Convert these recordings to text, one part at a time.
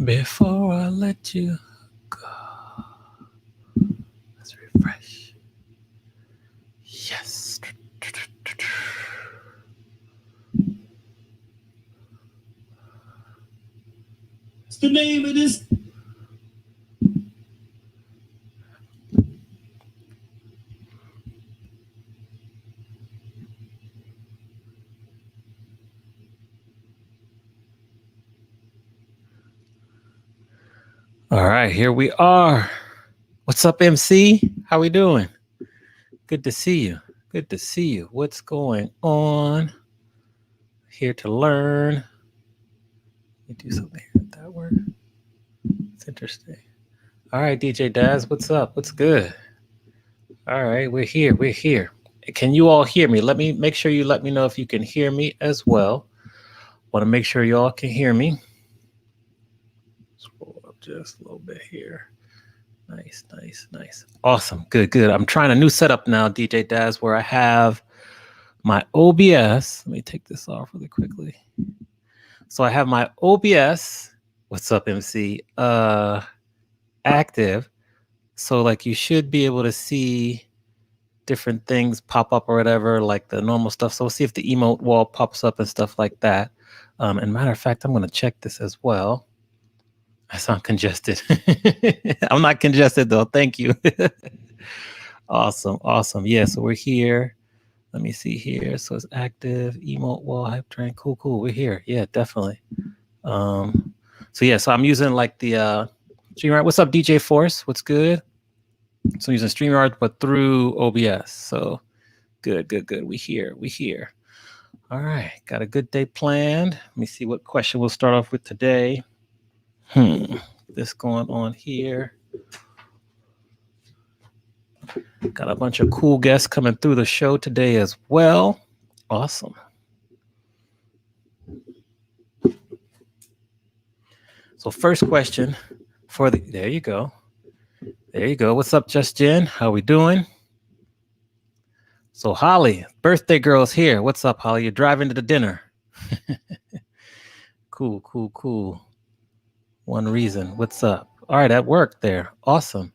Before I let you go. Let's refresh. Yes. What's the name of this? All right, here we are. What's up, MC? How we doing? Good to see you. Good to see you. What's going on? Here to learn. Let me do something here with that word. It's interesting. All right, DJ Daz, what's up? What's good? All right, we're here. We're here. Can you all hear me? Let me make sure you let me know if you can hear me as well. Want to make sure you all can hear me. Scroll up just a little bit here. Nice, nice, nice. Awesome. Good, good. I'm trying a new setup now, DJ Daz, where I have my OBS. Let me take this off really quickly. So I have my OBS. What's up, MC? Active. So like you should be able to see different things pop up or whatever, like the normal stuff. So we'll see if the emote wall pops up and stuff like that. And matter of fact, I'm going to check this as well. I sound congested. I'm not congested though. Thank you. Awesome. Awesome. Yeah. So we're here. Let me see here. So it's active, emote wall, hype train. Cool, cool. We're here. Yeah, definitely. So yeah, so I'm using like the StreamYard. What's up, DJ Force? What's good? So I'm using StreamYard, but through OBS. So good, good, good. We here. We here. All right. Got a good day planned. Let me see what question we'll start off with today. This going on here. Got a bunch of cool guests coming through the show today as well. Awesome. So first question for the, there you go. There you go. What's up, Just Jen? How we doing? So Holly, birthday girl's here. What's up, Holly? You're driving to the dinner. Cool, cool, cool. One reason. What's up? All right, that worked there. Awesome.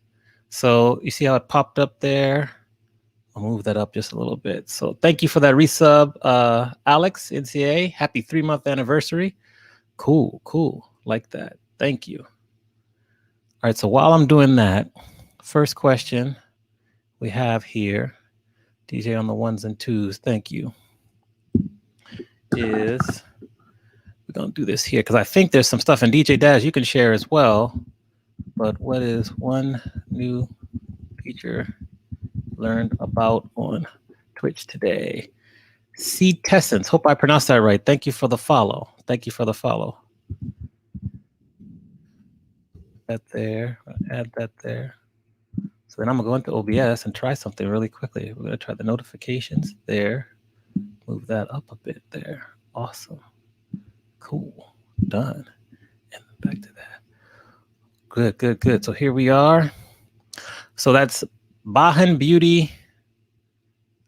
So you see how it popped up there? I'll move that up just a little bit. So thank you for that resub, Alex, NCA. Happy 3-month anniversary. Cool, cool. Like that. Thank you. All right, so while I'm doing that, first question we have here, DJ on the ones and twos, thank you, is we're going to do this here because I think there's some stuff in DJ Dash you can share as well. But what is one new feature learned about on Twitch today? C Tessence. Hope I pronounced that right. Thank you for the follow. Thank you for the follow. That there. Add that there. So then I'm going to go into OBS and try something really quickly. We're going to try the notifications there. Move that up a bit there. Awesome. Cool. Done. And back to that. Good, good, good. So here we are. So that's Bahan Beauty.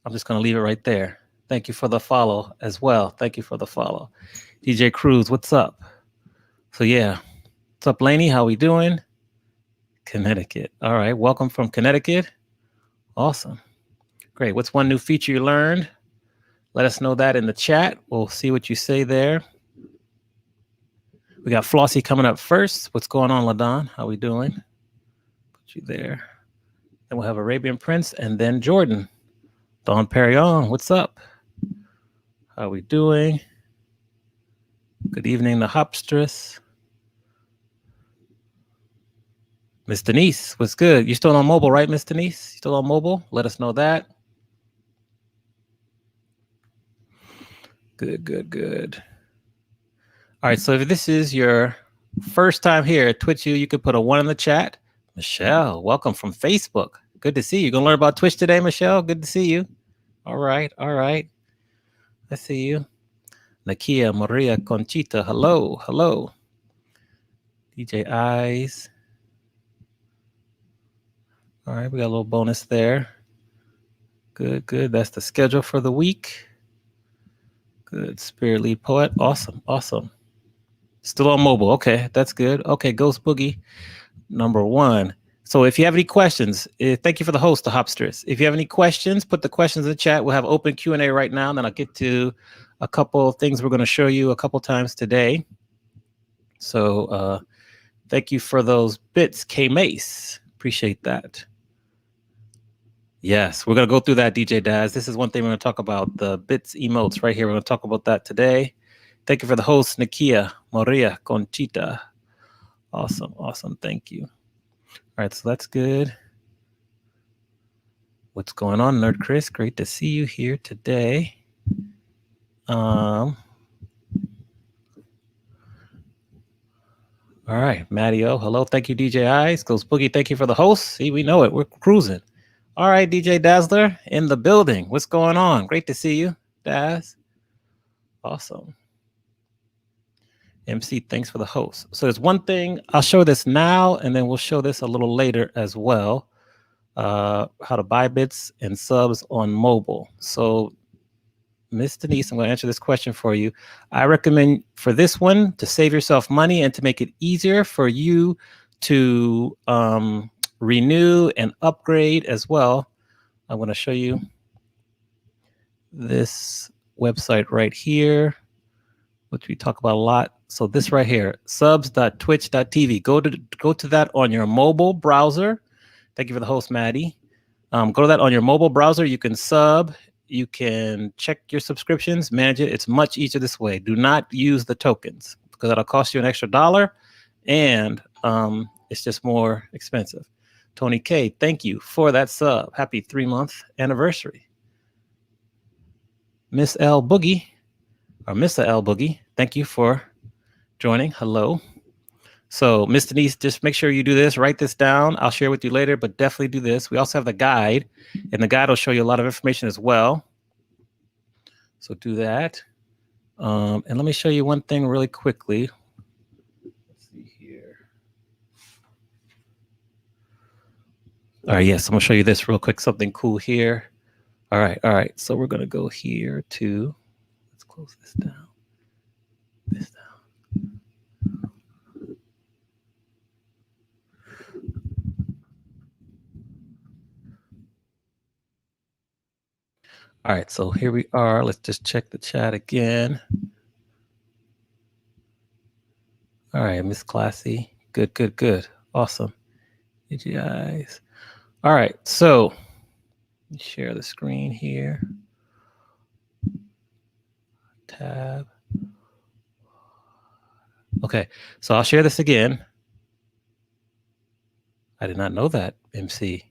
I'm just going to leave it right there. Thank you for the follow as well. Thank you for the follow. DJ Cruz, what's up? So yeah. What's up, Laney? How we doing? Connecticut. All right. Welcome from Connecticut. Awesome. Great. What's one new feature you learned? Let us know that in the chat. We'll see what you say there. We got Flossie coming up first. What's going on, LaDon? How we doing? Put you there. Then we'll have Arabian Prince and then Jordan. Don Perignon, what's up? How we doing? Good evening, the Hopstress. Miss Denise, what's good? You still on mobile, right, Miss Denise? You still on mobile? Let us know that. Good, good, good. All right, so if this is your first time here at Twitch, you can put a 1 in the chat. Michelle, welcome from Facebook. Good to see you. Gonna learn about Twitch today, Michelle? Good to see you. All right, all right. I see you. Nakia, Maria, Conchita, hello, hello. DJ Eyes. All right, we got a little bonus there. Good, good. That's the schedule for the week. Good. Spirit Lead Poet. Awesome, awesome. Still on mobile. Okay, that's good. Okay, Ghost Boogie, number 1. So if you have any questions, thank you for the host, the Hopsters. If you have any questions, put the questions in the chat. We'll have open Q&A right now, and then I'll get to a couple of things we're going to show you a couple times today. So thank you for those bits, K-Mace. Appreciate that. Yes, we're going to go through that, DJ Daz. This is one thing we're going to talk about, the bits emotes right here. We're going to talk about that today. Thank you for the host, Nikia, Maria, Conchita. Awesome, awesome. Thank you. All right, so that's good. What's going on, Nerd Chris? Great to see you here today. All right, Mattio, hello. Thank you, DJ Eyes. Goes Boogie, thank you for the host. See, we know it. We're cruising. All right, DJ Dazzler in the building. What's going on? Great to see you, Daz. Awesome. MC, thanks for the host. So there's one thing, I'll show this now, and then we'll show this a little later as well. How to buy bits and subs on mobile. So Miss Denise, I'm going to answer this question for you. I recommend for this one to save yourself money and to make it easier for you to renew and upgrade as well. I'm going to show you this website right here, which we talk about a lot. So this right here, subs.twitch.tv. Go to that on your mobile browser. Thank you for the host, Maddie. Go to that on your mobile browser. You can sub. You can check your subscriptions, manage it. It's much easier this way. Do not use the tokens because that'll cost you an extra $1, and it's just more expensive. Tony K, thank you for that sub. Happy 3-month anniversary. Miss L Boogie, or Mr. L Boogie, thank you for joining. Hello. So, Miss Denise, just make sure you do this. Write this down. I'll share with you later, but definitely do this. We also have the guide, and the guide will show you a lot of information as well. So do that. And let me show you one thing really quickly. Let's see here. All right, yes, I'm going to show you this real quick, something cool here. All right. So we're going to go here to, let's close this down. This down. All right, so here we are. Let's just check the chat again. All right, Miss Classy. Good. Awesome. AGIs. All right, so share the screen here. Tab. Okay, so I'll share this again. I did not know that, MC.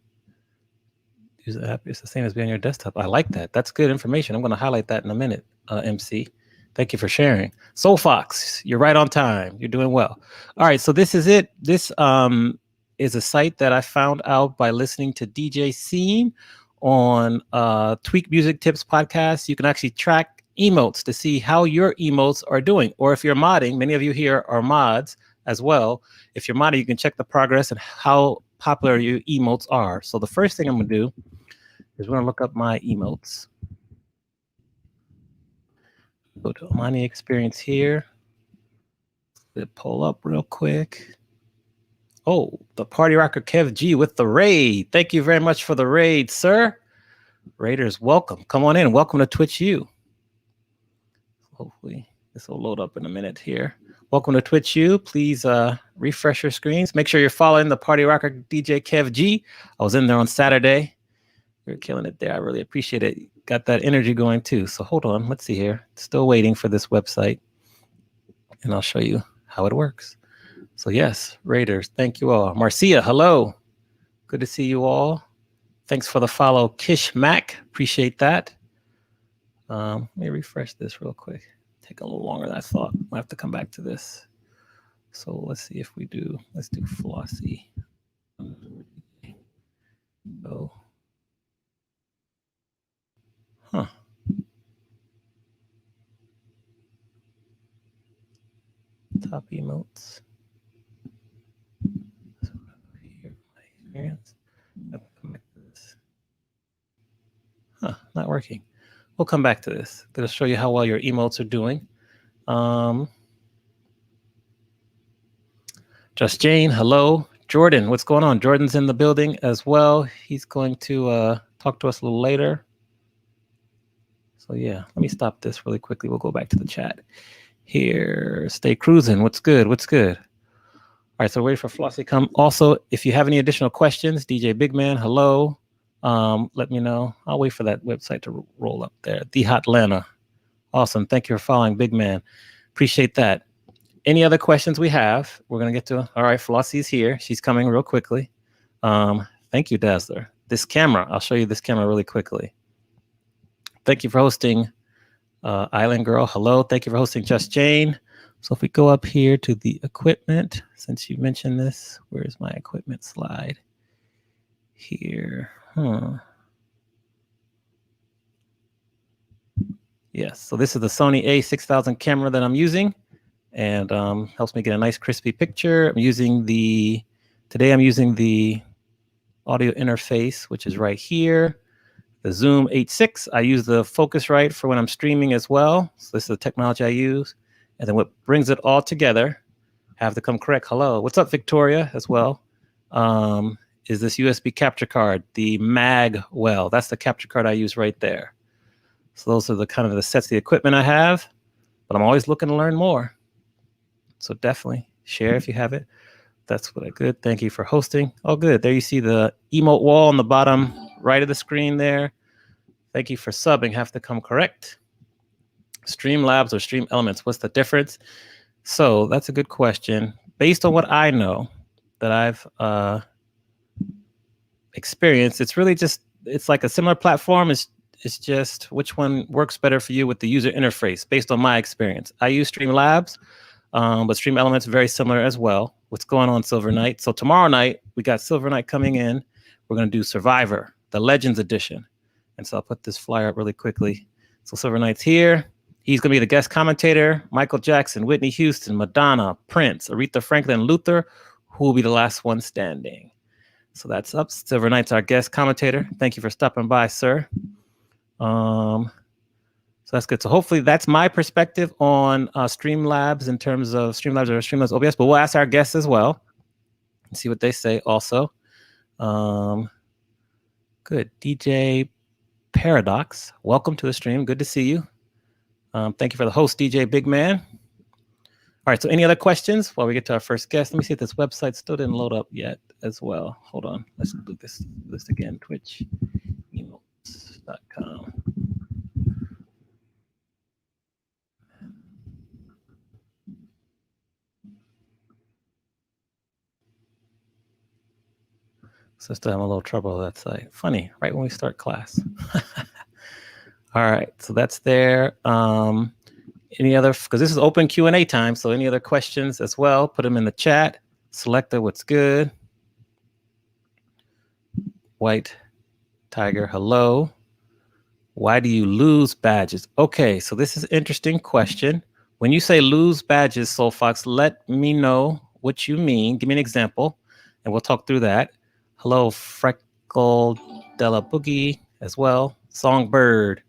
Use the app. It's the same as being on your desktop. I like that. That's good information. I'm going to highlight that in a minute, MC. Thank you for sharing. Soul Fox, you're right on time. You're doing well. All right, so this is it. This is a site that I found out by listening to DJ Scene on Tweak Music Tips podcast. You can actually track emotes to see how your emotes are doing. Or if you're modding, many of you here are mods as well. If you're modding, you can check the progress and how popular your emotes are. So the first thing I'm going to do is we're going to look up my emotes. Go to Omani Experience here. Pull up real quick. Oh, the Party Rocker Kev G with the raid. Thank you very much for the raid, sir. Raiders, welcome. Come on in. Welcome to Twitch U. Hopefully this will load up in a minute here. Welcome to Twitch U. Please refresh your screens. Make sure you're following the Party Rocker DJ Kev G. I was in there on Saturday. You're killing it there. I really appreciate it. Got that energy going too. So hold on. Let's see here. Still waiting for this website. And I'll show you how it works. So yes, Raiders, thank you all. Marcia, hello. Good to see you all. Thanks for the follow, Kish Mac. Appreciate that. Let me refresh this real quick. Take a little longer than I thought. Might have to come back to this. So let's see if we do. Let's do Flossy. Oh. Huh. Top emotes. Here, my experience. Come back to this. Huh, not working. We'll come back to this. It'll show you how well your emotes are doing. Just Jane, hello. Jordan, what's going on? Jordan's in the building as well. He's going to talk to us a little later. So yeah, let me stop this really quickly. We'll go back to the chat. Here, stay cruising. What's good? What's good? All right, so wait for Flossie to come. Also, if you have any additional questions, DJ Bigman, hello. Let me know. I'll wait for that website to roll up there. The Hotlanta. Awesome. Thank you for following, Big Man. Appreciate that. Any other questions we have? We're going to get to. All right, Flossie's here. She's coming real quickly. Thank you, Dazzler. This camera, I'll show you this camera really quickly. Thank you for hosting, Island Girl. Hello. Thank you for hosting, Just Jane. So if we go up here to the equipment, since you mentioned this, where's my equipment slide? Here. Yes, so this is the Sony a6000 camera that I'm using, and helps me get a nice crispy picture. Today I'm using the audio interface, which is right here. The Zoom 8.6, I use the Focusrite for when I'm streaming as well. So this is the technology I use. And then what brings it all together, have to come correct. Hello, what's up, Victoria, as well, is this USB capture card, the Magwell. That's the capture card I use right there. So those are the kind of the sets of the equipment I have, but I'm always looking to learn more. So definitely share if you have it. That's what I good. Thank you for hosting. Oh, good. There you see the emote wall on the bottom right of the screen there. Thank you for subbing. Have to come correct. Streamlabs or Stream Elements, what's the difference? So that's a good question. Based on what I know that I've experienced, it's really just, it's like a similar platform. It's just which one works better for you with the user interface based on my experience. I use Streamlabs, but Stream Elements very similar as well. What's going on, Silver Knight? So tomorrow night, we got Silver Knight coming in. We're going to do Survivor, the Legends Edition. And so I'll put this flyer up really quickly. So Silver Knight's here. He's going to be the guest commentator. Michael Jackson, Whitney Houston, Madonna, Prince, Aretha Franklin, Luther, who will be the last one standing. So that's up. Silver Knight's our guest commentator. Thank you for stopping by, sir. So that's good. So hopefully that's my perspective on Streamlabs in terms of Streamlabs or Streamlabs OBS, but we'll ask our guests as well and see what they say also. Good. DJ Paradox, welcome to the stream. Good to see you. Thank you for the host, DJ Big Man. All right, so any other questions while we get to our first guest? Let me see if this website still didn't load up yet as well. Hold on, let's do this again, Twitch, emotes.com. So still having a little trouble with that site. Funny, right when we start class. All right, so that's there. Any other, because this is open Q&A time, so any other questions as well, put them in the chat. Selecta, what's good? White Tiger, hello. Why do you lose badges? Okay, so this is an interesting question. When you say lose badges, Soulfox, let me know what you mean. Give me an example, and we'll talk through that. Hello, Freckle Della Boogie as well. Songbird,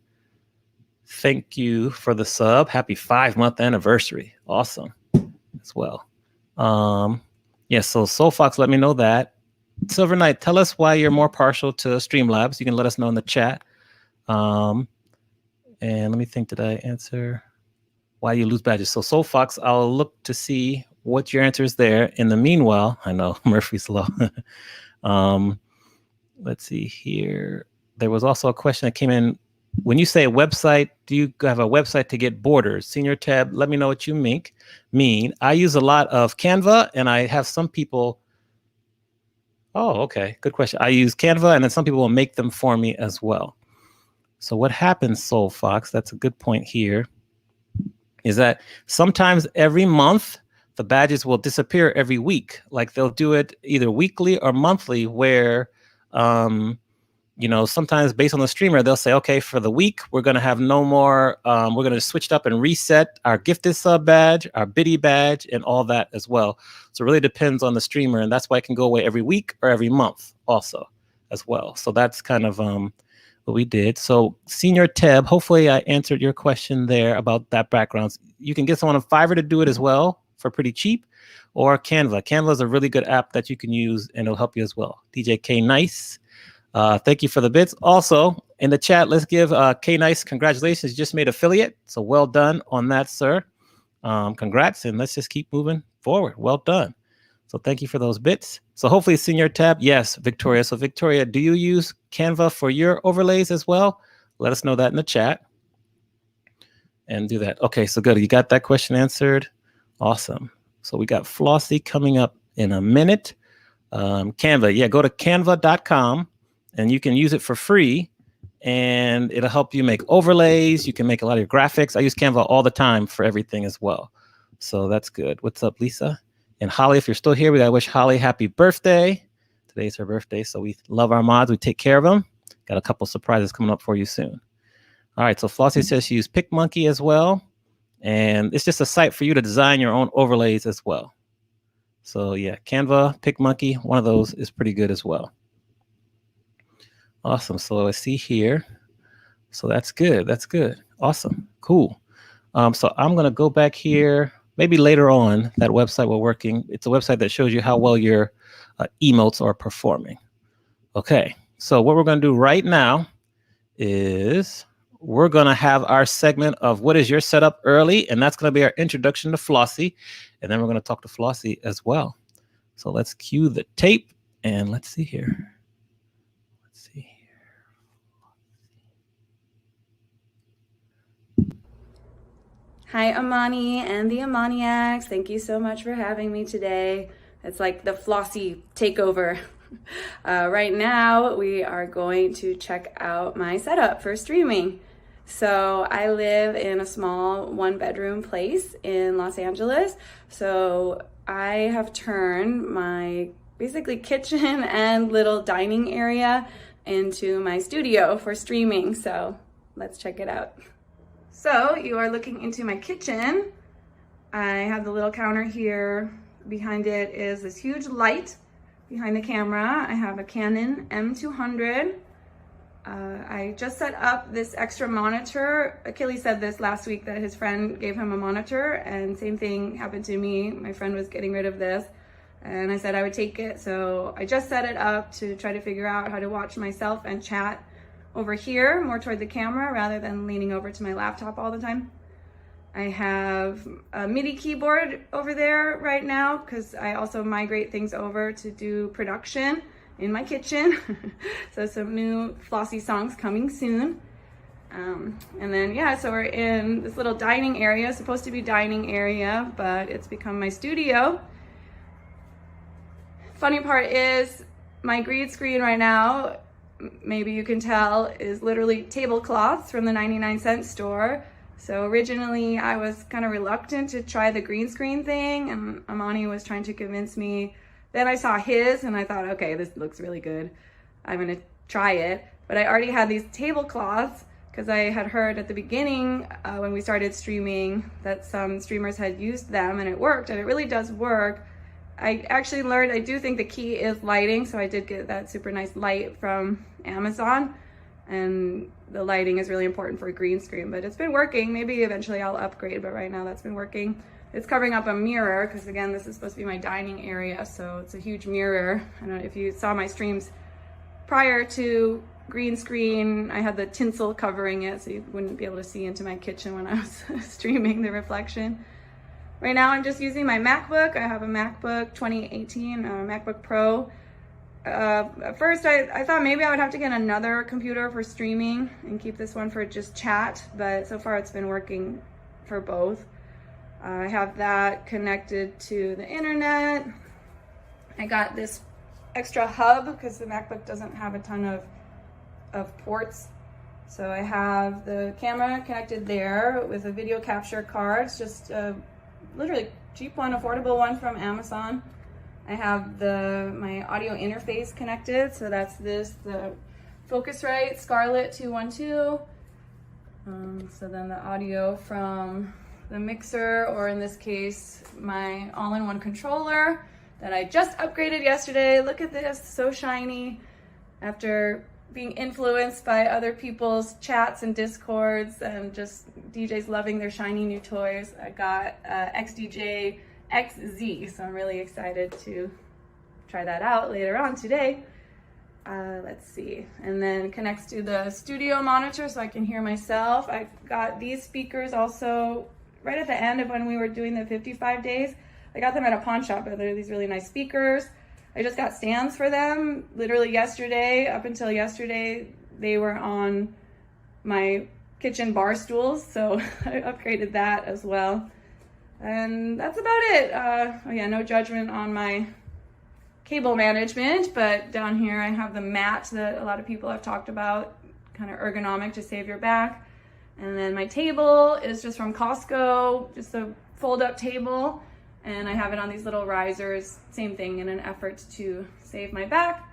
thank you for the sub. Happy 5-month anniversary. Awesome as well. Yes, so Soulfox, let me know that. Silver Knight, tell us why you're more partial to Streamlabs. You can let us know in the chat. And let me think, did I answer why you lose badges? So Soulfox, I'll look to see what your answer is there. In the meanwhile, I know Murphy's Law. Let's see here. There was also a question that came in. When you say a website, do you have a website to get borders? Senior tab, let me know what you mean. I use a lot of Canva, and I have some people. Oh, okay, good question. I use Canva, and then some people will make them for me as well. So what happens, Soulfox, that's a good point here, is that sometimes every month, the badges will disappear every week. Like they'll do it either weekly or monthly where, you know, sometimes based on the streamer, they'll say, okay, for the week, we're going to have no more. We're going to switch it up and reset our gifted sub badge, our biddy badge, and all that as well. So it really depends on the streamer. And that's why it can go away every week or every month also as well. So that's kind of what we did. So Senior Teb, hopefully I answered your question there about that background. You can get someone on Fiverr to do it as well for pretty cheap. or Canva. Canva is a really good app that you can use, and it'll help you as well. DJ K Nice, thank you for the bits. Also, in the chat, let's give K Nice congratulations. You just made affiliate, so well done on that, sir. Congrats, and let's just keep moving forward. Well done. So thank you for those bits. So hopefully it's in your tab. Yes, Victoria. So Victoria, do you use Canva for your overlays as well? Let us know that in the chat. And do that. Okay, so good. You got that question answered. Awesome. So we got Flossie coming up in a minute. Canva, yeah, go to canva.com and you can use it for free. And it'll help you make overlays. You can make a lot of your graphics. I use Canva all the time for everything as well. So that's good. What's up, Lisa? And Holly, if you're still here, we gotta wish Holly happy birthday. Today's her birthday, so we love our mods. We take care of them. Got a couple surprises coming up for you soon. All right, so Flossie says she used PicMonkey as well. And it's just a site for you to design your own overlays as well. So yeah, Canva, PicMonkey, one of those is pretty good as well. Awesome. So I see here. So that's good. That's good. Awesome. Cool. So I'm going to go back here. Maybe later on, that website we're working. It's a website that shows you how well your emotes are performing. Okay. So what we're going to do right now is we're going to have our segment of what is your setup early. And that's going to be our introduction to Flossie. And then we're going to talk to Flossie as well. So let's cue the tape and let's see here. Hi, Amani and the Amaniacs. Thank you so much for having me today. It's like the Flossie takeover. Right now, we are going to check out my setup for streaming. So I live in a small one-bedroom place in Los Angeles. So I have turned my basically kitchen and little dining area into my studio for streaming. So let's check it out. So you are looking into my kitchen. I have the little counter here. Behind it is this huge light behind the camera. I have a Canon M200. I just set up this extra monitor. Achilles said this last week that his friend gave him a monitor, and same thing happened to me. My friend was getting rid of this and I said I would take it. So I just set it up to try to figure out how to watch myself and chat over here, more toward the camera rather than leaning over to my laptop all the time. I have a MIDI keyboard over there right now because I also migrate things over to do production in my kitchen. So some new Flossie songs coming soon. And then, yeah, so we're in this little dining area, supposed to be dining area, but it's become my studio. Funny part is my green screen right now, maybe you can tell, is literally tablecloths from the 99-cent store. So originally I was kind of reluctant to try the green screen thing, and Amani was trying to convince me. Then I saw his and I thought, okay, this looks really good. I'm gonna try it. But I already had these tablecloths because I had heard at the beginning when we started streaming that some streamers had used them and it worked, and it really does work. I actually learned, I do think the key is lighting, so I did get that super nice light from Amazon, and the lighting is really important for a green screen, but it's been working. Maybe eventually I'll upgrade, but right now that's been working. It's covering up a mirror because, again, this is supposed to be my dining area, so it's a huge mirror. I don't know if you saw my streams prior to green screen, I had the tinsel covering it so you wouldn't be able to see into my kitchen when I was streaming the reflection. Right now I'm just using my MacBook. I have a MacBook 2018, MacBook Pro. At first I thought maybe I would have to get another computer for streaming and keep this one for just chat, but so far it's been working for both. I have that connected to the internet. I got this extra hub because the MacBook doesn't have a ton of ports. So I have the camera connected there with a video capture card. It's just literally cheap one, affordable one from Amazon. I have my audio interface connected, so that's the Focusrite Scarlett 212. So then the audio from the mixer, or in this case, my all-in-one controller that I just upgraded yesterday. Look at this, so shiny. After being influenced by other people's chats and discords and just DJs loving their shiny new toys, I got XDJ XZ. So I'm really excited to try that out later on today. Let's see. And then connects to the studio monitor so I can hear myself. I got these speakers also right at the end of when we were doing the 55 days. I got them at a pawn shop, but they're these really nice speakers. I just got stands for them literally yesterday. Up until yesterday, they were on my kitchen bar stools, so I upgraded that as well. And that's about it. Oh yeah, no judgment on my cable management, but down here I have the mat that a lot of people have talked about, kind of ergonomic to save your back. And then my table is just from Costco, just a fold-up table. And I have it on these little risers, same thing, in an effort to save my back.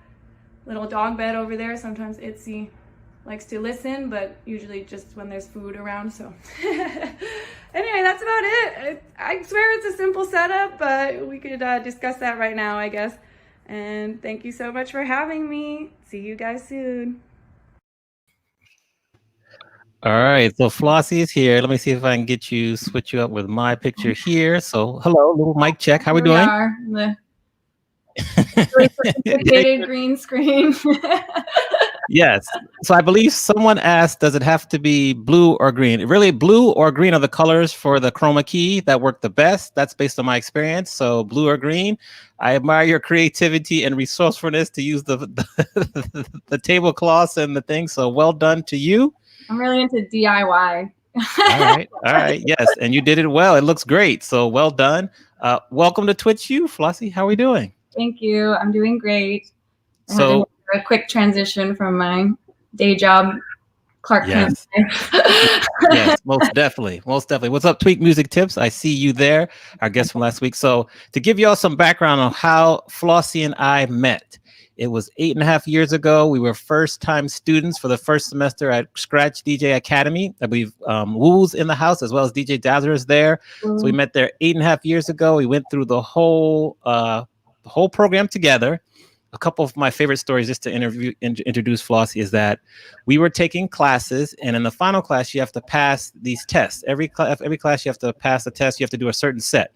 Little dog bed over there. Sometimes Itzy likes to listen, but usually just when there's food around. So anyway, that's about it. I swear it's a simple setup, but we could discuss that right now, I guess. And thank you so much for having me. See you guys soon. All right, so Flossie is here. Let me see if I can switch you up with my picture here. So hello, little mic check. How we doing? The really sophisticated green screen. Yes. So I believe someone asked, does it have to be blue or green? Really, blue or green are the colors for the Chroma Key that work the best. That's based on my experience. So blue or green. I admire your creativity and resourcefulness to use the tablecloths and the things. So well done to you. I'm really into DIY. All right, yes, and you did it well. It looks great, so well done. Welcome to Twitch U, Flossie. How are we doing? Thank you. I'm doing great. So a quick transition from my day job, Clark Kent. Yes, most definitely. What's up, Tweak Music Tips? I see you there, our guest from last week. So to give you all some background on how Flossie and I met. It was 8.5 years ago. We were first-time students for the first semester at Scratch DJ Academy. I believe Woo's in the house as well as DJ Dazzler is there. So we met there 8.5 years ago. We went through the whole program together. A couple of my favorite stories, just to introduce Flossie, is that we were taking classes, and in the final class, you have to pass these tests. Every class, you have to pass a test. You have to do a certain set.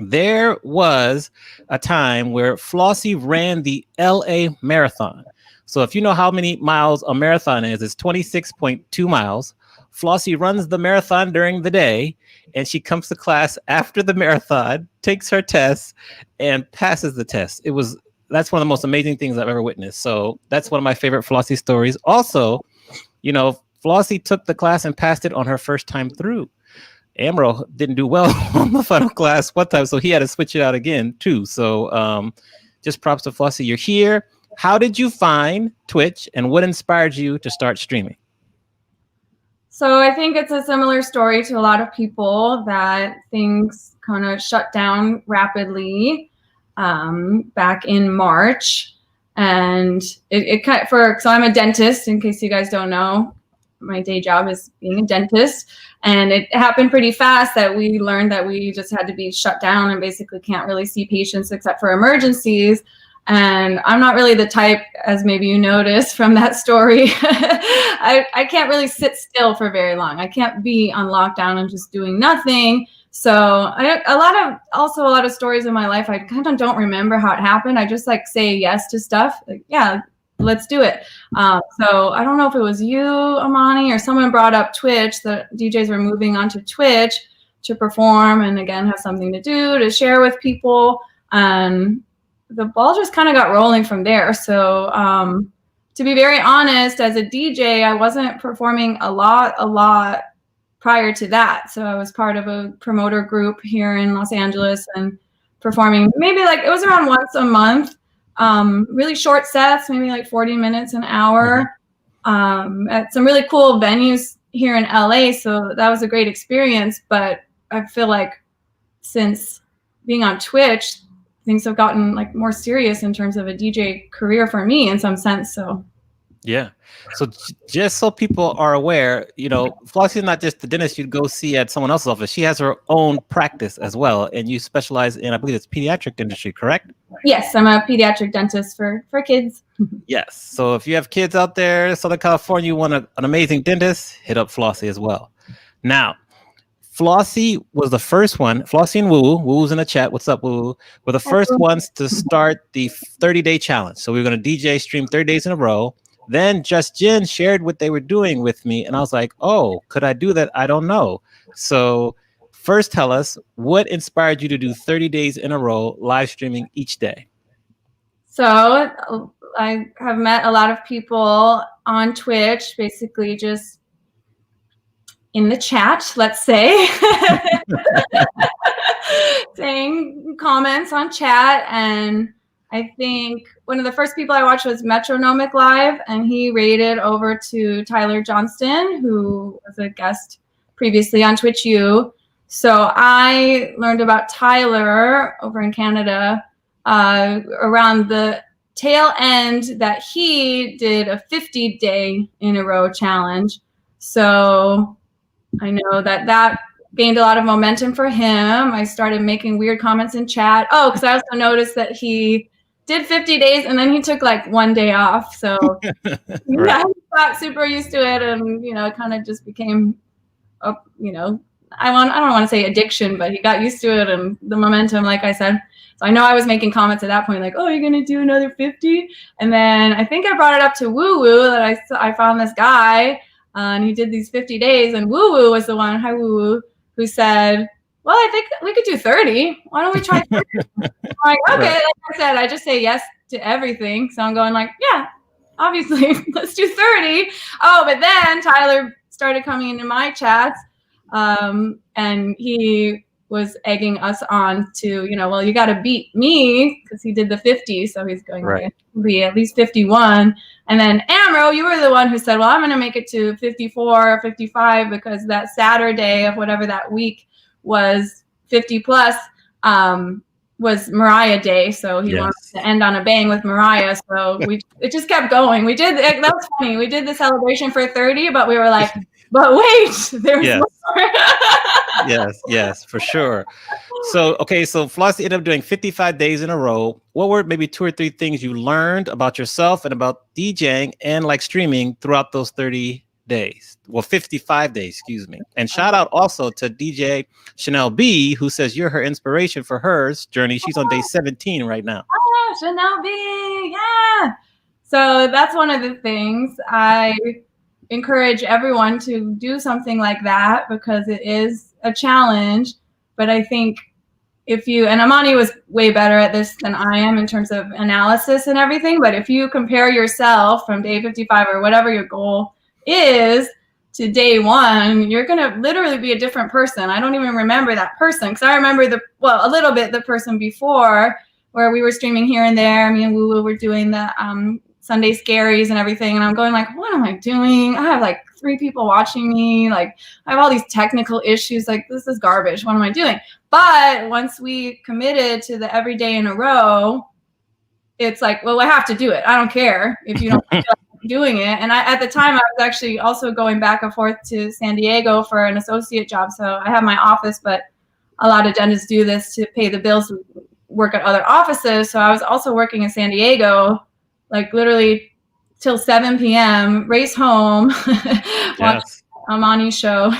There was a time where Flossie ran the LA Marathon. So if you know how many miles a marathon is, it's 26.2 miles. Flossie runs the marathon during the day, and she comes to class after the marathon, takes her test, and passes the test. That's one of the most amazing things I've ever witnessed. So that's one of my favorite Flossie stories. Also, Flossie took the class and passed it on her first time through. Amro didn't do well on the final class one time, so he had to switch it out again too. So just props to Flossie. You're here. How did you find Twitch, and what inspired you to start streaming? So I think it's a similar story to a lot of people, that things kind of shut down rapidly back in March. And so I'm a dentist, in case you guys don't know. My day job is being a dentist, and it happened pretty fast that we learned that we just had to be shut down and basically can't really see patients except for emergencies. And I'm not really the type, as maybe you noticed from that story, I can't really sit still for very long. I can't be on lockdown and just doing nothing. So a lot of stories in my life, I kind of don't remember how it happened. I just say yes to stuff. Yeah, let's do it. So I don't know if it was you, Amani, or someone brought up Twitch, that DJs were moving onto Twitch to perform and again have something to do, to share with people. And the ball just kind of got rolling from there. So to be very honest, as a DJ, I wasn't performing a lot prior to that. So I was part of a promoter group here in Los Angeles and performing maybe it was around once a month. Really short sets, maybe 40 minutes, an hour, at some really cool venues here in LA. So that was a great experience. But I feel like since being on Twitch, things have gotten more serious in terms of a DJ career for me in some sense. So yeah. So just so people are aware, Flossie is not just the dentist you'd go see at someone else's office. She has her own practice as well. And you specialize in, I believe it's pediatric dentistry, correct? Yes, I'm a pediatric dentist for kids. Yes. So if you have kids out there in Southern California, you want an amazing dentist, hit up Flossie as well. Now, Flossie was the first one. Flossie and Woo Woo's in the chat. What's up, Woo? Were the first ones to start the 30-day challenge. So we were going to DJ stream 30 days in a row. Then Just Jen shared what they were doing with me, and I was like, oh, could I do that? I don't know. So first, tell us what inspired you to do 30 days in a row, live streaming each day. So I have met a lot of people on Twitch, basically just in the chat, let's say, saying comments on chat. And I think one of the first people I watched was Metronomic Live, and he raided over to Tyler Johnston, who was a guest previously on Twitch U. So I learned about Tyler over in Canada around the tail end that he did a 50-day in a row challenge. So I know that gained a lot of momentum for him. I started making weird comments in chat. Oh, because I also noticed that he did 50 days and then he took like 1 day off. So Right. he got super used to it, and it kind of just became a, I don't want to say addiction, but he got used to it and the momentum, like I said. So I know I was making comments at that point, like, oh, you're going to do another 50? And then I think I brought it up to Woo Woo that I found this guy and he did these 50 days. And Woo Woo was the one, hi Woo Woo, who said, well, I think we could do 30. Why don't we try 30? I'm like, okay, Right. like I said, I just say yes to everything. So I'm going like, yeah, obviously, let's do 30. Oh, but then Tyler started coming into my chats. And he was egging us on to, well, you got to beat me because he did the 50. So he's going to be at least 51. And then Amro, you were the one who said, well, I'm going to make it to 54 or 55 because that Saturday of whatever that week was 50 plus, was Mariah Day. So he wanted to end on a bang with Mariah. So it just kept going. That was funny. We did the celebration for 30, but we were like, but wait, there's more. Yes, for sure. So, okay, so Flossie ended up doing 55 days in a row. What were maybe 2 or 3 things you learned about yourself and about DJing and like streaming throughout those 30 days? Well, 55 days, excuse me. And shout out also to DJ Chanel B, who says you're her inspiration for her journey. She's on day 17 right now. Oh, Chanel B, yeah. So that's one of the things I encourage everyone to do something like that because it is a challenge. But I think and Amani was way better at this than I am in terms of analysis and everything, but if you compare yourself from day 55 or whatever your goal is to day 1, you're going to literally be a different person. I don't even remember that person because I remember a little bit the person before where we were streaming here and there. Me and Woo Woo were doing the Sunday scaries and everything, and I'm going like, what am I doing? I have like 3 people watching me, like I have all these technical issues, like this is garbage, what am I doing? But once we committed to the every day in a row, it's like, well, I have to do it. I don't care if you don't feel like doing it. And at the time I was actually also going back and forth to San Diego for an associate job, so I have my office, but a lot of dentists do this to pay the bills, work at other offices. So I was also working in San Diego, like literally till 7 p.m., race home, watch Amani's show.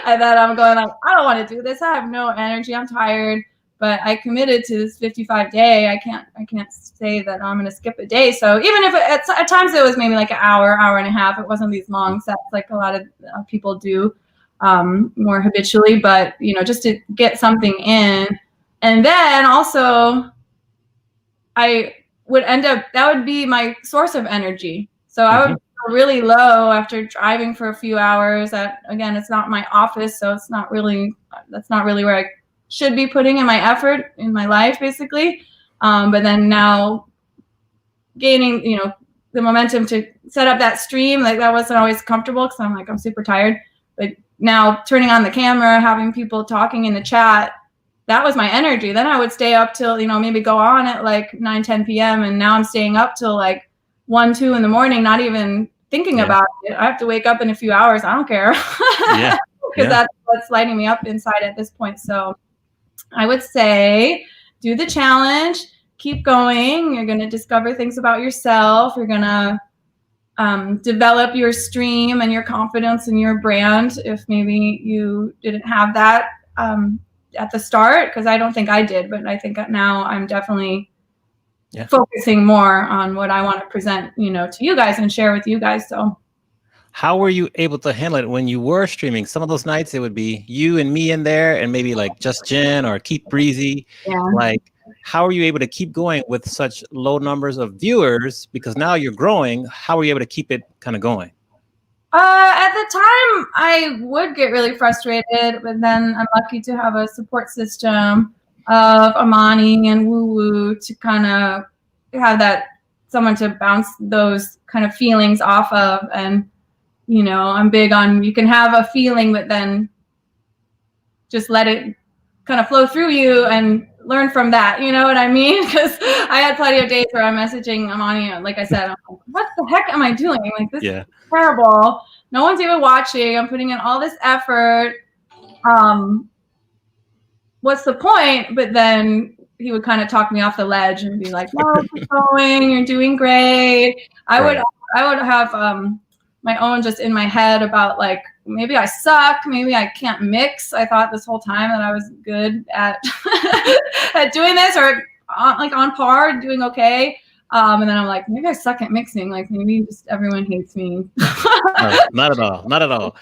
And then I'm going like, I don't want to do this. I have no energy. I'm tired. But I committed to this 55 day. I can't say that I'm going to skip a day. So even if at times it was maybe like an hour and a half, it wasn't these long sets like a lot of people do more habitually. But, just to get something in. And then also, I would that would be my source of energy. So I would feel really low after driving for a few hours. Again, it's not my office, so that's not really where I should be putting in my effort in my life, basically. But then now gaining, the momentum to set up that stream, like that wasn't always comfortable because I'm super tired. But now turning on the camera, having people talking in the chat, that was my energy. Then I would stay up till, maybe go on at like 9, 10 p.m. And now I'm staying up till like 1, 2 in the morning, not even thinking about it. I have to wake up in a few hours. I don't care. Because that's what's lighting me up inside at this point. So I would say do the challenge, keep going. You're going to discover things about yourself. You're going to develop your stream and your confidence in your brand if maybe you didn't have that at the start, because I don't think I did, but I think now I'm definitely focusing more on what I want to present, to you guys and share with you guys. So how were you able to handle it when you were streaming? Some of those nights it would be you and me in there and maybe like just Jen or Keith Breezy. Like, how are you able to keep going with such low numbers of viewers? Because now you're growing. How are you able to keep it kind of going? At the time, I would get really frustrated, but then I'm lucky to have a support system of Amani and Woo Woo to kind of have that someone to bounce those kind of feelings off of. And, I'm big on, you can have a feeling, but then just let it kind of flow through you and learn from that. You know what I mean? Because I had plenty of days where I'm messaging Amani, like I said, I'm like, what the heck am I doing? Like, this is terrible. No one's even watching. I'm putting in all this effort. What's the point? But then he would kind of talk me off the ledge and be like, no, keep going. You're doing great. I would have my own just in my head about like, maybe I suck, maybe I can't mix. I thought this whole time that I was good at at doing this, or on par, doing okay. And then I'm like, maybe I suck at mixing. Like, maybe just everyone hates me. No, not at all. Not at all.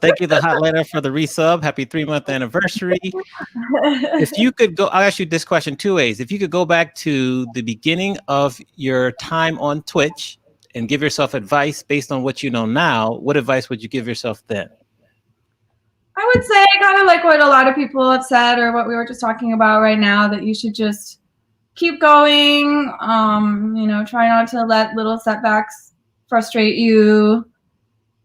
Thank you, the Hotliner, for the resub. Happy 3-month anniversary. If you could go, I'll ask you this question 2 ways. If you could go back to the beginning of your time on Twitch and give yourself advice based on what you know now, what advice would you give yourself then? I would say kind of like what a lot of people have said, or what we were just talking about right now, that you should just keep going. Try not to let little setbacks frustrate you.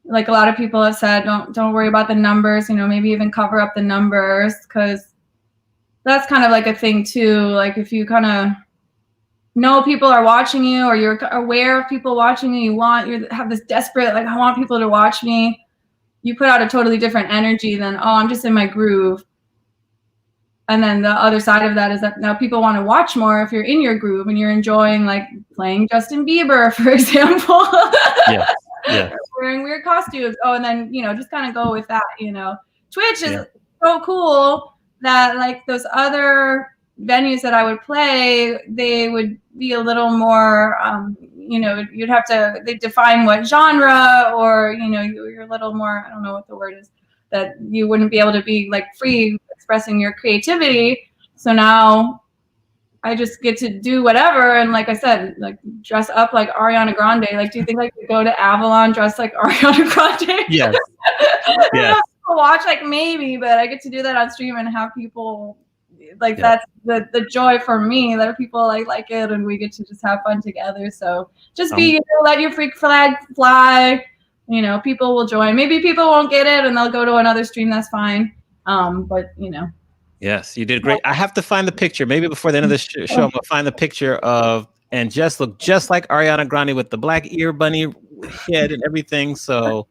Like a lot of people have said, don't worry about the numbers, maybe even cover up the numbers, because that's kind of like a thing too. Like if you kind of know people are watching you, or you're aware of people watching you, you have this desperate, like, I want people to watch me. You put out a totally different energy than, oh, I'm just in my groove. And then the other side of that is that now people want to watch more if you're in your groove and you're enjoying, like, playing Justin Bieber, for example. Yeah. Wearing weird costumes. Oh, and then, just kind of go with that, Twitch is so cool that, like, those other venues that I would play, they would be a little more, you'd have to, they define what genre, or, you're a little more, I don't know what the word is, that you wouldn't be able to be like free expressing your creativity. So now I just get to do whatever. And like I said, like, dress up like Ariana Grande. Like, do you think I could go to Avalon dressed like Ariana Grande? Yes. Yes. Watch, like, maybe, but I get to do that on stream and have people like, that's the joy for me, that people like it, and we get to just have fun together. So just be, let your freak flag fly. People will join. Maybe people won't get it and they'll go to another stream. That's fine. But Yes, you did great. I have to find the picture. Maybe before the end of the show, I'm gonna find the picture of, and just look just like Ariana Grande with the black ear bunny head and everything. So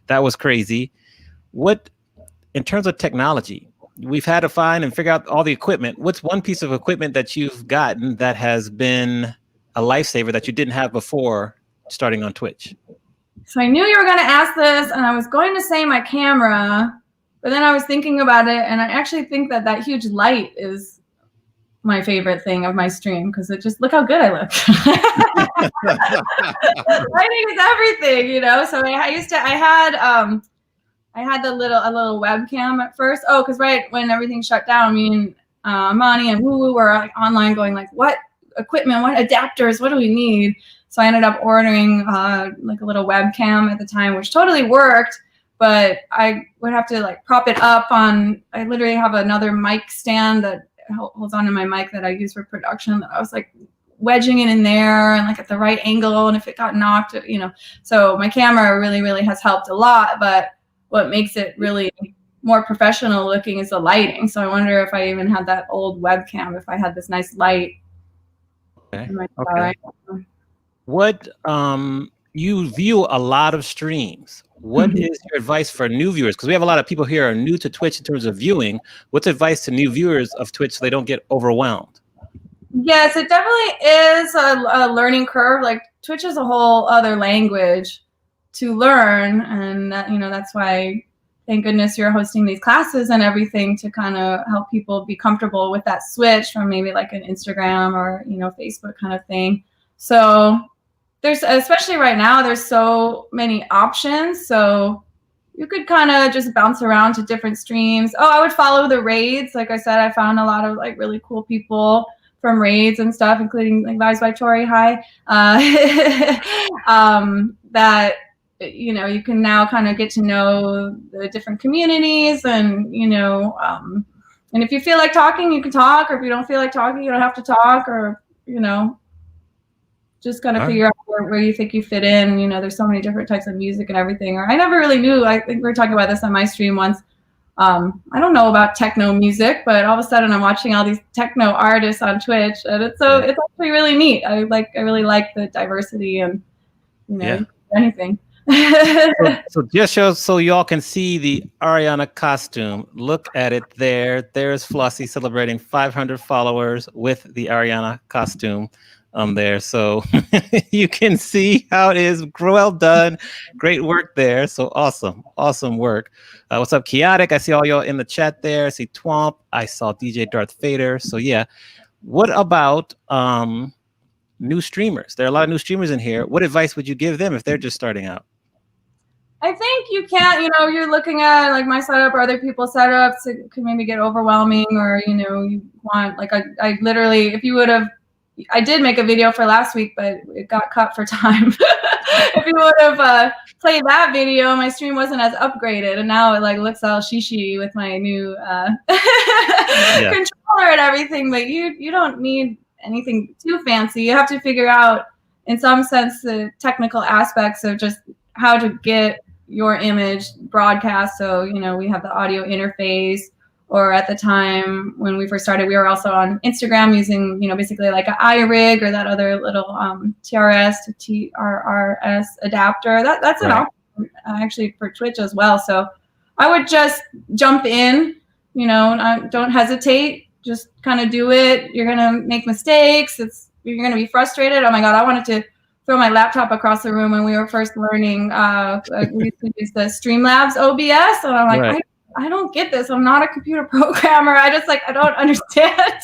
that was crazy. What, in terms of technology, we've had to find and figure out all the equipment. What's one piece of equipment that you've gotten that has been a lifesaver that you didn't have before starting on Twitch? So I knew you were going to ask this, and I was going to say my camera, but then I was thinking about it, and I actually think that huge light is my favorite thing of my stream, because it just, look how good I look. Lighting is everything, So I had a little webcam at first. Oh, because right when everything shut down, me and Amani and Woo Woo were, like, online going, like, what equipment, what adapters, what do we need? So I ended up ordering like a little webcam at the time, which totally worked, but I would have to, like, prop it up on, I literally have another mic stand that holds onto my mic that I use for production, that I was, like, wedging it in there and, like, at the right angle, and if it got knocked, So my camera really, really has helped a lot, but what makes it really more professional looking is the lighting. So I wonder if I even had that old webcam, if I had this nice light. Okay. What, you view a lot of streams. What is your advice for new viewers? Because we have a lot of people here who are new to Twitch in terms of viewing. What's advice to new viewers of Twitch so they don't get overwhelmed? Yes, it definitely is a learning curve. Like Twitch is a whole other language to learn, and that, that's why, thank goodness, you're hosting these classes and everything to kind of help people be comfortable with that switch from maybe like an Instagram or Facebook kind of thing. So there's, especially right now, there's so many options. So you could kind of just bounce around to different streams. Oh, I would follow the raids. Like I said, I found a lot of like really cool people from raids and stuff, including like Vibes by Tori. Hi. That you can now kind of get to know the different communities, and and if you feel like talking, you can talk, or if you don't feel like talking, you don't have to talk, or just kind of figure out where you think you fit in. There's so many different types of music and everything. Or I never really knew. I think we were talking about this on my stream once. I don't know about techno music, but all of a sudden I'm watching all these techno artists on Twitch, and it's actually really neat. I really like the diversity, and anything. so just so y'all can see the Ariana costume. Look at it there. There's Flossie celebrating 500 followers with the Ariana costume there. So you can see how it is. Well done. Great work there. So awesome work. What's up, Chaotic? I see all y'all in the chat there. I see Twomp. I saw DJ Darth Vader. So yeah. What about new streamers? There are a lot of new streamers in here. What advice would you give them if they're just starting out? I think you can't, you're looking at like my setup or other people's setups, it could maybe get overwhelming, or, you want, like, I literally, if you would have, I did make a video for last week, but it got cut for time. If you would have played that video, my stream wasn't as upgraded, and now it like looks all shishi with my new controller and everything, but you don't need anything too fancy. You have to figure out, in some sense, the technical aspects of just how to get your image broadcast. So, we have the audio interface, or at the time when we first started, we were also on Instagram using, basically like an iRig or that other little TRS to TRRS adapter. That's an option actually for Twitch as well. So I would just jump in, don't hesitate, just kind of do it. You're going to make mistakes. You're going to be frustrated. Oh my God, I wanted to throw my laptop across the room when we were first learning. We used to use the Streamlabs OBS, and I'm like, I don't get this. I'm not a computer programmer. I don't understand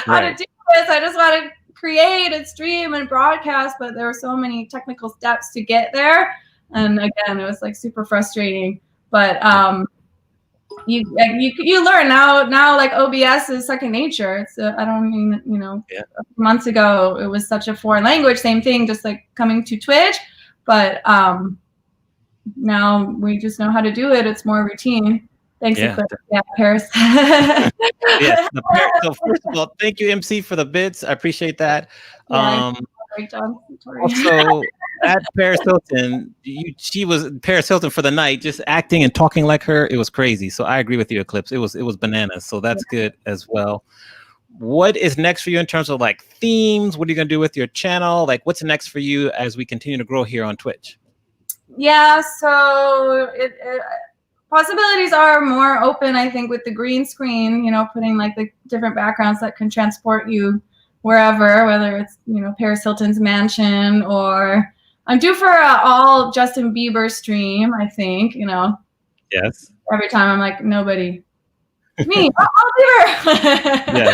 how to do this. I just want to create and stream and broadcast, but there were so many technical steps to get there. And again, it was like super frustrating. But you learn now like OBS is second nature. It's I don't mean, a few months ago it was such a foreign language. Same thing, just like coming to Twitch, but now we just know how to do it. It's more routine. Thanks, Paris. So first of all, thank you, MC, for the bits. I appreciate that. Great job. Also, at Paris Hilton, she was Paris Hilton for the night, just acting and talking like her. It was crazy. So I agree with you, Eclipse. It was bananas. So that's good as well. What is next for you in terms of like themes? What are you gonna do with your channel? Like, what's next for you as we continue to grow here on Twitch? Yeah, so possibilities are more open, I think, with the green screen. Putting like the different backgrounds that can transport you wherever, whether it's Paris Hilton's mansion, or I'm due for all Justin Bieber stream, I think. Yes. Every time I'm like, nobody, me, all Bieber. Yeah.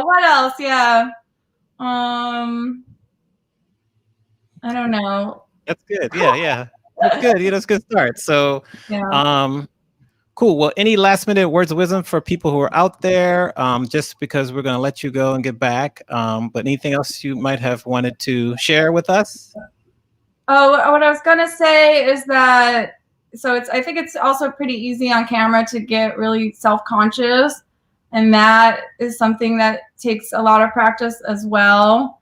What else? Yeah. I don't know. That's good. Yeah. That's good. That's a good start. So, cool. Well, any last minute words of wisdom for people who are out there? Just because we're going to let you go and get back. But anything else you might have wanted to share with us? Oh, what I was going to say is that, I think it's also pretty easy on camera to get really self-conscious. And that is something that takes a lot of practice as well.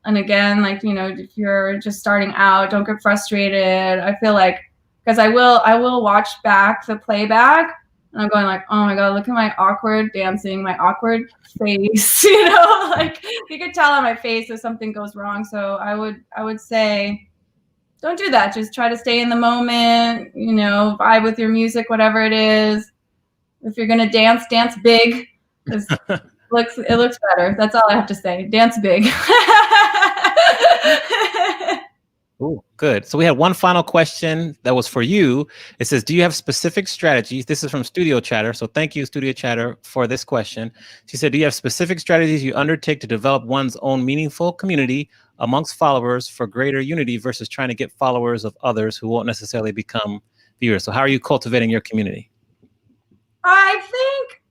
And again, like, if you're just starting out, don't get frustrated. I feel like, because I will watch back the playback, and I'm going like, oh my God, look at my awkward dancing, my awkward face, like you could tell on my face if something goes wrong. So I would say, don't do that. Just try to stay in the moment, vibe with your music, whatever it is. If you're going to dance, dance big. Because It looks better. That's all I have to say. Dance big. Ooh, good. So we had one final question that was for you. It says, do you have specific strategies? This is from Studio Chatter. So thank you, Studio Chatter, for this question. She said, do you have specific strategies you undertake to develop one's own meaningful community amongst followers for greater unity versus trying to get followers of others who won't necessarily become viewers? So how are you cultivating your community? I think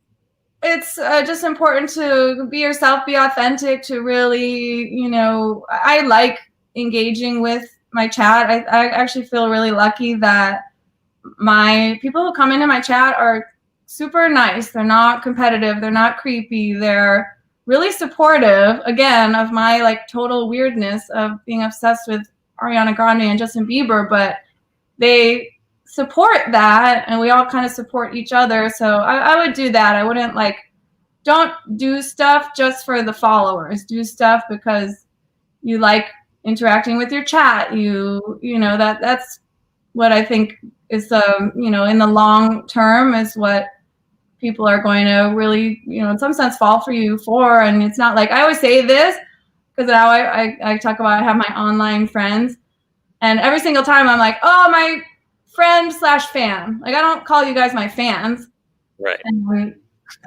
it's just important to be yourself, be authentic, to really, you know, I like engaging with my chat. I actually feel really lucky that my people who come into my chat are super nice. They're not competitive. They're not creepy. They're really supportive, again, of my like total weirdness of being obsessed with Ariana Grande and Justin Bieber, but they support that and we all kind of support each other. So I would do that. I wouldn't like, don't do stuff just for the followers. Do stuff because you like interacting with your chat. You know, that's what I think is you know, in the long term is what people are going to really, you know, in some sense fall for you for. And it's not like, I always say this because now I talk about I have my online friends, and every single time I'm like, oh, my friend / fan. Like, I don't call you guys my fans. Right. And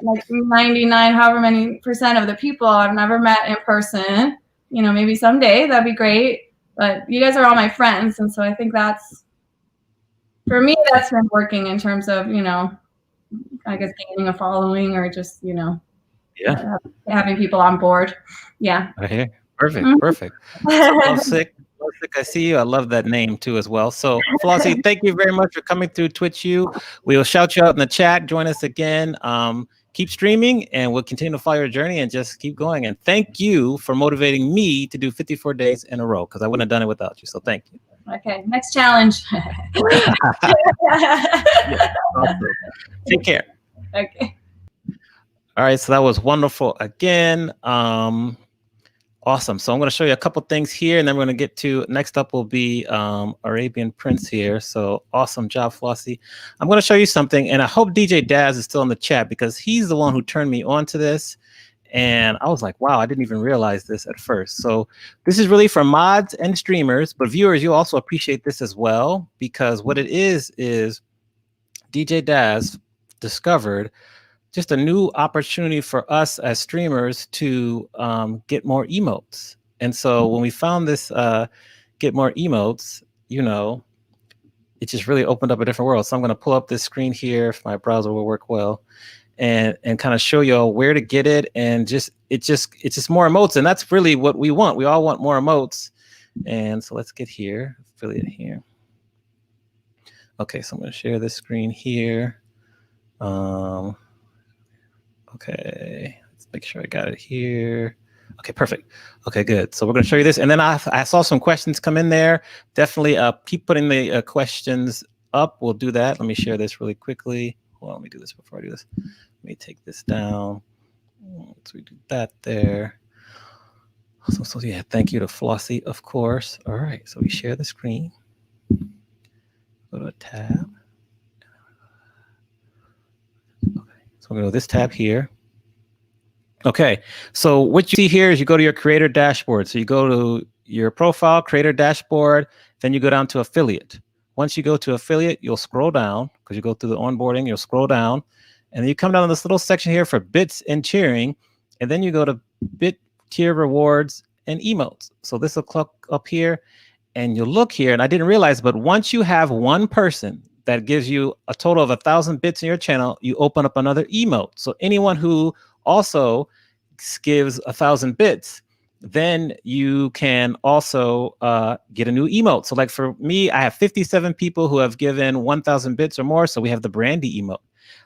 like 99, however many % of the people I've never met in person. You know, maybe someday that'd be great. But you guys are all my friends. And so I think that's, for me, that's been working in terms of, you know, I guess gaining a following or just, you know, having people on board. Yeah. Okay. Perfect. Perfect. Lovesick, I see you. I love that name too as well. So Flossie, thank you very much for coming through Twitch. We will shout you out in the chat. Join us again. Keep streaming and we'll continue to follow your journey and just keep going. And thank you for motivating me to do 54 days in a row because I wouldn't have done it without you. So thank you. Okay, next challenge. Awesome. Take care. Okay. All right, so that was wonderful again. Awesome. So I'm going to show you a couple things here, and then we're going to get to next up will be Arabian Prince here. So awesome job, Flossie. I'm going to show you something, and I hope DJ Daz is still in the chat because he's the one who turned me on to this. And I was like, wow, I didn't even realize this at first. So this is really for mods and streamers, but viewers, you'll also appreciate this as well, because what it is DJ Daz discovered just a new opportunity for us as streamers to get more emotes. And so when we found this get more emotes, you know, it just really opened up a different world. So I'm going to pull up this screen here if my browser will work well. And kind of show y'all where to get it, and it's just more emotes, and that's really what we want. We all want more emotes, and so let's get here, affiliate here. Okay, so I'm going to share this screen here. Okay, let's make sure I got it here. Okay, perfect. Okay, good. So we're going to show you this, and then I saw some questions come in there. Definitely keep putting the questions up. We'll do that. Let me share this really quickly. Hold on, let me do this before I do this. Let me take this down. So we do that there. So yeah, thank you to Flossie, of course. All right, so we share the screen. Go to a tab. Okay, so we're going to go to this tab here. Okay, so what you see here is you go to your creator dashboard. So you go to your profile, creator dashboard, then you go down to affiliate. Once you go to affiliate, you'll scroll down because you go through the onboarding, you'll scroll down, and then you come down to this little section here for bits and cheering, and then you go to bit tier rewards and emotes. So this will click up here, and you'll look here, and I didn't realize, but once you have one person that gives you a total of 1,000 bits in your channel, you open up another emote. So anyone who also gives 1,000 bits, then you can also get a new emote. So like for me, I have 57 people who have given 1,000 bits or more. So we have the Brandy emote.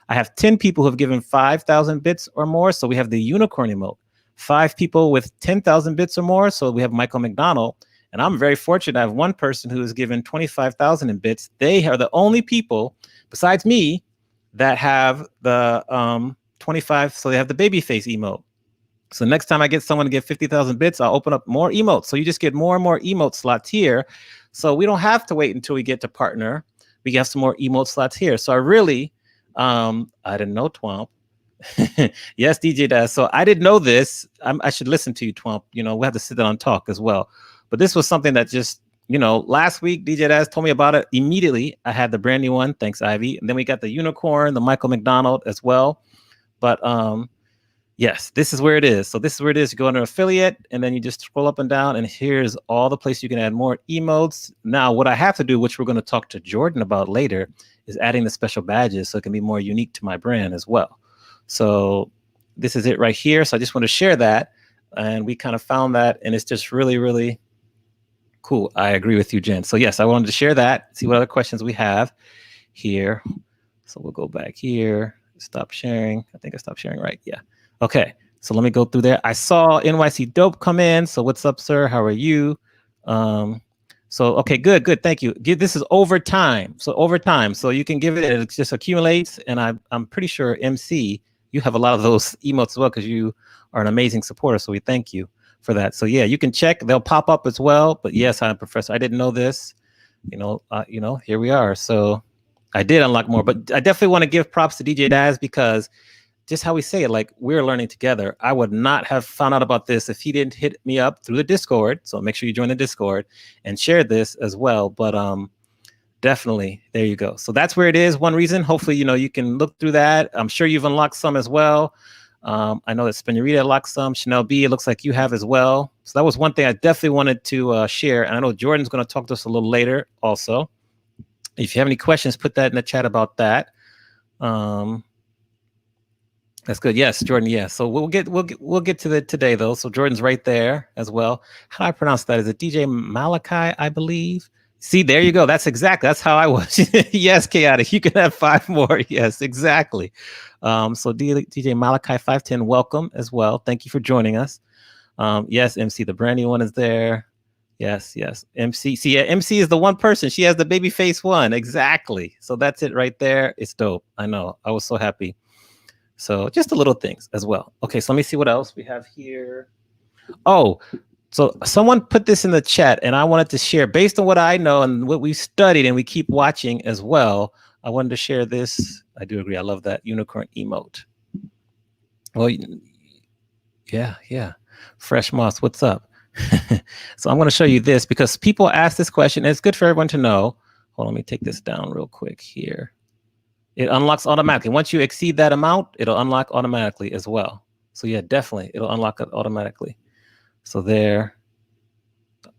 I have 10 people who have given 5,000 bits or more. So we have the Unicorn emote. 5 people with 10,000 bits or more. So we have Michael McDonald. And I'm very fortunate. I have one person who has given 25,000 in bits. They are the only people besides me that have the 25. So they have the Babyface emote. So next time I get someone to get 50,000 bits, I'll open up more emotes. So you just get more and more emote slots here. So we don't have to wait until we get to partner. We have some more emote slots here. So I really, I didn't know, Twomp, Yes, DJ Daz. So I didn't know this. I should listen to you, Twump. You know, we have to sit down and talk as well. But this was something that just, you know, last week DJ Daz told me about it. Immediately, I had the brand new one. Thanks, Ivy. And then we got the unicorn, the Michael McDonald as well. But yes, this is where it is. So this is where it is. You go under affiliate, and then you just scroll up and down, and here's all the places you can add more emotes. Now, what I have to do, which we're going to talk to Jordan about later, is adding the special badges so it can be more unique to my brand as well. So this is it right here. So I just want to share that. And we kind of found that, and it's just really, really cool. I agree with you, Jen. So yes, I wanted to share that, see what other questions we have here. So we'll go back here, stop sharing. I think I stopped sharing, right? Yeah. Okay. So let me go through there. I saw NYC Dope come in. So what's up, sir? How are you? So, okay, good. Thank you. This is over time. So over time. So you can give it, it just accumulates. And I'm pretty sure MC, you have a lot of those emotes as well, because you are an amazing supporter. So we thank you for that. So yeah, you can check. They'll pop up as well. But yes, I'm a professor. I didn't know this. You know, here we are. So I did unlock more. But I definitely want to give props to DJ Daz, because just how we say it, like, we're learning together. I would not have found out about this if he didn't hit me up through the Discord. So make sure you join the Discord and share this as well. But definitely, there you go. So that's where it is. One reason, hopefully, you know, you can look through that. I'm sure you've unlocked some as well. I know that Spenorita unlocked some. Chanel B, it looks like you have as well. So that was one thing I definitely wanted to share. And I know Jordan's going to talk to us a little later also. If you have any questions, put that in the chat about that. That's good. Yes, Jordan. Yes. So we'll get to the today though. So Jordan's right there as well. How do I pronounce that? Is it DJ Malachi? I believe. See, there you go. That's how I was. Yes, chaotic. You can have 5 more. Yes, exactly. So DJ Malachi 510, welcome as well. Thank you for joining us. Yes, MC, the brand new one is there. Yes. MC. See, yeah, MC is the one person. She has the baby face one. Exactly. So that's it right there. It's dope. I know. I was so happy. So just the little things as well. Okay, so let me see what else we have here. Oh, so someone put this in the chat, and I wanted to share based on what I know and what we've studied and we keep watching as well. I wanted to share this. I do agree. I love that unicorn emote. Well, yeah. Fresh Moss, what's up? So I'm going to show you this because people ask this question, and it's good for everyone to know. Hold on, let me take this down real quick here. It unlocks automatically. Once you exceed that amount, it'll unlock automatically as well. So yeah, definitely, it'll unlock it automatically. So there.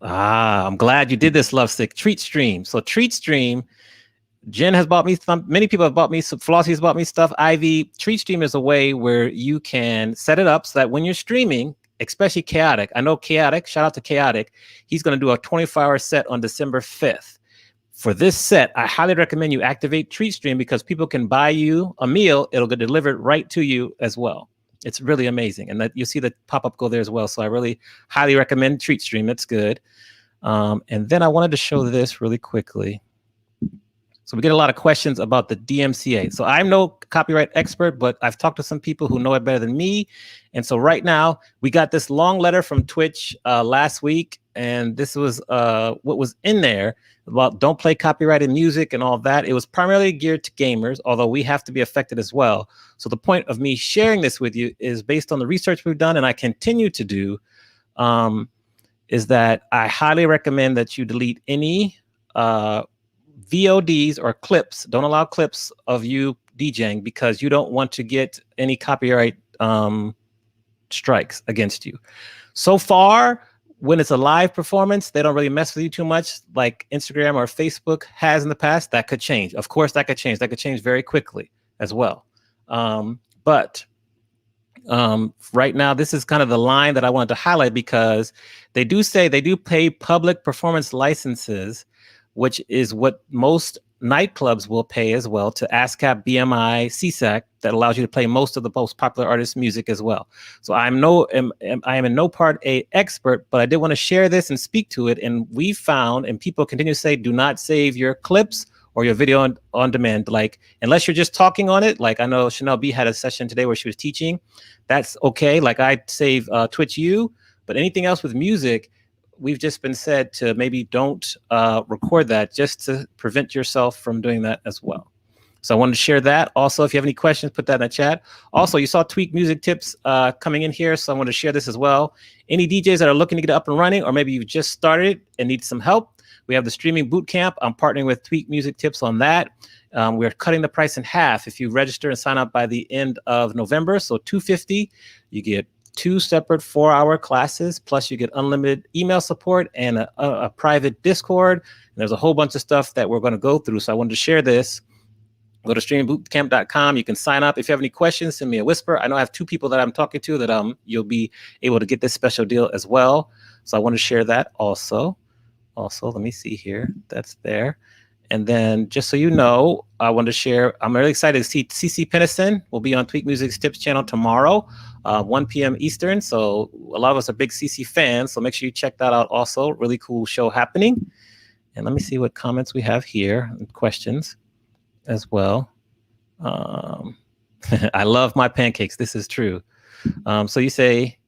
I'm glad you did this, Lovesick. Treat Stream. So Treat Stream, Jen has bought me some. Many people have bought me some. Flossie has bought me stuff. Ivy. Treat Stream is a way where you can set it up so that when you're streaming, especially Chaotic. I know Chaotic. Shout out to Chaotic. He's going to do a 24-hour set on December 5th. For this set, I highly recommend you activate Treat Stream because people can buy you a meal. It'll get delivered right to you as well. It's really amazing. And that you see the pop-up go there as well. So I really highly recommend Treat Stream. It's good. And then I wanted to show this really quickly. So we get a lot of questions about the DMCA. So I'm no copyright expert, but I've talked to some people who know it better than me. And so right now we got this long letter from Twitch last week. And this was what was in there about don't play copyrighted music and all that. It was primarily geared to gamers, although we have to be affected as well. So the point of me sharing this with you is based on the research we've done and I continue to do, is that I highly recommend that you delete any VODs or clips. Don't allow clips of you DJing because you don't want to get any copyright strikes against you. So far, when it's a live performance, they don't really mess with you too much like Instagram or Facebook has in the past. That could change. Of course, that could change. That could change very quickly as well. But right now, this is kind of the line that I wanted to highlight because they do say they do pay public performance licenses, which is what most nightclubs will pay as well to ASCAP, BMI, CSAC, that allows you to play most of the most popular artists' music as well. So I am in no part an expert, but I did want to share this and speak to it. And we found, and people continue to say, do not save your clips or your video on demand. Like, unless you're just talking on it, like I know Chanel B had a session today where she was teaching, that's okay. Like I save Twitch U, but anything else with music, we've just been said to maybe don't record that just to prevent yourself from doing that as well. So I wanted to share that. Also, if you have any questions, put that in the chat. Also, you saw Tweak Music Tips coming in here, so I want to share this as well. Any DJs that are looking to get up and running, or maybe you've just started and need some help, we have the Streaming Bootcamp. I'm partnering with Tweak Music Tips on that. We're cutting the price in half if you register and sign up by the end of November. So $250, you get 2 separate 4-hour classes, plus you get unlimited email support and a private Discord. And there's a whole bunch of stuff that we're going to go through. So I wanted to share this. Go to streamingbootcamp.com. You can sign up. If you have any questions, send me a whisper. I know I have 2 people that I'm talking to that you'll be able to get this special deal as well. So I want to share that also. Also, let me see here. That's there. And then just so you know, I want to share, I'm really excited to see CC Pennison will be on Tweak Music's Tips channel tomorrow, 1 p.m. Eastern. So a lot of us are big CC fans. So make sure you check that out also. Really cool show happening. And let me see what comments we have here and questions as well. I love my pancakes. This is true. So you say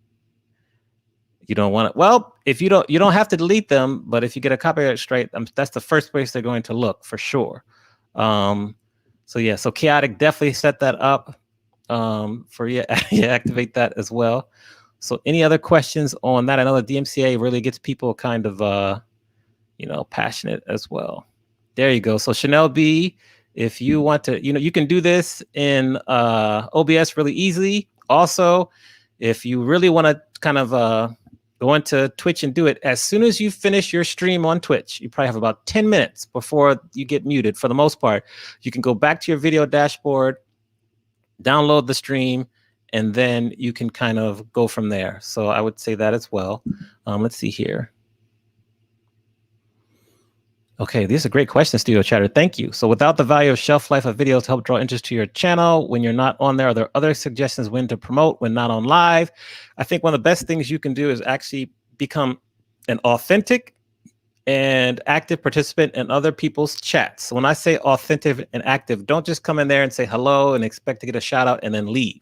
you don't want it. Well, if you don't have to delete them, but if you get a copyright strike, that's the first place they're going to look for sure. So yeah, so Chaotic definitely set that up for you. Yeah, activate that as well. So any other questions on that? I know the DMCA really gets people kind of passionate as well. There you go. So Chanel B, if you want to, you can do this in OBS really easily. Also, if you really want to kind of go into Twitch and do it, as soon as you finish your stream on Twitch, you probably have about 10 minutes before you get muted for the most part. You can go back to your video dashboard, download the stream, and then you can kind of go from there. So I would say that as well. Let's see here. Okay, these are great questions, Studio Chatter. Thank you. So without the value of shelf life of videos to help draw interest to your channel when you're not on there, are there other suggestions when to promote when not on live? I think one of the best things you can do is actually become an authentic and active participant in other people's chats. So when I say authentic and active, don't just come in there and say hello and expect to get a shout out and then leave.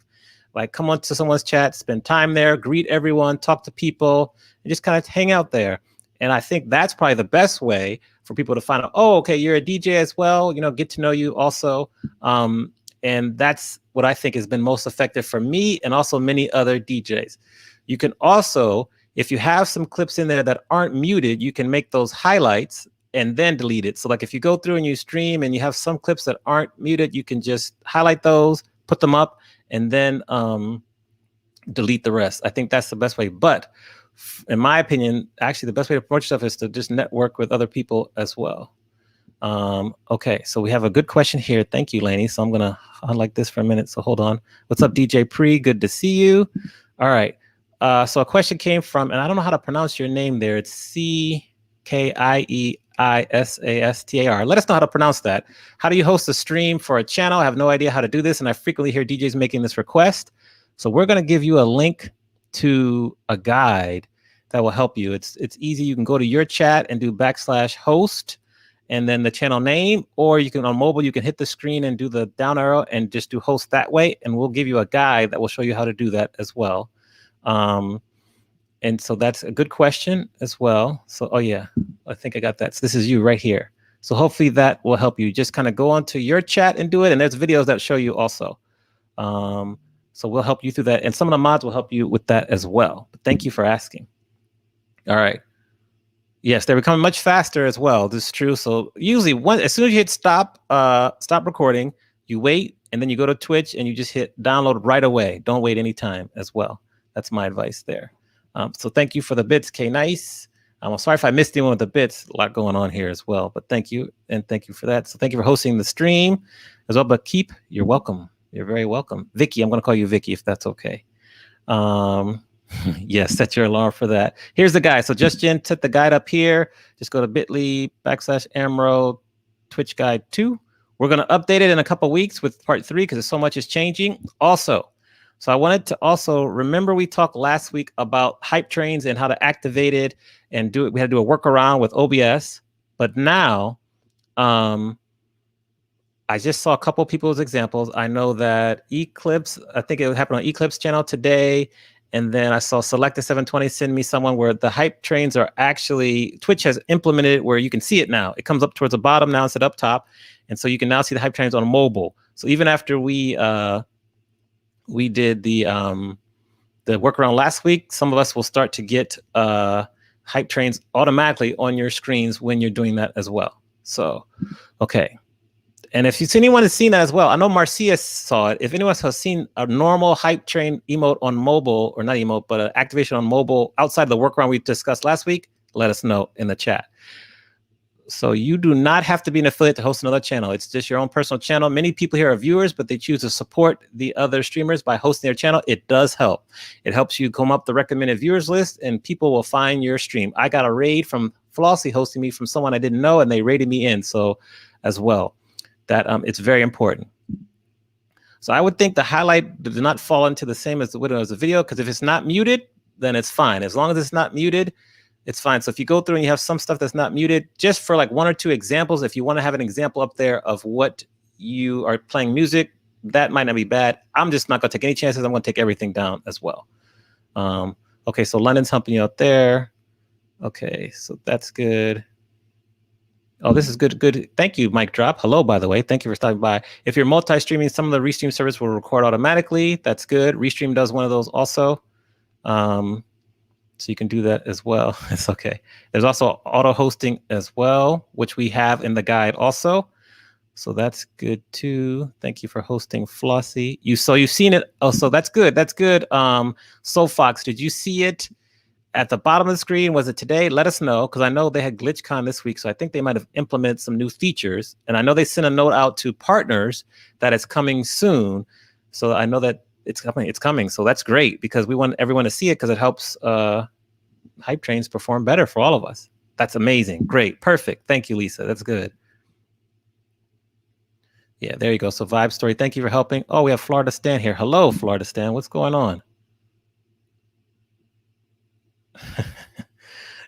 Like, come on to someone's chat, spend time there, greet everyone, talk to people, and just kind of hang out there. And I think that's probably the best way for people to find out, oh, okay, you're a DJ as well, get to know you also. And that's what I think has been most effective for me and also many other DJs. You can also, if you have some clips in there that aren't muted, you can make those highlights and then delete it. So like if you go through and you stream and you have some clips that aren't muted, you can just highlight those, put them up, and then delete the rest. I think that's the best way. But in my opinion, actually the best way to approach stuff is to just network with other people as well. Okay, so we have a good question here. Thank you, Lainey. So I'm gonna highlight this for a minute. So hold on. What's up, DJ Pre? Good to see you. All right. So a question came from, and I don't know how to pronounce your name there. It's CKIEISASTAR. Let us know how to pronounce that. How do you host a stream for a channel? I have no idea how to do this, and I frequently hear DJs making this request. So we're gonna give you a link to a guide that will help you. It's easy. You can go to your chat and do /host and then the channel name, or you can on mobile, you can hit the screen and do the down arrow and just do host that way. And we'll give you a guide that will show you how to do that as well. And so that's a good question as well. So, oh yeah, I think I got that. So this is you right here. So hopefully that will help you. Just kind of go onto your chat and do it. And there's videos that show you also. So we'll help you through that. And some of the mods will help you with that as well. But thank you for asking. All right. Yes, they're becoming much faster as well. This is true. So usually as soon as you hit stop recording, you wait, and then you go to Twitch and you just hit download right away. Don't wait any time as well. That's my advice there. So thank you for the bits, K-Nice. I'm sorry if I missed anyone with the bits. A lot going on here as well. But thank you, and thank you for that. So thank you for hosting the stream as well. But you're welcome. You're very welcome. Vicky, I'm going to call you Vicky if that's okay. Yes, set your alarm for that. Here's the guide. So just Jen set the guide up here. Just go to bit.ly/Amro Twitch Guide 2. We're going to update it in a couple weeks with part 3 because so much is changing. Also, so I wanted to also remember we talked last week about hype trains and how to activate it and do it. We had to do a workaround with OBS, but now I just saw a couple people's examples. I know that Eclipse, I think it happened on Eclipse channel today. And then I saw Selecta 720 send me someone where the hype trains are actually, Twitch has implemented it where you can see it now. It comes up towards the bottom now instead of up top. And so you can now see the hype trains on mobile. So even after we did the workaround last week, some of us will start to get hype trains automatically on your screens when you're doing that as well. So, okay. And if anyone has seen that as well, I know Marcia saw it. If anyone has seen a normal hype train emote on mobile, or not emote, but an activation on mobile outside the workaround we discussed last week, let us know in the chat. So you do not have to be an affiliate to host another channel. It's just your own personal channel. Many people here are viewers, but they choose to support the other streamers by hosting their channel. It does help. It helps you come up the recommended viewers list, and people will find your stream. I got a raid from Flossie hosting me from someone I didn't know, and they rated me in. So as well, that it's very important. So I would think the highlight does not fall into the same as the window as the video, because if it's not muted, then it's fine. As long as it's not muted, it's fine. So if you go through and you have some stuff that's not muted, just for like 1 or 2 examples, if you want to have an example up there of what you are playing music, that might not be bad. I'm just not going to take any chances. I'm going to take everything down as well. Okay, so London's humping you out there. Okay, so that's good. Oh, this is good. Good. Thank you, Mike Drop. Hello, by the way. Thank you for stopping by. If you're multi-streaming, some of the Restream service will record automatically. That's good. Restream does one of those also. So you can do that as well. It's okay. There's also auto hosting as well, which we have in the guide also. So that's good too. Thank you for hosting, Flossie. So you've seen it. Oh, so that's good. That's good. So Fox, did you see it at the bottom of the screen? Was it today? Let us know, because I know they had GlitchCon this week, so I think they might have implemented some new features. And I know they sent a note out to partners that it's coming soon. So I know that it's coming. It's coming. So that's great, because we want everyone to see it, because it helps hype trains perform better for all of us. That's amazing. Great. Perfect. Thank you, Lisa. That's good. Yeah, there you go. So Vibe Story, thank you for helping. Oh, we have Florida Stan here. Hello, Florida Stan. What's going on?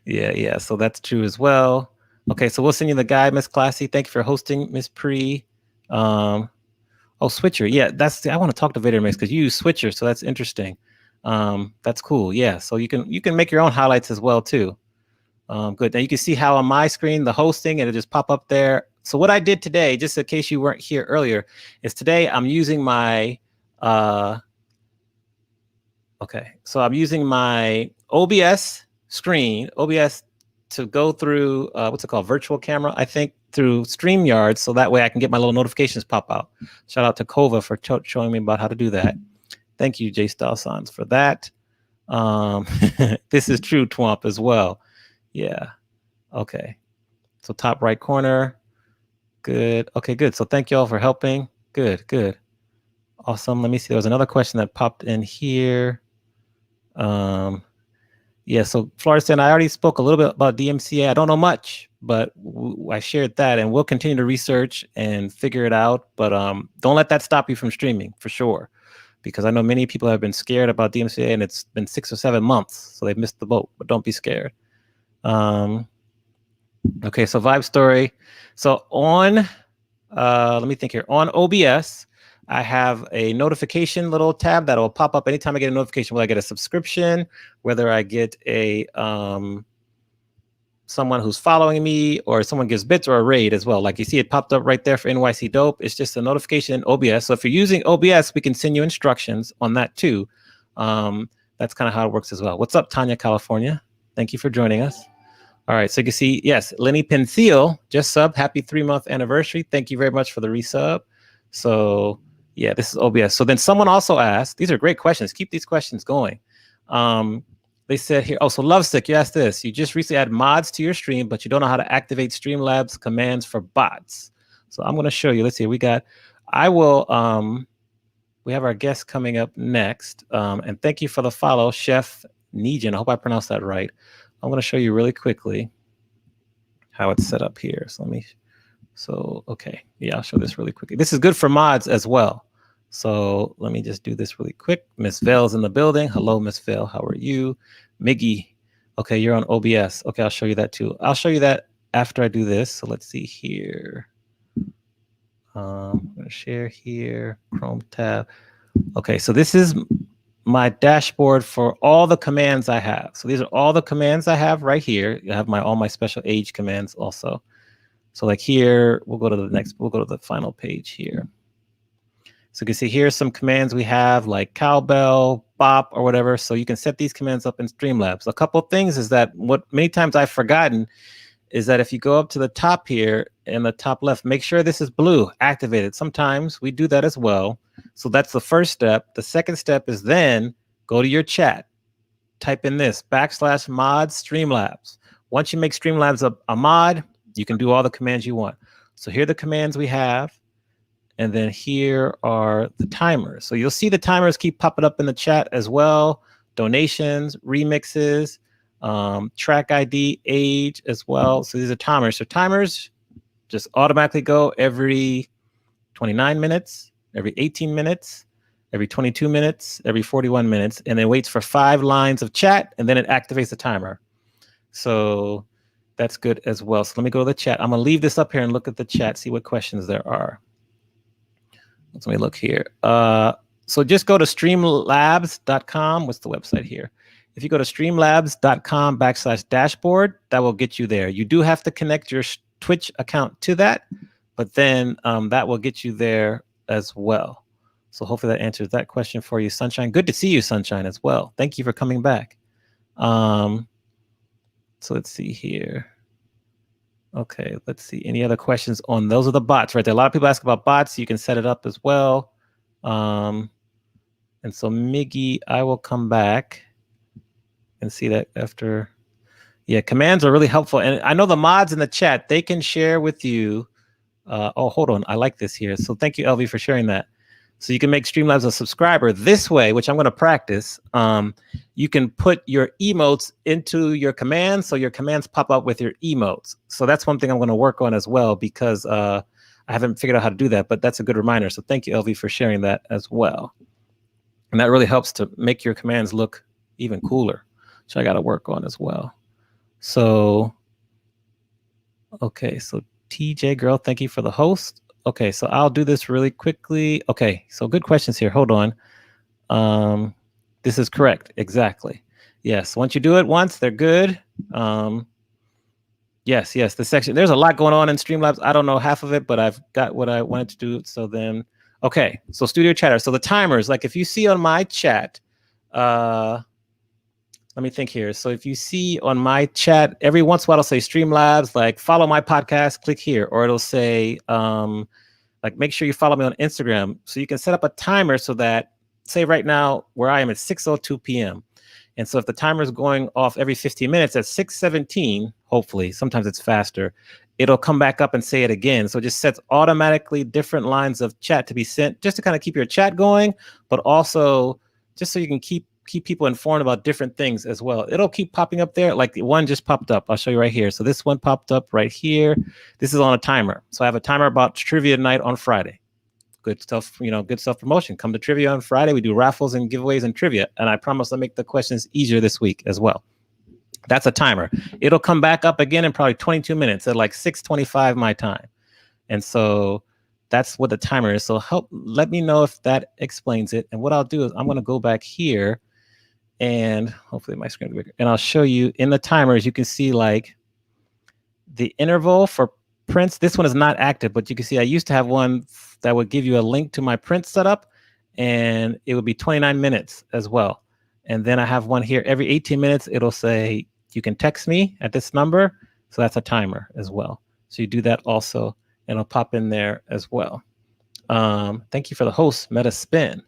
Yeah. So that's true as well. Okay, so we'll send you the guide, Miss Classy. Thank you for hosting, Miss Pre. Oh, Switcher. Yeah, I want to talk to Vader Mix, because you use Switcher, so that's interesting. That's cool. Yeah, so you can make your own highlights as well too. Good. Now you can see how on my screen the hosting, and it'll just pop up there. So what I did today, just in case you weren't here earlier, is today I'm using my okay. So I'm using my OBS screen, OBS, to go through what's it called, virtual camera, I think, through StreamYard, so that way I can get my little notifications pop out. Shout out to Kova for showing me about how to do that. Thank you, J Style Sans, for that. This is true, Twomp, as well. Yeah. Okay. So top right corner. Good. Okay, good. So thank you all for helping. Good. Awesome. Let me see. There was another question that popped in here. Yeah, so Florida said, I already spoke a little bit about DMCA. I don't know much, but I shared that, and we'll continue to research and figure it out. But don't let that stop you from streaming, for sure, because I know many people have been scared about DMCA, and it's been 6 or 7 months, so they've missed the boat. But don't be scared. Okay, so Vibe Story. So on, let me think here. On OBS, I have a notification little tab that will pop up anytime I get a notification, whether I get a subscription, whether I get a someone who's following me, or someone gives bits, or a raid as well. Like you see it popped up right there for NYC Dope. It's just a notification in OBS. So if you're using OBS, we can send you instructions on that too. That's kind of how it works as well. What's up, Tanya, California? Thank you for joining us. All right, so you can see, yes, Lenny Pentheil just subbed. Happy 3-month anniversary. Thank you very much for the resub. So yeah, this is OBS. So then someone also asked, these are great questions. Keep these questions going. They said here, oh, so Lovesick, you asked this. You just recently add mods to your stream, but you don't know how to activate Streamlabs commands for bots. So I'm going to show you. Let's see. We have our guest coming up next. And thank you for the follow, Chef Nijin. I hope I pronounced that right. I'm going to show you really quickly how it's set up here. So okay. Yeah, I'll show this really quickly. This is good for mods as well. So let me just do this really quick. Miss Vale's in the building. Hello, Miss Vale. How are you? Miggy. Okay, you're on OBS. Okay, I'll show you that too. I'll show you that after I do this. So let's see here. I'm going to share here. Chrome tab. Okay, so this is my dashboard for all the commands I have. So these are all the commands I have right here. I have all my special age commands also. So like here, we'll go to the final page here. So you can see here's some commands we have like cowbell, bop, or whatever. So you can set these commands up in Streamlabs. A couple of things is that what many times I've forgotten is that if you go up to the top here in the top left, make sure this is blue, activated. Sometimes we do that as well. So that's the first step. The second step is then go to your chat. Type in this /mod Streamlabs. Once you make Streamlabs a mod, you can do all the commands you want. So here are the commands we have. And then here are the timers. So you'll see the timers keep popping up in the chat as well. Donations, remixes, track ID, age as well. So these are timers. So timers just automatically go every 29 minutes, every 18 minutes, every 22 minutes, every 41 minutes, and then waits for 5 lines of chat, and then it activates the timer. So that's good as well. So let me go to the chat. I'm gonna leave this up here and look at the chat, see what questions there are. Let me look here. So just go to streamlabs.com. What's the website here? If you go to streamlabs.com/dashboard, that will get you there. You do have to connect your Twitch account to that, but then that will get you there as well. So hopefully that answers that question for you, Sunshine. Good to see you, Sunshine, as well. Thank you for coming back. So let's see here. Okay, let's see. Any other questions on those are the bots right there? A lot of people ask about bots. You can set it up as well. And so Miggy, I will come back and see that after. Yeah, commands are really helpful. And I know the mods in the chat, they can share with you. Oh, hold on. I like this here. So thank you, LV, for sharing that. So you can make Streamlabs a subscriber this way, which I'm going to practice. You can put your emotes into your commands, so your commands pop up with your emotes. So that's one thing I'm going to work on as well, because I haven't figured out how to do that, but that's a good reminder. So thank you, LV, for sharing that as well. And that really helps to make your commands look even cooler, which I got to work on as well. So, okay, so TJ Girl, thank you for the host. Okay, so I'll do this really quickly. Okay, so good questions here. Hold on. This is correct. Exactly. Yes, once you do it once, they're good. Yes, the section. There's a lot going on in Streamlabs. I don't know half of it, but I've got what I wanted to do. So then, okay, so Studio Chatter. So the timers, like if you see on my chat, let me think here. So if you see on my chat, every once in a while it'll say Streamlabs, like follow my podcast, click here. Or it'll say, like make sure you follow me on Instagram. So you can set up a timer so that, say right now, where I am at 6:02 p.m. And so if the timer is going off every 15 minutes at 6:17, hopefully, sometimes it's faster, it'll come back up and say it again. So it just sets automatically different lines of chat to be sent, just to kind of keep your chat going, but also just so you can keep people informed about different things as well. It'll keep popping up there. Like one just popped up. I'll show you right here. So this one popped up right here. This is on a timer. So I have a timer about trivia night on Friday. Good stuff, you know, good self promotion. Come to trivia on Friday. We do raffles and giveaways and trivia. And I promise I'll make the questions easier this week as well. That's a timer. It'll come back up again in probably 22 minutes at like 6:25 my time. And so that's what the timer is. So let me know if that explains it. And what I'll do is I'm going to go back here and hopefully my screen will be bigger. And I'll show you in the timers, you can see like the interval for Prince. This one is not active, but you can see I used to have one that would give you a link to my Prince setup, and it would be 29 minutes as well. And then I have one here every 18 minutes. It'll say you can text me at this number. So that's a timer as well. So you do that also, and it'll pop in there as well. Thank you for the host, Meta Spin.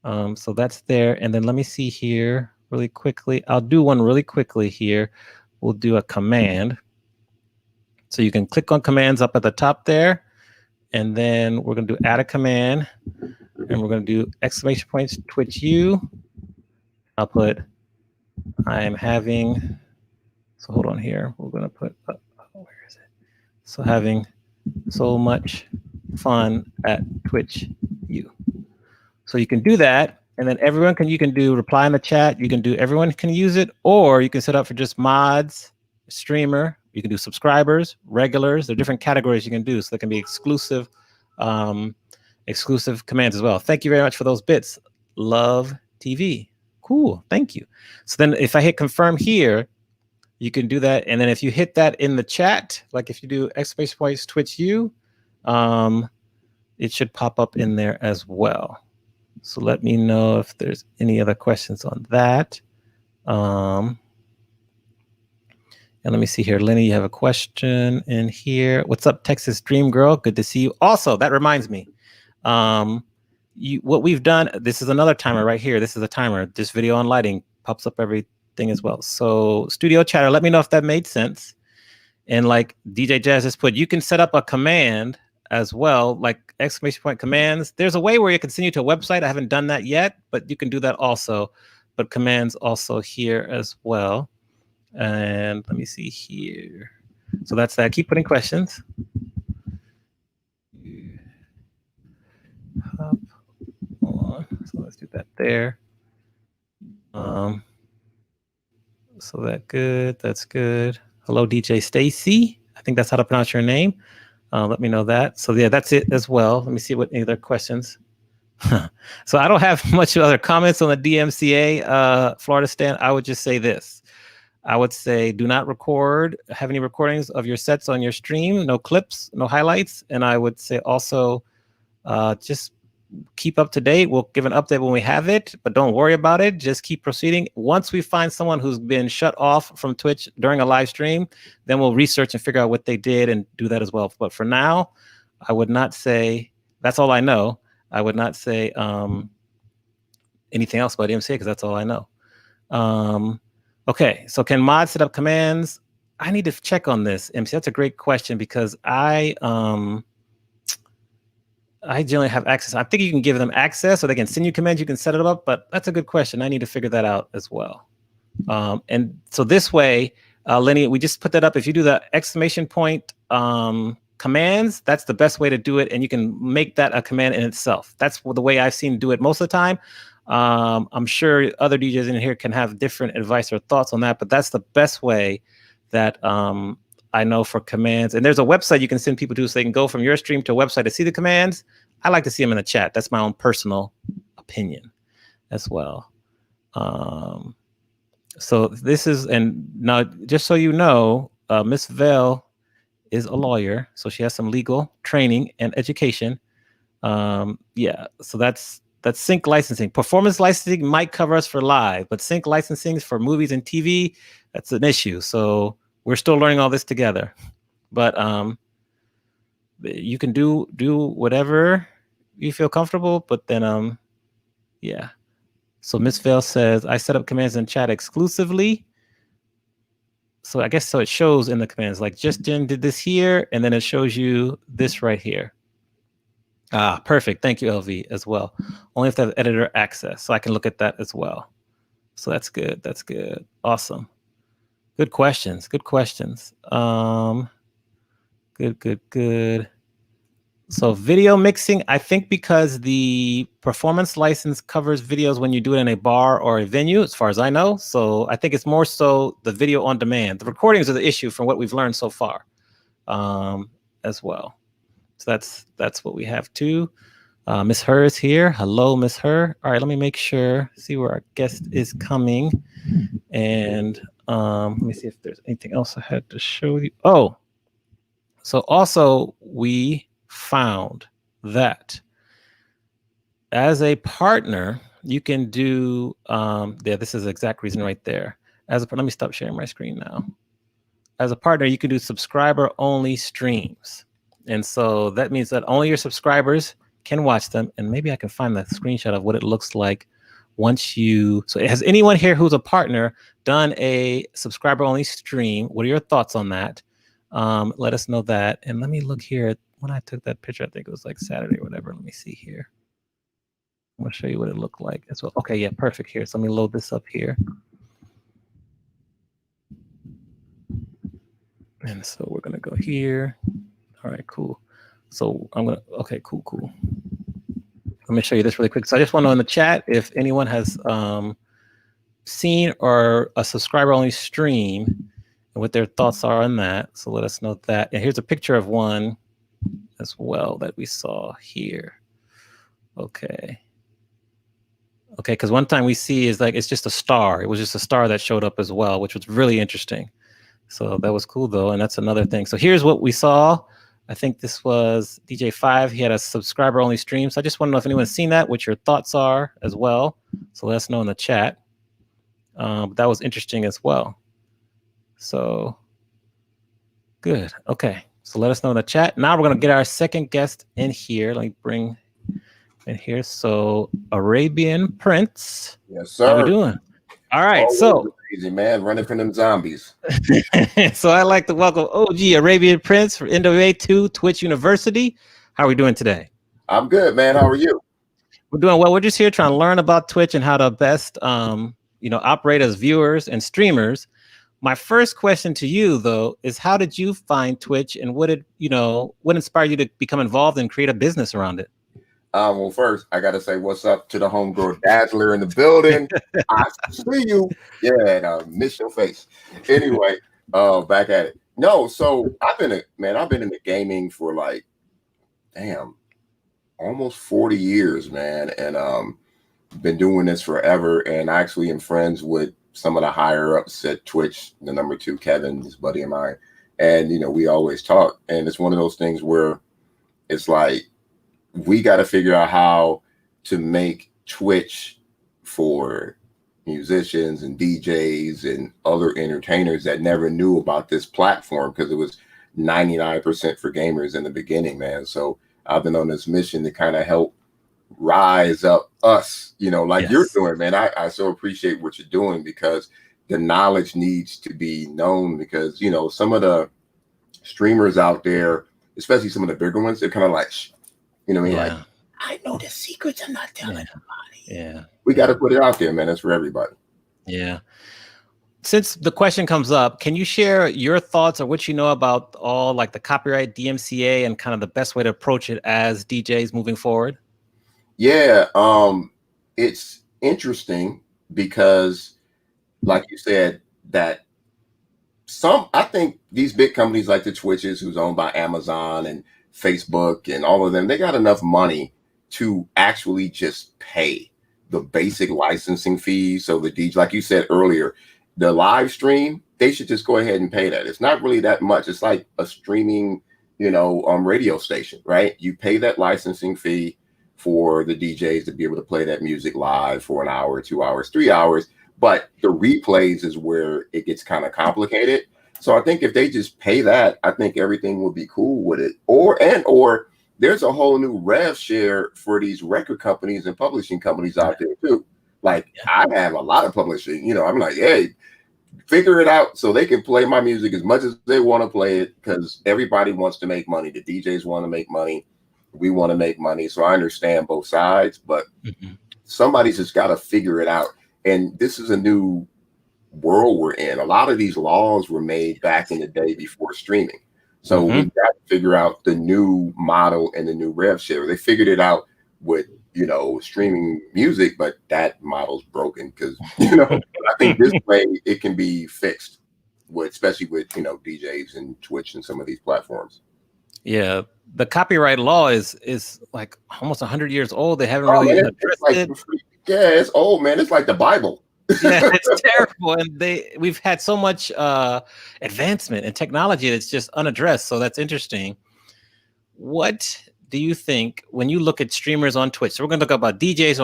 So that's there. And then let me see here really quickly. I'll do one really quickly here. We'll do a command. So you can click on commands up at the top there. And then we're going to do add a command. And we're going to do exclamation points, Twitch U. I'll put, I am having, so hold on here. We're going to put, where is it? So having so much fun at Twitch U. So you can do that, and then you can do reply in the chat. You can do everyone can use it, or you can set up for just mods, streamer. You can do subscribers, regulars. There are different categories you can do, so there can be exclusive commands as well. Thank you very much for those bits. Love TV. Cool, thank you. So then if I hit confirm here, you can do that. And then if you hit that in the chat, like if you do exclamation points Twitch U, it should pop up in there as well. So let me know if there's any other questions on that. And let me see here. Lenny, you have a question in here. What's up, Texas Dream Girl? Good to see you. Also, that reminds me. What we've done, this is another timer right here. This is a timer. This video on lighting pops up everything as well. So studio chatter, let me know if that made sense. And like DJ Jazz just put, you can set up a command as well, like exclamation point commands. There's a way where you can send you to a website. I haven't done that yet, but you can do that also. But commands also here as well. And let me see here. So that's that. Keep putting questions. Hop on. So let's do that there. So that good. That's good. Hello, DJ Stacy. I think that's how to pronounce your name. Let me know that. So yeah, that's it as well. Let me see what any other questions. So I don't have much other comments on the DMCA Florida stand. I would just say this. I would say do not have any recordings of your sets on your stream, no clips, no highlights. And I would say also just keep up to date. We'll give an update when we have it, but don't worry about it. Just keep proceeding. Once we find someone who's been shut off from Twitch during a live stream, then we'll research and figure out what they did and do that as well. But for now, I would not say, that's all I know. I would not say anything else about DMCA because that's all I know. Okay, so can mods set up commands? I need to check on this, MC. That's a great question because I generally have access. I think you can give them access or they can send you commands. You can set it up, but that's a good question. I need to figure that out as well. And so this way, Lenny, we just put that up. If you do the exclamation point commands, that's the best way to do it. And you can make that a command in itself. That's the way I've seen do it most of the time. I'm sure other DJs in here can have different advice or thoughts on that, but that's the best way that I know for commands. And there's a website you can send people to so they can go from your stream to a website to see the commands. I like to see them in the chat. That's my own personal opinion as well. So this is, and now just so you know, Miss Vale is a lawyer, so she has some legal training and education. Yeah, so that's sync licensing. Performance licensing might cover us for live, but sync licensing for movies and TV, that's an issue. So we're still learning all this together. But you can do whatever you feel comfortable, but then yeah. So Miss Vale says, I set up commands in chat exclusively. So I guess so it shows in the commands, like Justin did this here, and then it shows you this right here. Ah, perfect. Thank you, LV, as well. Only if they have editor access, so I can look at that as well. So that's good. That's good. Awesome. Good questions. Good questions. Good. So video mixing, I think because the performance license covers videos when you do it in a bar or a venue, as far as I know. So I think it's more so the video on demand. The recordings are the issue from what we've learned so far as well. So that's what we have too. Miss Her is here. Hello, Miss Her. All right, let me make sure, see where our guest is coming. And let me see if there's anything else I had to show you. Oh, so also we found that as a partner, you can do, yeah, this is the exact reason right there. Let me stop sharing my screen now. As a partner, you can do subscriber only streams. And so that means that only your subscribers can watch them. And maybe I can find the screenshot of what it looks like once you, so has anyone here who's a partner done a subscriber only stream? What are your thoughts on that? Let us know that. And let me look here at when I took that picture. I think it was like Saturday or whatever. Let me see here. I'm gonna show you what it looked like as well. Okay, yeah, perfect here. So let me load this up here. And so we're gonna go here. All right, cool. So I'm gonna, okay, cool. Let me show you this really quick. So I just want to know in the chat if anyone has seen or a subscriber only stream and what their thoughts are on that. So let us know that. And here's a picture of one as well that we saw here. Okay, because one time we see is like, it's just a star. It was just a star that showed up as well, which was really interesting. So that was cool though, and that's another thing. So here's what we saw. I think this was DJ5. He had a subscriber-only stream. So I just want to know if anyone's seen that, what your thoughts are as well. So let us know in the chat. But that was interesting as well. So good. Okay. So let us know in the chat. Now we're going to get our second guest in here. Let me bring in here. So Arabian Prince. Yes, sir. How we doing? All right. Always so easy, man, running from them zombies. so I'd like to welcome OG Arabian Prince from NWA 2 Twitch University. How are we doing today? I'm good, man. How are you? We're doing well. We're just here trying to learn about Twitch and how to best, operate as viewers and streamers. My first question to you, though, is how did you find Twitch, and what inspired you to become involved and create a business around it? Well, first, I got to say what's up to the homegirl Dazzler in the building. I see you. Yeah, and miss your face. Anyway, back at it. No, so I've been in the gaming for like, almost 40 years, man. And been doing this forever. And I actually am friends with some of the higher ups at Twitch, the number 2, Kevin, this buddy of mine. And, we always talk. And it's one of those things where it's like, we got to figure out how to make Twitch for musicians and DJs and other entertainers that never knew about this platform, because it was 99% for gamers in the beginning, man. So I've been on this mission to kind of help rise up us, like you're doing, man. I so appreciate what you're doing, because the knowledge needs to be known, because, some of the streamers out there, especially some of the bigger ones, they're kind of like, like, I know the secrets, I'm not telling nobody. Yeah. We got to put it out there, man. It's for everybody. Yeah. Since the question comes up, can you share your thoughts or what you know about all like the copyright, DMCA, and kind of the best way to approach it as DJs moving forward? Yeah. It's interesting because, like you said, that I think these big companies like the Twitches, who's owned by Amazon and Facebook and all of them, they got enough money to actually just pay the basic licensing fees. So the DJ, like you said earlier, the live stream, they should just go ahead and pay that. It's not really that much. It's like a streaming, radio station, right? You pay that licensing fee for the DJs to be able to play that music live for an hour, 2 hours, 3 hours. But the replays is where it gets kind of complicated. So I think if they just pay that, I think everything would be cool with it. Or there's a whole new rev share for these record companies and publishing companies out there too. Like I have a lot of publishing, I'm like, hey, figure it out so they can play my music as much as they want to play it, because everybody wants to make money. The DJs want to make money. We want to make money. So I understand both sides, but somebody's just got to figure it out. And this is a new world we're in. A lot of these laws were made back in the day before streaming. So we've got to figure out the new model and the new rev share. They figured it out with, streaming music, but that model's broken because, I think this way it can be fixed especially with, DJs and Twitch and some of these platforms. Yeah. The copyright law is like almost 100 years old. They haven't really addressed it. Yeah, it's old, man. It's like the Bible. Yeah, it's terrible. And we've had so much advancement in technology that's just unaddressed. So that's interesting. What do you think when you look at streamers on Twitch? So we're going to talk about DJs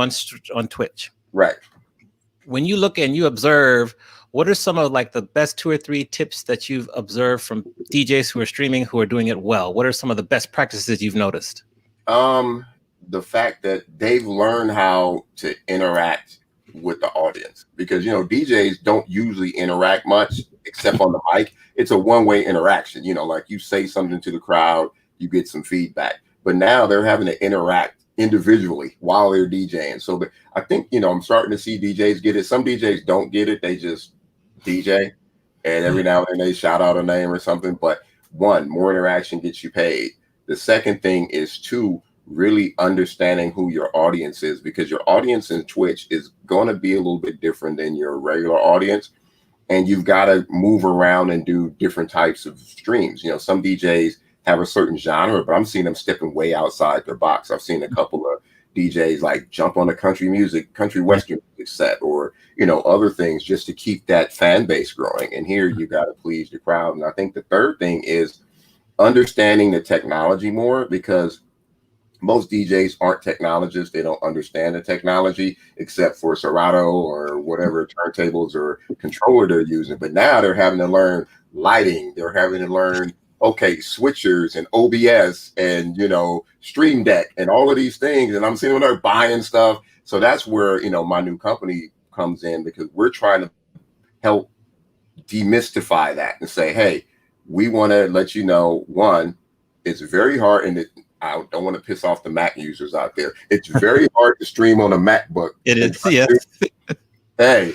on Twitch. Right. When you look and you observe, what are some of like the best 2 or 3 tips that you've observed from DJs who are streaming, who are doing it well? What are some of the best practices you've noticed? The fact that they've learned how to interact with the audience, because DJs don't usually interact much except on the mic. It's a one-way interaction, like you say something to the crowd, you get some feedback, but now they're having to interact individually while they're DJing. So I think I'm starting to see DJs get it. Some DJs don't get it, they just DJ, and every now and then they shout out a name or something. But one, more interaction gets you paid. The second thing is really understanding who your audience is, because your audience in Twitch is going to be a little bit different than your regular audience. And you've got to move around and do different types of streams. Some DJs have a certain genre, but I'm seeing them stepping way outside their box. I've seen a couple of DJs like jump on a country western music set, or other things, just to keep that fan base growing. And here you got to please the crowd. And I think the third thing is understanding the technology more, because most DJs aren't technologists. They don't understand the technology except for Serato or whatever turntables or controller they're using. But now they're having to learn lighting. They're having to learn, switchers and OBS and, Stream Deck and all of these things. And I'm seeing they're buying stuff. So that's where, my new company comes in, because we're trying to help demystify that and say, hey, we want to let you know, one, it's very hard, and I don't want to piss off the Mac users out there. It's very hard to stream on a MacBook. It is, yes.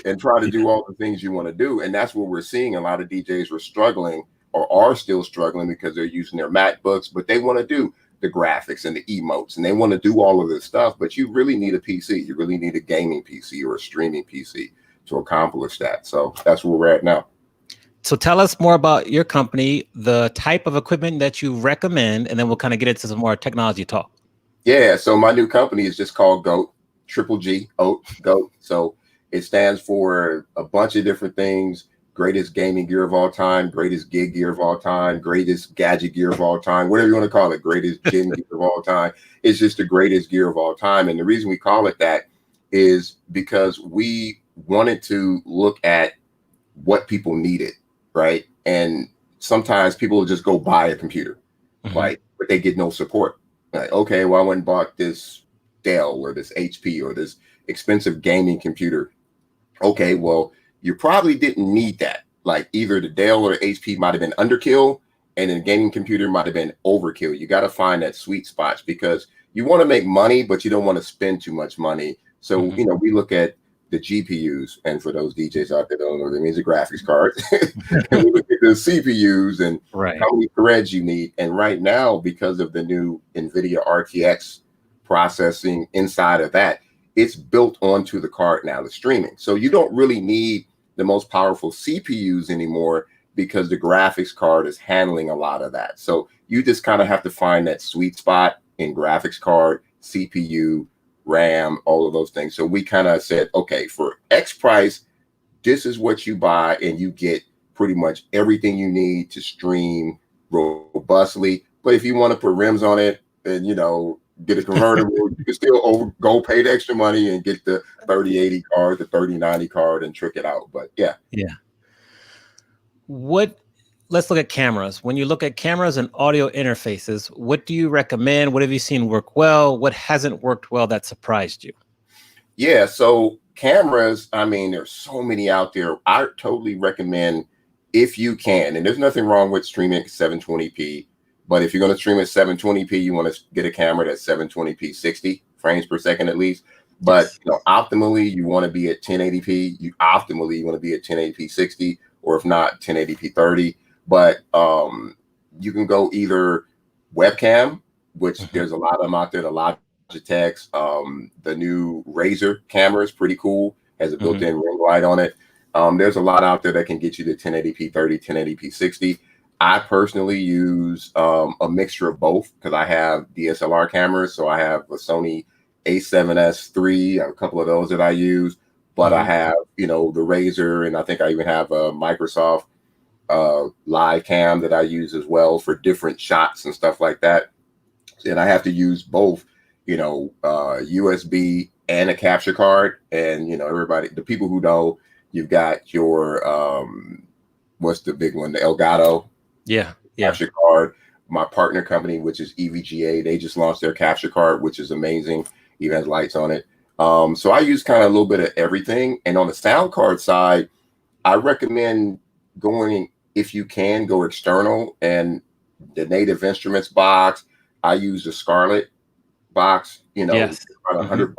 And try to do all the things you want to do. And that's what we're seeing. A lot of DJs were struggling, or are still struggling, because they're using their MacBooks, but they want to do the graphics and the emotes, and they want to do all of this stuff. But you really need a PC. You really need a gaming PC or a streaming PC to accomplish that. So that's where we're at now. So tell us more about your company, the type of equipment that you recommend, and then we'll kind of get into some more technology talk. Yeah, so my new company is just called GOAT, Triple G, GOAT. So it stands for a bunch of different things: greatest gaming gear of all time, greatest gig gear of all time, greatest gadget gear of all time, whatever you want to call it, greatest gym gear of all time. It's just the greatest gear of all time. And the reason we call it that is because we wanted to look at what people needed. Right. And sometimes people will just go buy a computer, right? But they get no support. Like, okay, well, I went and bought this Dell or this HP or this expensive gaming computer. Okay, well, you probably didn't need that. Like, either the Dell or the HP might have been underkill, and the gaming computer might have been overkill. You got to find that sweet spot, because you want to make money, but you don't want to spend too much money. So, we look at the GPUs, and for those DJs out there that don't know, that means a graphics card. And we look at the CPUs and how many threads you need. And right now, because of the new NVIDIA RTX processing inside of that, it's built onto the card now, the streaming. So you don't really need the most powerful CPUs anymore, because the graphics card is handling a lot of that. So you just kind of have to find that sweet spot in graphics card, CPU, RAM, all of those things. So we kind of said, okay, for X price, this is what you buy, and you get pretty much everything you need to stream robustly. But if you want to put rims on it and, get a convertible, you can still go pay the extra money and get the 3080 card, the 3090 card, and trick it out. But yeah. Let's look at cameras. When you look at cameras and audio interfaces, what do you recommend? What have you seen work well? What hasn't worked well that surprised you? Yeah, so cameras, I mean, there's so many out there. I totally recommend, if you can, and there's nothing wrong with streaming at 720p, but if you're going to stream at 720p, you want to get a camera that's 720p 60 frames per second at least. But optimally, you want to be at 1080p. You want to be at 1080p 60, or if not, 1080p 30. But you can go either webcam, which there's a lot of them out there, the Logitechs. The new Razer Camera is pretty cool, has a built-in ring light on it. There's a lot out there that can get you to 1080p 30, 1080p 60. I personally use a mixture of both, because I have DSLR cameras. So I have a Sony A7S III, a couple of those that I use, but I have, the Razer, and I think I even have a Microsoft live cam that I use as well for different shots and stuff like that. And I have to use both, USB and a capture card. And, everybody, the people who know, you've got your, what's the big one? The Elgato. Capture card. My partner company, which is EVGA, they just launched their capture card, which is amazing. Even has lights on it. So I use kind of a little bit of everything. And on the sound card side, I recommend going, if you can, go external. And the Native Instruments box, I use the Scarlett box, about $100.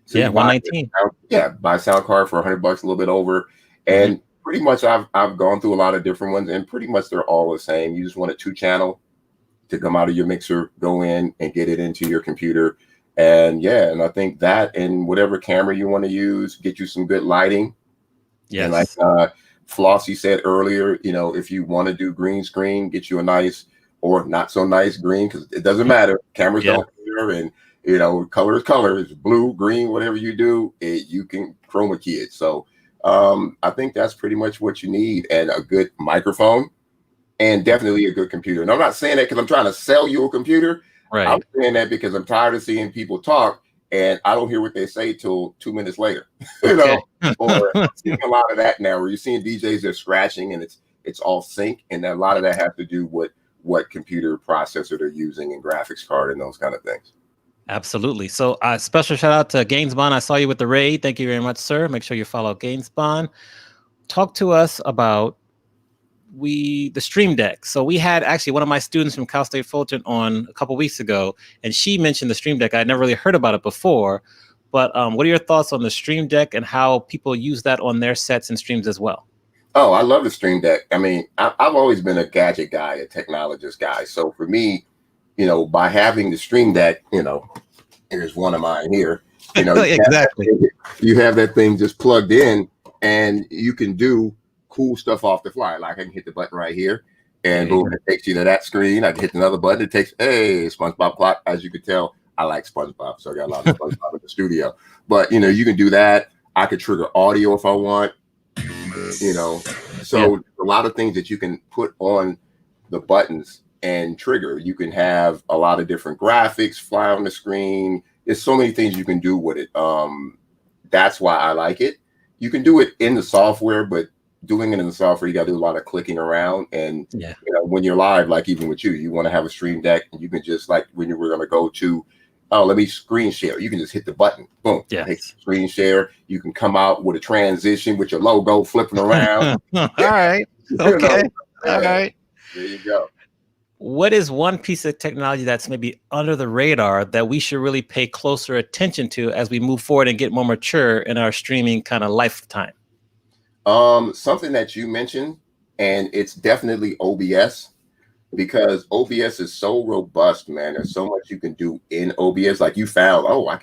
So $119. Buy a sound card for $100, a little bit over. And pretty much I've gone through a lot of different ones, and pretty much they're all the same. You just want a 2-channel to come out of your mixer, go in and get it into your computer. And and I think that, and whatever camera you want to use, get you some good lighting. And like Flossie said earlier, if you want to do green screen, get you a nice or not so nice green, because it doesn't matter. Cameras don't care, and You know, color is color. It's blue, green, whatever you do, you can chroma key it. So I think that's pretty much what you need, and a good microphone, and definitely a good computer. And I'm not saying that because I'm trying to sell you a computer. Right. I'm saying that because I'm tired of seeing people talk and I don't hear what they say till 2 minutes later. You know, or I'm seeing a lot of that now, where you're seeing DJs are scratching and it's all sync, and a lot of that has to do with what computer processor they're using and graphics card and those kind of things. Absolutely. So special shout out to Gainsbond. I saw you with the raid. Thank you very much, sir. Make sure you follow Gainsbond. Talk to us about the Stream Deck. So we had actually one of my students from Cal State Fulton on a couple weeks ago, and she mentioned the Stream Deck. I'd never really heard about it before, but what are your thoughts on the Stream Deck and how people use that on their sets and streams as well? Oh, I love the Stream Deck. I mean, I've always been a gadget guy, a technologist guy. So for me, you know, by having the Stream Deck, you know, here's one of mine here, you know, exactly. You have that thing just plugged in, and you can do cool stuff off the fly. Like I can hit the button right here, and boom, it takes you to that screen. I can hit another button. It takes, hey, SpongeBob clock. As you can tell, I like SpongeBob, so I got a lot of SpongeBob in the studio. But, you know, you can do that. I could trigger audio if I want, you know. So a lot of things that you can put on the buttons and trigger. You can have a lot of different graphics fly on the screen. There's so many things you can do with it. That's why I like it. You can do it in the software, but doing it in the software, you got to do a lot of clicking around. And you know, when you're live, like even with you want to have a Stream Deck, and you can just, like when you were going to go to, oh, let me screen share. You can just hit the button, boom, hit screen share. You can come out with a transition with your logo flipping around. All right. Okay. All right. There you go. What is one piece of technology that's maybe under the radar that we should really pay closer attention to as we move forward and get more mature in our streaming kind of lifetime? Something that you mentioned, and it's definitely OBS, because OBS is so robust, man. There's so much you can do in OBS. Like you found, oh, I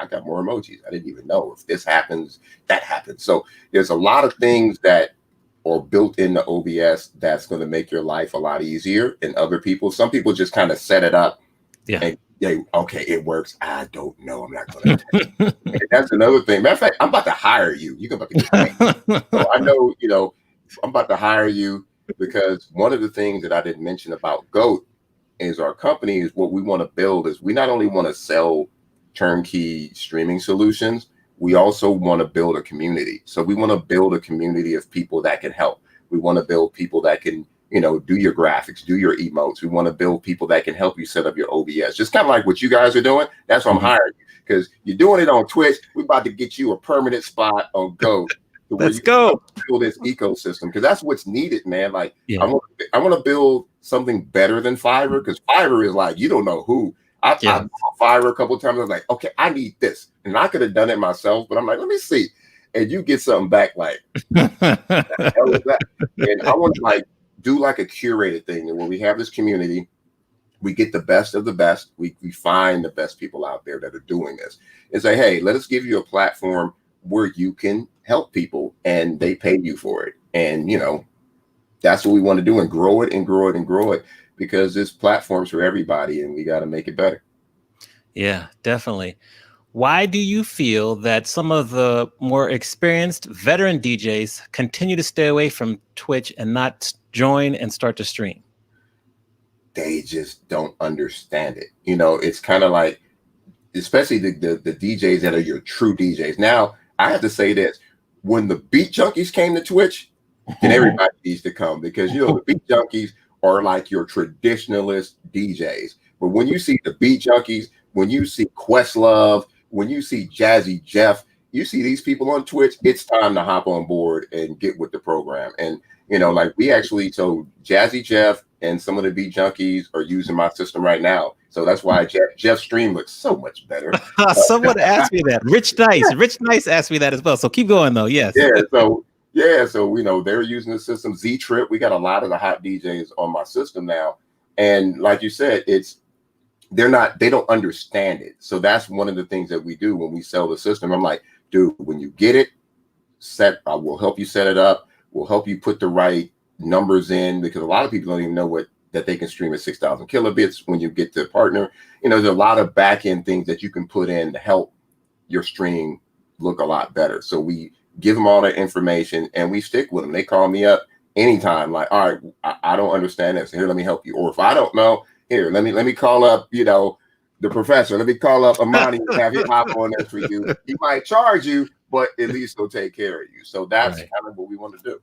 got more emojis. I didn't even know if this happens, that happens. So there's a lot of things that are built into OBS that's going to make your life a lot easier than other people. Some people just kind of set it up. And okay, it works. I don't know. I'm not going to. That's another thing. Matter of fact, I'm about to hire you. You're about to get paid. So I know, you know, I'm about to hire you, because one of the things that I didn't mention about GOAT is our company is what we want to build is we not only want to sell turnkey streaming solutions, we also want to build a community. So we want to build a community of people that can help. We want to build people that can, you know, do your graphics, do your emotes. We want to build people that can help you set up your OBS. Just kind of like what you guys are doing. That's why I'm hiring you, because you're doing it on Twitch. We're about to get you a permanent spot on GOAT. Let's go build this ecosystem, because that's what's needed, man. Like I want to build something better than Fiverr, because Fiverr is like, you don't know who. I bought Fiverr a couple of times. I was like, okay, I need this, and I could have done it myself, but I'm like, let me see, and you get something back like, what the hell is that? And I want to like do like a curated thing, and when we have this community, we get the best of the best. We find the best people out there that are doing this, and say, hey, let us give you a platform where you can help people, and they pay you for it. And you know, that's what we want to do, and grow it and grow it and grow it, because this platform's for everybody, and we got to make it better. Yeah, definitely. Why do you feel that some of the more experienced veteran DJs continue to stay away from Twitch and not join and start to stream? They just don't understand it. You know, it's kind of like, especially the DJs that are your true DJs. Now, I have to say this. When the beat junkies came to Twitch, then everybody needs to come, because, you know, the beat junkies are like your traditionalist DJs. But when you see the beat junkies, when you see Questlove, when you see Jazzy Jeff, you see these people on Twitch, it's time to hop on board and get with the program. And, you know, like we actually, so Jazzy Jeff and some of the beat junkies are using my system right now. So that's why Jeff's stream looks so much better. Someone asked me that. Rich Nice asked me that as well. So keep going though. Yes. So you know, they're using the system. Z-Trip, we got a lot of the hot DJs on my system now. And like you said, they don't understand it. So that's one of the things that we do when we sell the system. I'm like, dude, when you get it, we'll help you set it up. We'll help you put the right numbers in, because a lot of people don't even know what that they can stream at 6,000 kilobits when you get to partner. You know, there's a lot of back end things that you can put in to help your stream look a lot better. So we give them all that information and we stick with them. They call me up anytime, like, all right, I don't understand this. Here, let me help you. Or if I don't know, here, let me call up, you know, the professor. Let me call up Amani and have him hop on this for you. He might charge you, but at least he'll take care of you. So that's Right. kind of what we want to do.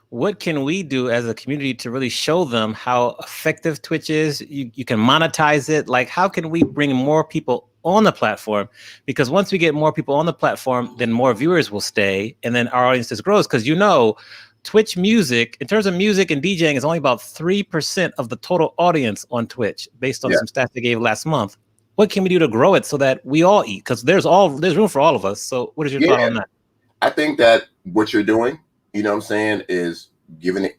What can we do as a community to really show them how effective Twitch is? You can monetize it. Like, how can we bring more people on the platform? Because once we get more people on the platform, then more viewers will stay, and then our audience just grows. Because, you know, Twitch music, in terms of music and DJing, is only about 3% of the total audience on Twitch, based on some stats they gave last month. What can we do to grow it so that we all eat? Because there's room for all of us. So what is your thought on that? I think that what you're doing, you know what I'm saying, is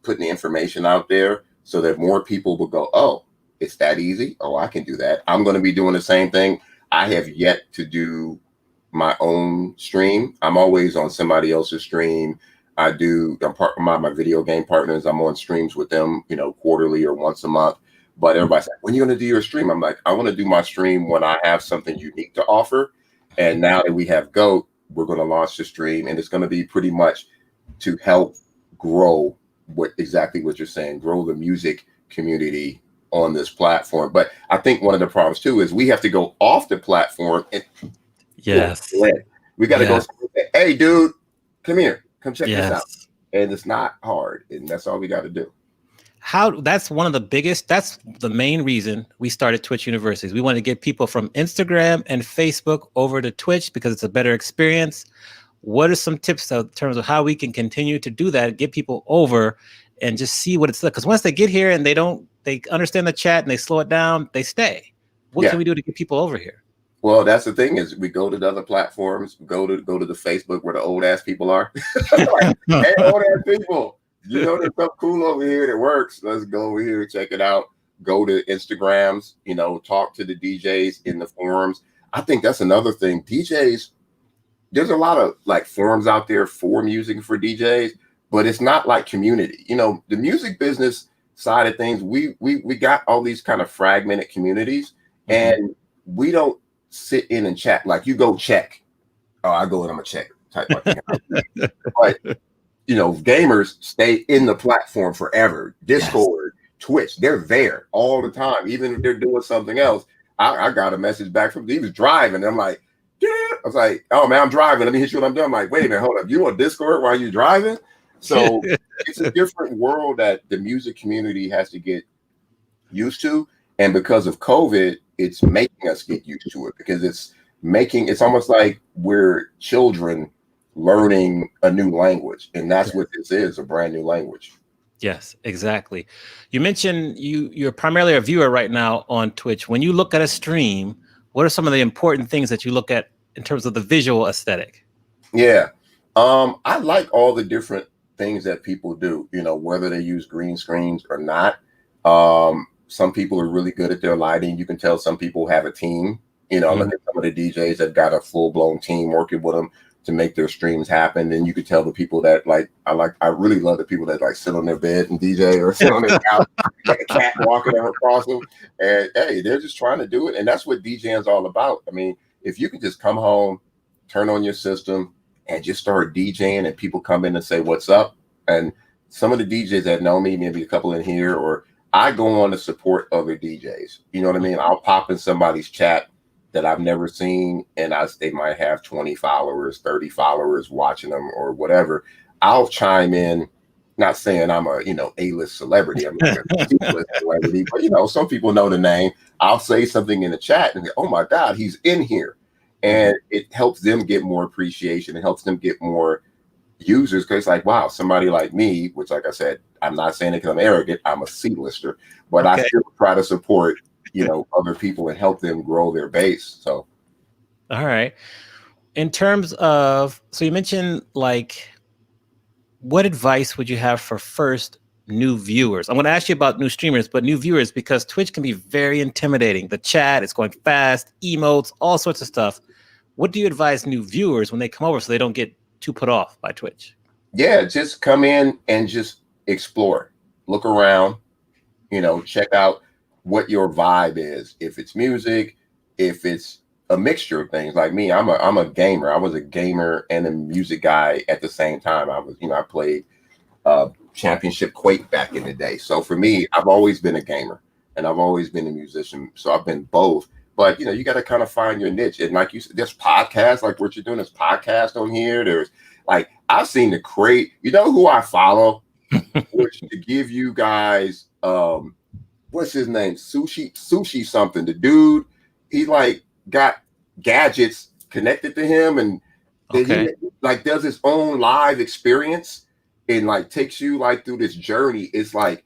putting the information out there so that more people will go, oh, it's that easy. Oh, I can do that. I'm going to be doing the same thing. I have yet to do my own stream. I'm always on somebody else's stream. I'm part of my video game partners. I'm on streams with them, you know, quarterly or once a month. But everybody's like, when are you going to do your stream? I'm like, I want to do my stream when I have something unique to offer. And now that we have GOAT, we're going to launch the stream, and it's going to be pretty much to help grow exactly what you're saying, grow the music community on this platform. But I think one of the problems too is we have to go off the platform and we got to go say, hey dude, come here, come check this out. And it's not hard, and that's all we got to do. That's the main reason we started Twitch Universities. We wanted to get people from Instagram and Facebook over to Twitch because it's a better experience. What are some tips in terms of how we can continue to do that, get people over and just see what it's like? Because once they get here and they understand the chat and they slow it down, they stay. What can we do to get people over here? Well, that's the thing is we go to the other platforms, go to the Facebook where the old ass people are. Like, hey, old ass people, you know, there's stuff cool over here that works. Let's go over here and check it out. Go to Instagrams, you know, talk to the DJs in the forums. I think that's another thing. DJs, there's a lot of like forums out there for music for DJs, but it's not like community. You know, the music business side of things, we got all these kind of fragmented communities, and we don't sit in and chat. Like, you go check. Oh, I go and I'm a check type of thing. But you know, gamers stay in the platform forever. Discord, Twitch, they're there all the time. Even if they're doing something else. I got a message back from, he was driving. And I'm like, I was like, oh man, I'm driving. Let me hit you when I'm done. I'm like, wait a minute, hold up. You on Discord while you're driving? So it's a different world that the music community has to get used to. And because of COVID, it's making us get used to it, because it's almost like we're children learning a new language. And that's what this is, a brand new language. Yes, exactly. You mentioned you're primarily a viewer right now on Twitch. When you look at a stream, what are some of the important things that you look at in terms of the visual aesthetic? Yeah. I like all the different things that people do, you know, whether they use green screens or not. Some people are really good at their lighting. You can tell some people have a team, you know, look at some of the DJs that got a full-blown team working with them to make their streams happen. Then you could tell the people that I really love the people that like sit on their bed and DJ, or sit on their couch, like a cat walking across them. And hey, they're just trying to do it. And that's what DJing is all about. I mean, if you can just come home, turn on your system and just start DJing, and people come in and say, what's up? And some of the DJs that know me, maybe a couple in here, or I go on to support other DJs. You know what I mean? I'll pop in somebody's chat that I've never seen, and they might have 20 followers, 30 followers watching them or whatever. I'll chime in, not saying I'm a, you know, A-list celebrity. I'm like a C-list celebrity, but you know, some people know the name. I'll say something in the chat and go, oh my God, he's in here. And it helps them get more appreciation. It helps them get more users, because it's like, wow, somebody like me, which, like I said, I'm not saying it because I'm arrogant, I'm a C-lister, but I still try to support, you know, other people and help them grow their base. So, all right. In terms of, so you mentioned, like, what advice would you have for first new viewers? I'm going to ask you about new streamers, but new viewers, because Twitch can be very intimidating. The chat is going fast, emotes, all sorts of stuff. What do you advise new viewers when they come over so they don't get too put off by Twitch? Yeah, just come in and just explore, look around, check out what your vibe is. If it's music, if it's a mixture of things. Like me, I'm a gamer. I was a gamer and a music guy at the same time. I played Championship Quake back in the day. So for me, I've always been a gamer and I've always been a musician. So I've been both. But you got to kind of find your niche. And like you said, there's podcasts, like what you're doing. There's podcasts on here. There's like I've seen the crate. You know who I follow? Which to give you guys, what's his name? Sushi something. The dude, he like got gadgets connected to him, and he like does his own live experience and like takes you like through this journey. It's like,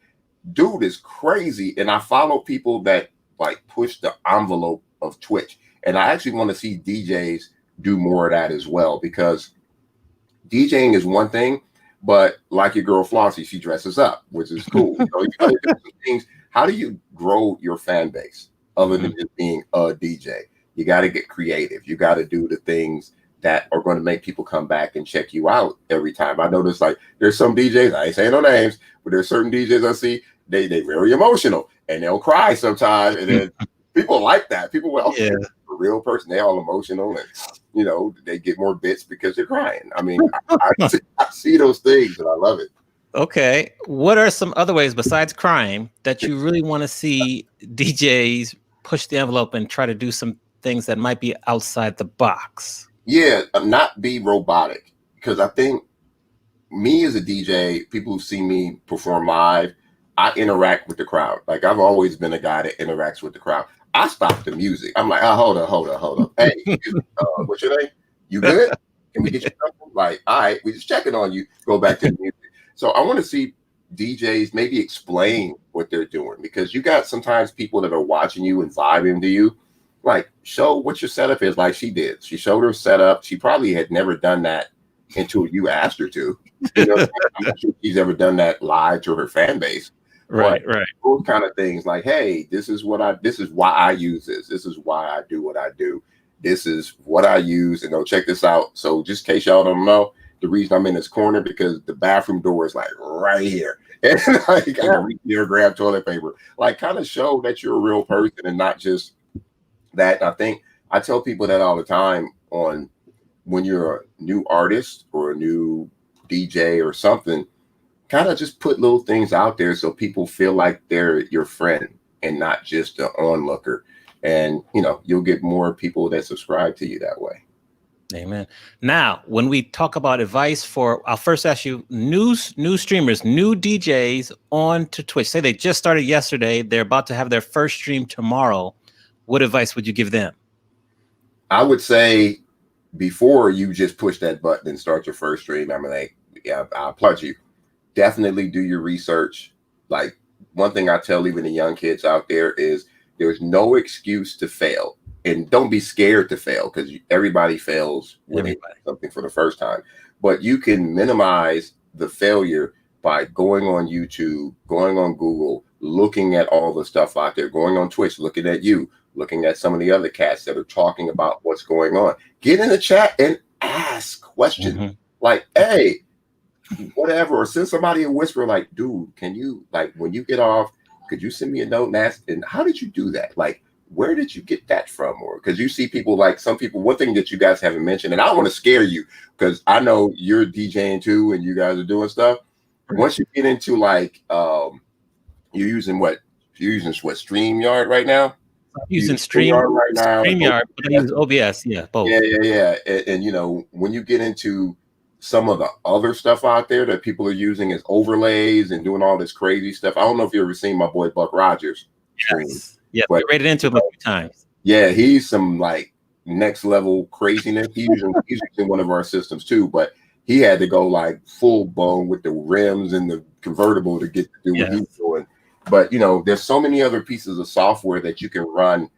dude is crazy. And I follow people that like push the envelope of Twitch, and I actually want to see DJs do more of that as well, because DJing is one thing, but like your girl Flossie, she dresses up, which is cool. You gotta do some things. How do you grow your fan base other than just being a DJ? You got to get creative. You got to do the things that are going to make people come back and check you out every time. I notice like there's some DJs, I ain't saying no names, but there's certain DJs I see, they very emotional and they'll cry sometimes. And then people like that. People will, a real person, they all emotional and, they get more bits because they're crying. I mean, I see those things and I love it. Okay. What are some other ways besides crime that you really want to see DJs push the envelope and try to do some things that might be outside the box? Yeah, not be robotic. Because I think me as a DJ, people who see me perform live, I interact with the crowd. Like I've always been a guy that interacts with the crowd. I stop the music. I'm like, oh, hold up. Hey, what's your name? You good? Can we get you something? Like, all right, we just checking on you. Go back to the music. So I want to see DJs maybe explain what they're doing, because you got sometimes people that are watching you and vibing to you. Like, show what your setup is, like she did. She showed her setup. She probably had never done that until you asked her to. I'm not sure she's ever done that live to her fan base. Right. Those kind of things like, hey, this is why I use this. This is why I do what I do. This is what I use. And check this out. So just in case y'all don't know, the reason I'm in this corner, because the bathroom door is like right here. And like I can reach here, grab toilet paper. Like kind of show that you're a real person and not just that. I think I tell people that all the time on when you're a new artist or a new DJ or something, kind of just put little things out there so people feel like they're your friend and not just an onlooker. And, you'll get more people that subscribe to you that way. Amen. Now, when we talk about advice I'll first ask you, new streamers, new DJs on to Twitch. Say they just started yesterday. They're about to have their first stream tomorrow. What advice would you give them? I would say before you just push that button and start your first stream, I applaud you. Definitely do your research. Like one thing I tell even the young kids out there is there's no excuse to fail. And don't be scared to fail, because everybody fails when they do something for the first time. But you can minimize the failure by going on YouTube, going on Google, looking at all the stuff out there, going on Twitch, looking at you, looking at some of the other cats that are talking about what's going on. Get in the chat and ask questions like, hey, whatever, or send somebody a whisper like, dude, can you, like, when you get off, could you send me a note and ask, and how did you do that? Like, where did you get that from? Or because you see people, like some people, one thing that you guys haven't mentioned, and I don't want to scare you because I know you're DJing too and you guys are doing stuff. Once you get into like, you're using StreamYard right now? I'm using StreamYard right now. StreamYard, but I use OBS, both. Yeah. And when you get into some of the other stuff out there that people are using as overlays and doing all this crazy stuff. I don't know if you've ever seen my boy Buck Rogers stream. Yeah, we rated into him a few times. Yeah, he's some like next level craziness. He's using one of our systems too, but he had to go like full blown with the rims and the convertible to get to do what he's doing. But there's so many other pieces of software that you can run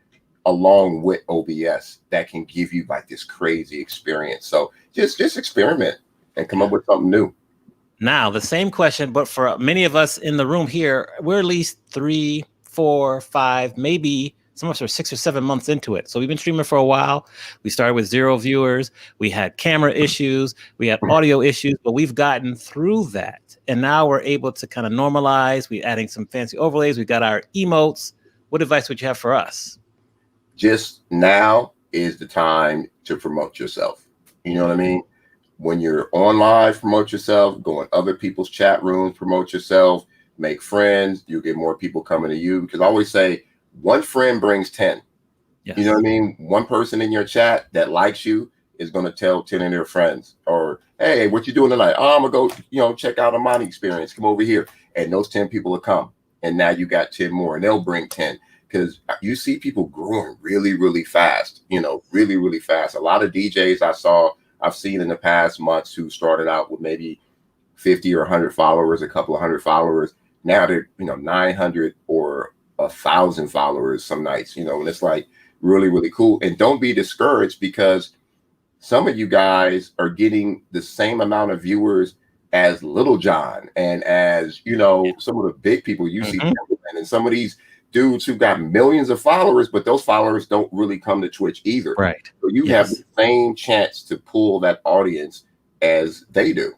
along with OBS that can give you like this crazy experience. So just experiment and come up with something new. Now, the same question, but for many of us in the room here, we're at least 3, 4, 5, maybe Some of us are 6 or 7 months into it. So we've been streaming for a while. We started with 0 viewers. We had camera issues. We had audio issues, but we've gotten through that. And now we're able to kind of normalize. We're adding some fancy overlays. We got our emotes. What advice would you have for us? Just now is the time to promote yourself. You know what I mean? When you're on live, promote yourself. Go in other people's chat rooms, promote yourself. Make friends. You'll get more people coming to you. Because I always say, one friend brings 10. Yes. You know what I mean? One person in your chat that likes you is going to tell 10 of their friends. Or, hey, what you doing tonight? Oh, I'm going to go, check out a Monty experience. Come over here. And those 10 people will come. And now you got 10 more. And they'll bring 10. Because you see people growing really, really fast. Really, really fast. A lot of DJs I've seen in the past months who started out with maybe 50 or 100 followers, a couple of 100 followers. Now they're, 900 or 1,000 followers some nights, and it's like really, really cool. And don't be discouraged, because some of you guys are getting the same amount of viewers as Little John and as, some of the big people you see, and some of these dudes who got millions of followers, but those followers don't really come to Twitch either. Right. So you have the same chance to pull that audience as they do.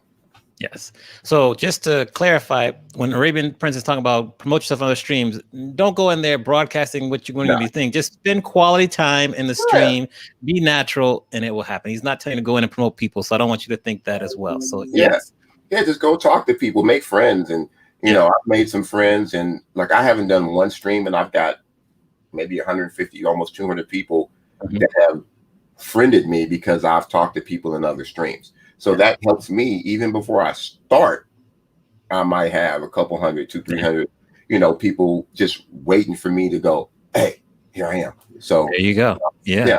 Yes. So just to clarify, when Arabian Prince is talking about promote yourself on other streams, don't go in there broadcasting what you're going to be thinking. Just spend quality time in the stream, be natural, and it will happen. He's not telling you to go in and promote people. So I don't want you to think that as well. So yes. Yeah, just go talk to people, make friends. And, I've made some friends, and like, I haven't done one stream, and I've got maybe 150, almost 200 people that have friended me because I've talked to people in other streams. So that helps me. Even before I start, I might have a couple 100, 200, 300, people just waiting for me to go, hey, here I am. So there you go. Yeah.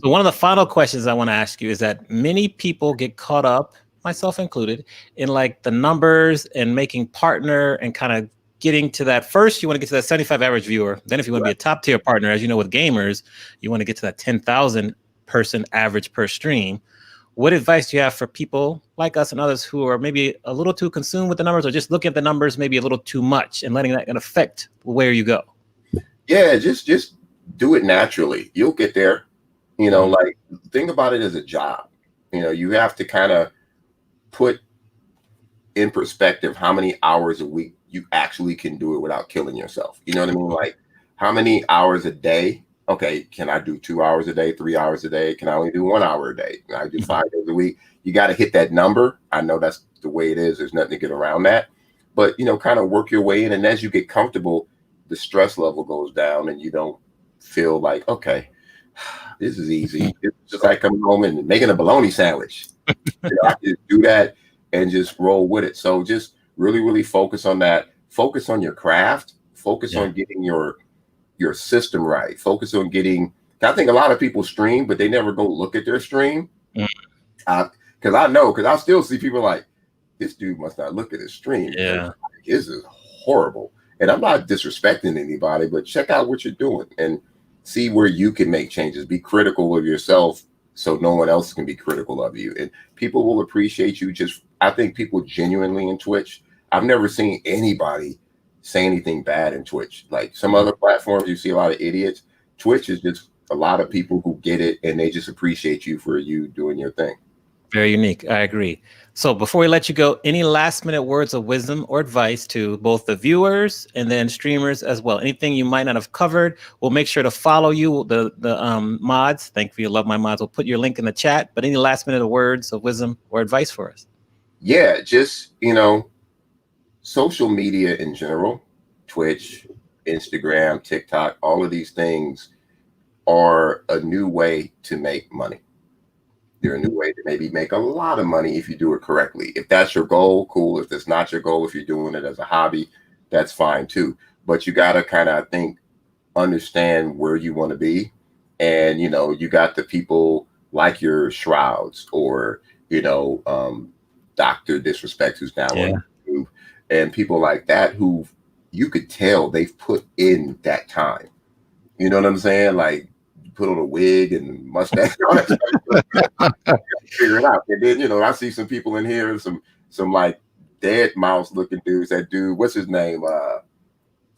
So one of the final questions I want to ask you is that many people get caught up, myself included, in like the numbers and making partner and kind of getting to that. First, you want to get to that 75 average viewer. Then if you want to be a top tier partner, as you know, with gamers, you want to get to that 10,000 person average per stream. What advice do you have for people like us and others who are maybe a little too consumed with the numbers, or just looking at the numbers maybe a little too much and letting that affect where you go? Yeah, just do it naturally. You'll get there. Like, think about it as a job. You have to kind of put in perspective how many hours a week you actually can do it without killing yourself. You know what I mean? Like, how many hours a day? Okay, can I do 2 hours a day, 3 hours a day? Can I only do 1 hour a day? Can I do 5 days a week? You got to hit that number. I know that's the way it is. There's nothing to get around that. But, kind of work your way in. And as you get comfortable, the stress level goes down, and you don't feel like, okay, this is easy. It's just like coming home and making a bologna sandwich. I just do that and just roll with it. So just really, really focus on that. Focus on your craft. Focus on getting your system right. Focus on getting. I think a lot of people stream, but they never go look at their stream. Because I still see people like, this dude must not look at his stream. Yeah, this is horrible. And I'm not disrespecting anybody, but check out what you're doing and see where you can make changes. Be critical of yourself so no one else can be critical of you. And people will appreciate you. I think people genuinely in Twitch, I've never seen anybody say anything bad in Twitch. Like some other platforms, you see a lot of idiots. Twitch is just a lot of people who get it, and they just appreciate you for you doing your thing. Very unique. I agree. So before we let you go, any last minute words of wisdom or advice to both the viewers and then streamers as well? Anything you might not have covered? We'll make sure to follow you, the mods. Thank you. Love my mods. We'll put your link in the chat. But any last minute words of wisdom or advice for us? Yeah, just, social media in general, Twitch, Instagram, TikTok, all of these things are a new way to make money. They're a new way to maybe make a lot of money if you do it correctly. If that's your goal, cool. If that's not your goal, if you're doing it as a hobby, that's fine too. But you got to kind of, I think, understand where you want to be. And, you got the people like your Shrouds or, Dr. Disrespect, who's now on YouTube, and people like that who you could tell they've put in that time. You know what I'm saying? Like, put on a wig and mustache, figure it out. And then, I see some people in here, some like dead mouse looking dudes. That dude, what's his name?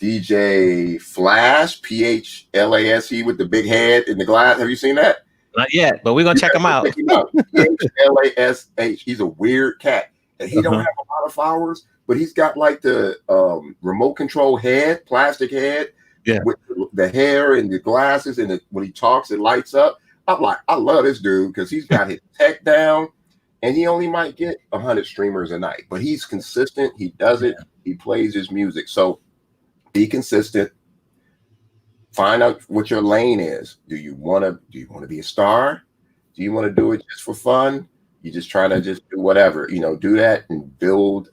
DJ Flash, PHLASE, with the big head and the glass. Have you seen that? Not yet, but we're gonna check him out. Check him out. PHLASH. He's a weird cat, and he don't have a lot of followers, but he's got like the remote control head, plastic head, with the hair and the glasses, and when he talks, it lights up. I'm like, I love this dude because he's got his tech down, and he only might get 100 streamers a night, but he's consistent. He does it. He plays his music. So be consistent. Find out what your lane is. Do you want to be a star? Do you want to do it just for fun? You just trying to just do whatever, do that and build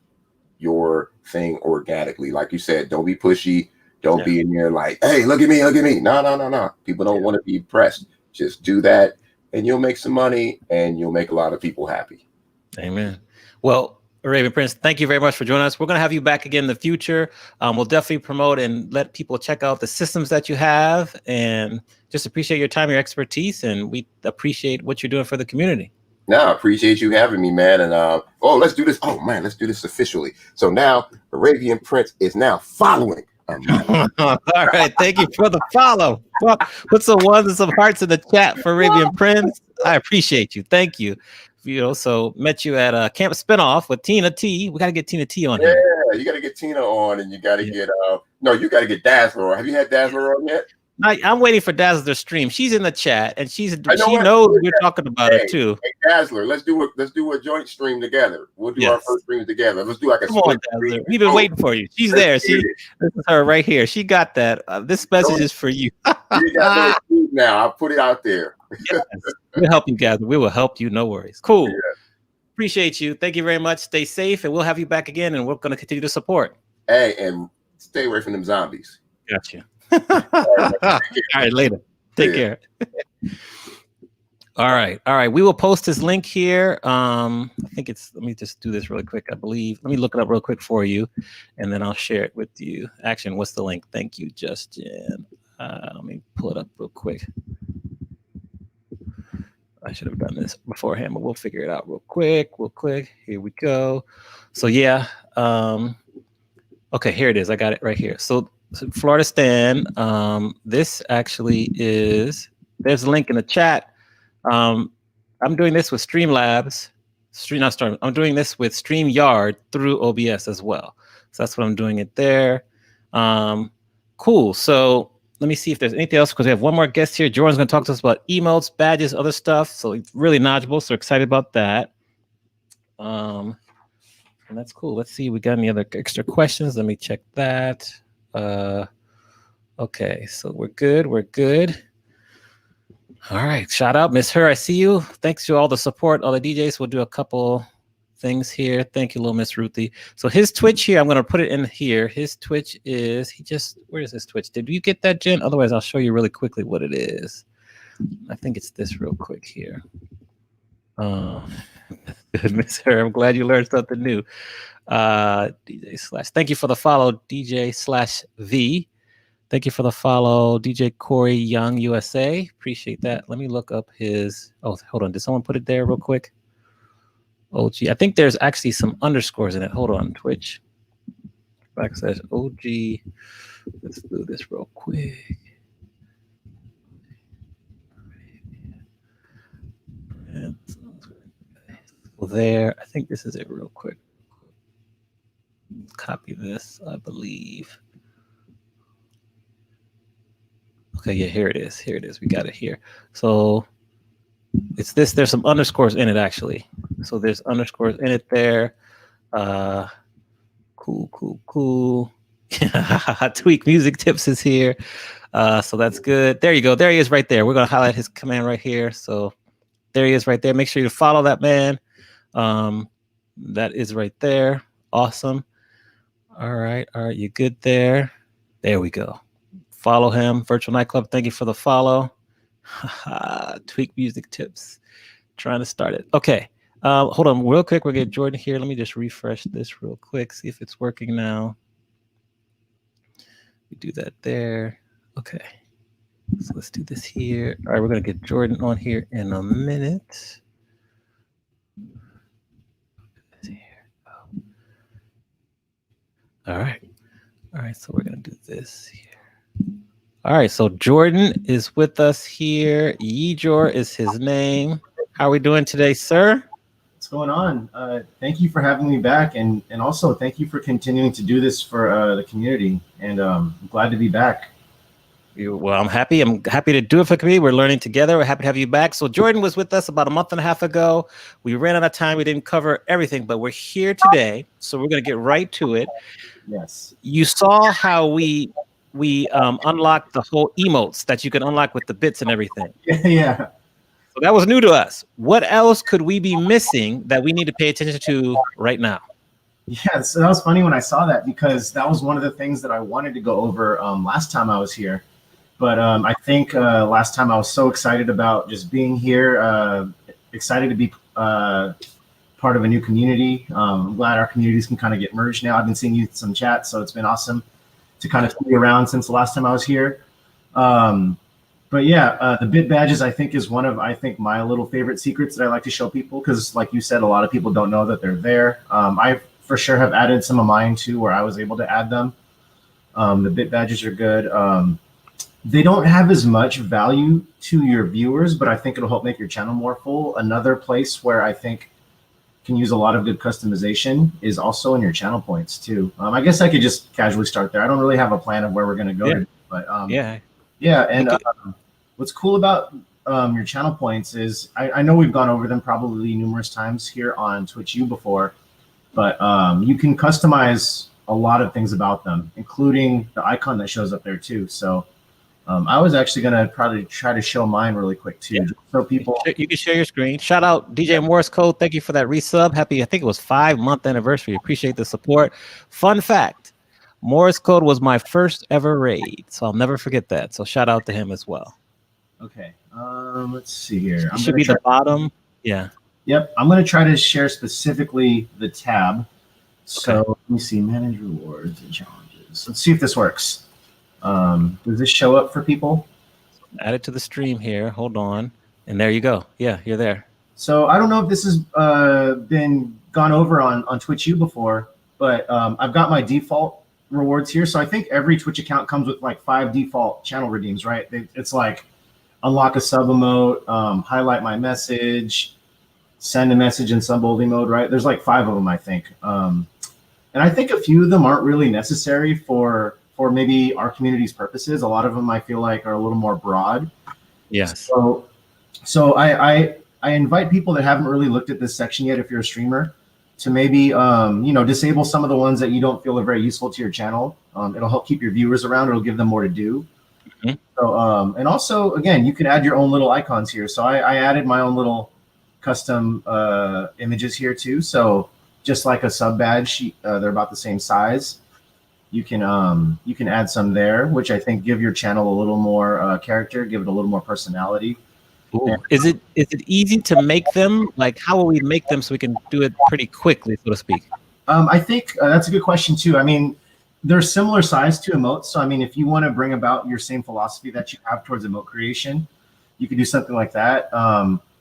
your thing organically. Like you said, don't be pushy. Don't be in there like, hey, look at me. No. People don't want to be pressed. Just do that, and you'll make some money, and you'll make a lot of people happy. Amen. Well, Arabian Prince, thank you very much for joining us. We're going to have you back again in the future. We'll definitely promote and let people check out the systems that you have, and just appreciate your time, your expertise, and we appreciate what you're doing for the community. No, I appreciate you having me, man. And let's do this. Oh man, let's do this officially. So now Arabian Prince is now following. All right, thank you for the follow. Put some ones and some hearts in the chat for Arabian Prince. I appreciate you. Thank you. So met you at a camp spinoff with Tina T. We got to get Tina T on here. Yeah, you got to get Tina on, and you got to get you got to get Dazzler on. Have you had Dazzler on yet? I'm waiting for Dazzler to stream. She's in the chat, and she knows we're talking about it too. Hey, Dazzler, let's do a joint stream together. We'll do our first stream together. Let's do like a Come on, Dazzler. We've been waiting for you. She's there. This is her right here. She got that. This message is for you. You got now. I'll put it out there. Yes. We'll help you, Dazzler. We will help you. No worries. Cool. Yeah. Appreciate you. Thank you very much. Stay safe, and we'll have you back again, and we're going to continue to support. Hey, and stay away from them zombies. Gotcha. All right, later. Take care. All right. We will post his link here. I think let me just do this really quick. I believe. Let me look it up real quick for you, and then I'll share it with you. Action. What's the link? Thank you, Justin. Let me pull it up real quick. I should have done this beforehand, but we'll figure it out real quick. Here we go. So yeah. Okay, here it is. I got it right here. So Florida Stan, this actually is, there's a link in the chat. I'm doing this with Streamlabs. I'm doing this with StreamYard through OBS as well. So that's what I'm doing it there. Cool. So let me see if there's anything else, because we have one more guest here. Jordan's going to talk to us about emotes, badges, other stuff. So he's really knowledgeable. So excited about that. And that's cool. Let's see. We got any other extra questions? Let me check that. Okay, so we're good. All right, shout out Miss Her, I see you. Thanks to all the support, all the DJs. We'll do a couple things here. Thank you, little Miss Ruthie. So his Twitch here, I'm going to put it in here. His Twitch is, where is his Twitch? Did you get that, Jen? Otherwise, I'll show you really quickly what it is. I think it's this real quick here. Good, Miss Her. I'm glad you learned something new. DJ / thank you for the follow, DJ/V. Thank you for the follow, DJ Corey Young USA. Appreciate that. Let me look up his. Oh, hold on. Did someone put it there real quick? OG. I think there's actually some underscores in it. Hold on, Twitch. Backslash OG. Let's do this real quick. Well, there. I think this is it real quick. Copy this, I believe. Okay, yeah, here it is. We got it here. So it's this. There's some underscores in it, actually. So there's underscores in it there. Cool. Tweak Music Tips is here. So that's good. There you go. There he is right there. We're going to highlight his command right here. So there he is right there. Make sure you follow that man. That is right there. Awesome. All right. You good there? There we go. Follow him. Virtual Nightclub. Thank you for the follow. Tweak Music Tips. Trying to start it. Okay. Hold on real quick. We'll get Jordan here. Let me just refresh this real quick. See if it's working now. We do that there. Okay. So let's do this here. All right. We're going to get Jordan on here in a minute. All right. All right, so we're gonna do this here. All right, so Jordan is with us here. Yejor is his name. How are we doing today, sir? What's going on? Thank you for having me back, and also thank you for continuing to do this for the community. And I'm glad to be back. Well, I'm happy. I'm happy to do it for the community. We're learning together. We're happy to have you back. So Jordan was with us about a month and a half ago. We ran out of time. We didn't cover everything, but we're here today. So we're going to get right to it. Yes. You saw how we unlocked the whole emotes that you can unlock with the bits and everything. Yeah. So that was new to us. What else could we be missing that we need to pay attention to right now? Yeah, so that was funny when I saw that, because that was one of the things that I wanted to go over last time I was here. But I think last time I was so excited about just being here, excited to be part of a new community. I'm glad our communities can kind of get merged now. I've been seeing you in some chats, so it's been awesome to kind of be around since the last time I was here. But yeah, the bit badges, I think, is one of, my little favorite secrets that I like to show people, because like you said, a lot of people don't know that they're there. I for sure have added some of mine too, where I was able to add them. The bit badges are good. They don't have as much value to your viewers, but I think it'll help make your channel more full. Another place where I think can use a lot of good customization is also in your channel points too. I guess I could just casually start there. I don't really have a plan of where we're going to go, today, but yeah. And what's cool about your channel points is I know we've gone over them probably numerous times here on Twitch U before, but you can customize a lot of things about them, including the icon that shows up there too. So I was actually going to probably try to show mine really quick too. Yeah. So people, you can share your screen. Shout out DJ Morse Code. Thank you for that resub. Happy, I think it was 5-month anniversary. Appreciate the support. Fun fact, Morse Code was my first ever raid, so I'll never forget that. So shout out to him as well. Okay, let's see here. It should be the bottom. Yeah. Yep, I'm going to try to share specifically the tab. So okay. Let me see, manage rewards and challenges. Let's see if this works. Does this show up for people? Add it to the stream here. Hold on. And there you go. Yeah, you're there. So I don't know if this has been gone over on Twitch U before, but I've got my default rewards here. So I think every Twitch account comes with like 5 default channel redeems, right? It's like unlock a sub emote, highlight my message, send a message in sub oldie mode, right? There's like 5 of them, I think. And I think a few of them aren't really necessary for maybe our community's purposes. A lot of them I feel like are a little more broad. Yes. So I invite people that haven't really looked at this section yet, if you're a streamer, to maybe disable some of the ones that you don't feel are very useful to your channel. It'll help keep your viewers around. It'll give them more to do. Mm-hmm. So and also, again, you can add your own little icons here. So I added my own little custom images here too. So just like a sub badge, they're about the same size. You can add some there, which I think give your channel a little more character, give it a little more personality. And, is it easy to make them? Like, how will we make them so we can do it pretty quickly, so to speak? I think that's a good question too. I mean, they're similar size to emotes. So I mean, if you want to bring about your same philosophy that you have towards emote creation, you can do something like that.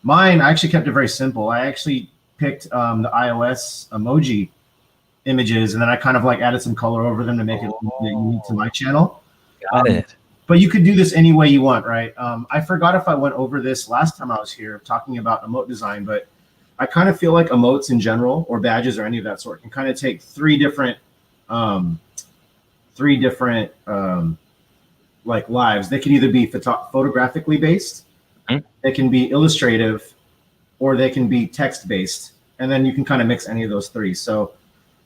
Mine, I actually kept it very simple. I actually picked the iOS emoji images, and then I kind of like added some color over them to make it unique to my channel. Got it. But you could do this any way you want, right? I forgot if I went over this last time I was here talking about emote design, but I kind of feel like emotes in general, or badges or any of that sort, can kind of take three different like lives. They can either be photographically based, they can be illustrative, or they can be text based. And then you can kind of mix any of those three. So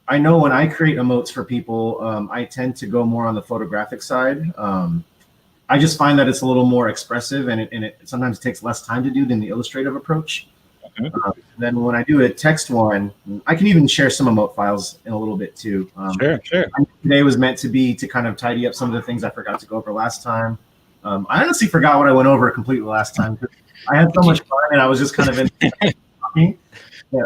I know when I create emotes for people, I tend to go more on the photographic side. I just find that it's a little more expressive, and it sometimes takes less time to do than the illustrative approach. Then when I do a text one, I can even share some emote files in a little bit too. Sure. Today was meant to be to kind of tidy up some of the things I forgot to go over last time. I honestly forgot what I went over completely last time. I had so much fun, and I was just kind of talking.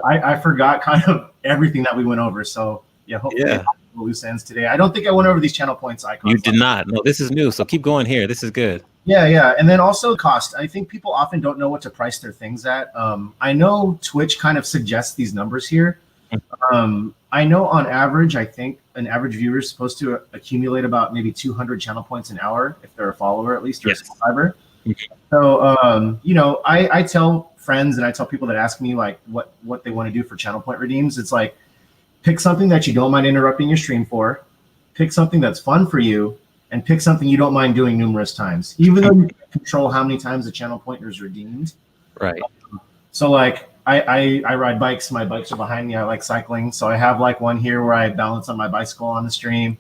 I forgot kind of everything that we went over. So yeah, hopefully loose ends today. I don't think I went over these channel points icons. You did not. No, this is new. So keep going here. This is good. Yeah. And then also cost. I think people often don't know what to price their things at. I know Twitch kind of suggests these numbers here. I know on average, I think an average viewer is supposed to accumulate about maybe 200 channel points an hour if they're a follower at least or a subscriber. So, you know, I tell friends and I tell people that ask me like what they want to do for channel point redeems. It's like, pick something that you don't mind interrupting your stream for, pick something that's fun for you, and pick something you don't mind doing numerous times, even though you can control how many times the channel pointer is redeemed. Right. So like I ride bikes. My bikes are behind me. I like cycling. So I have like one here where I balance on my bicycle on the stream.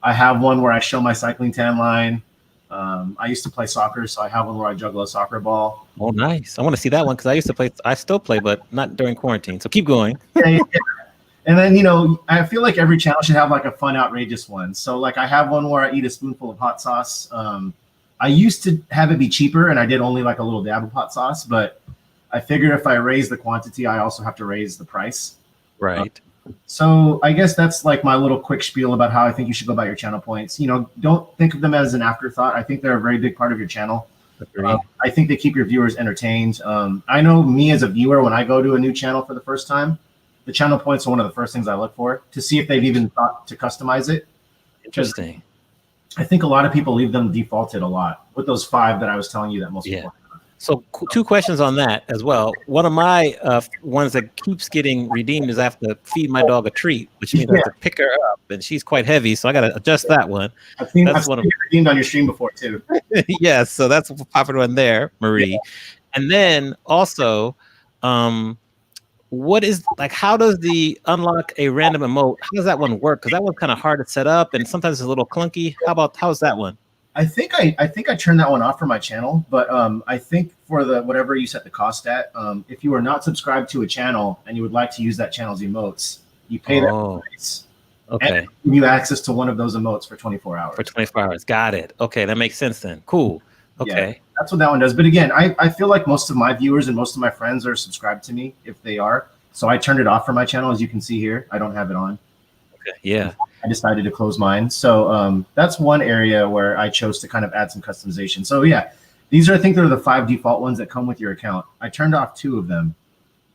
I have one where I show my cycling tan line. I used to play soccer, so I have one where I juggle a soccer ball. Oh, nice. I want to see that one because I used to play. I still play, but not during quarantine. So keep going. Yeah. And then, you know, I feel like every channel should have like a fun, outrageous one. So like I have one where I eat a spoonful of hot sauce. I used to have it be cheaper and I did only like a little dab of hot sauce, but I figure if I raise the quantity, I also have to raise the price. Right. So I guess that's like my little quick spiel about how I think you should go about your channel points. You know, don't think of them as an afterthought. I think they're a very big part of your channel. I think they keep your viewers entertained. I know me as a viewer, when I go to a new channel for the first time, the channel points are one of the first things I look for to see if they've even thought to customize it. Interesting. I think a lot of people leave them defaulted a lot with those 5 that I was telling you that most people have. So 2 questions on that as well. One of my ones that keeps getting redeemed is I have to feed my dog a treat, which means I have to pick her up, and she's quite heavy, so I got to adjust that one. I've seen you redeemed on your stream before too. Yes, so that's a popular one there, Marie. Yeah. And then also, what is like? How does the unlock a random emote? How does that one work? Because that one's kind of hard to set up, and sometimes it's a little clunky. How's that one? I think I turned that one off for my channel, but I think for the whatever you set the cost at, if you are not subscribed to a channel and you would like to use that channel's emotes, you pay that price. Okay. And give you access to one of those emotes for 24 hours. For 24 hours. Got it. Okay, that makes sense then. Cool. Okay. Yeah, that's what that one does. But again, I feel like most of my viewers and most of my friends are subscribed to me if they are. So I turned it off for my channel, as you can see here. I don't have it on. Okay. Yeah. I decided to close mine. So that's one area where I chose to kind of add some customization. So yeah, these are, I think they're the 5 default ones that come with your account. I turned off 2 of them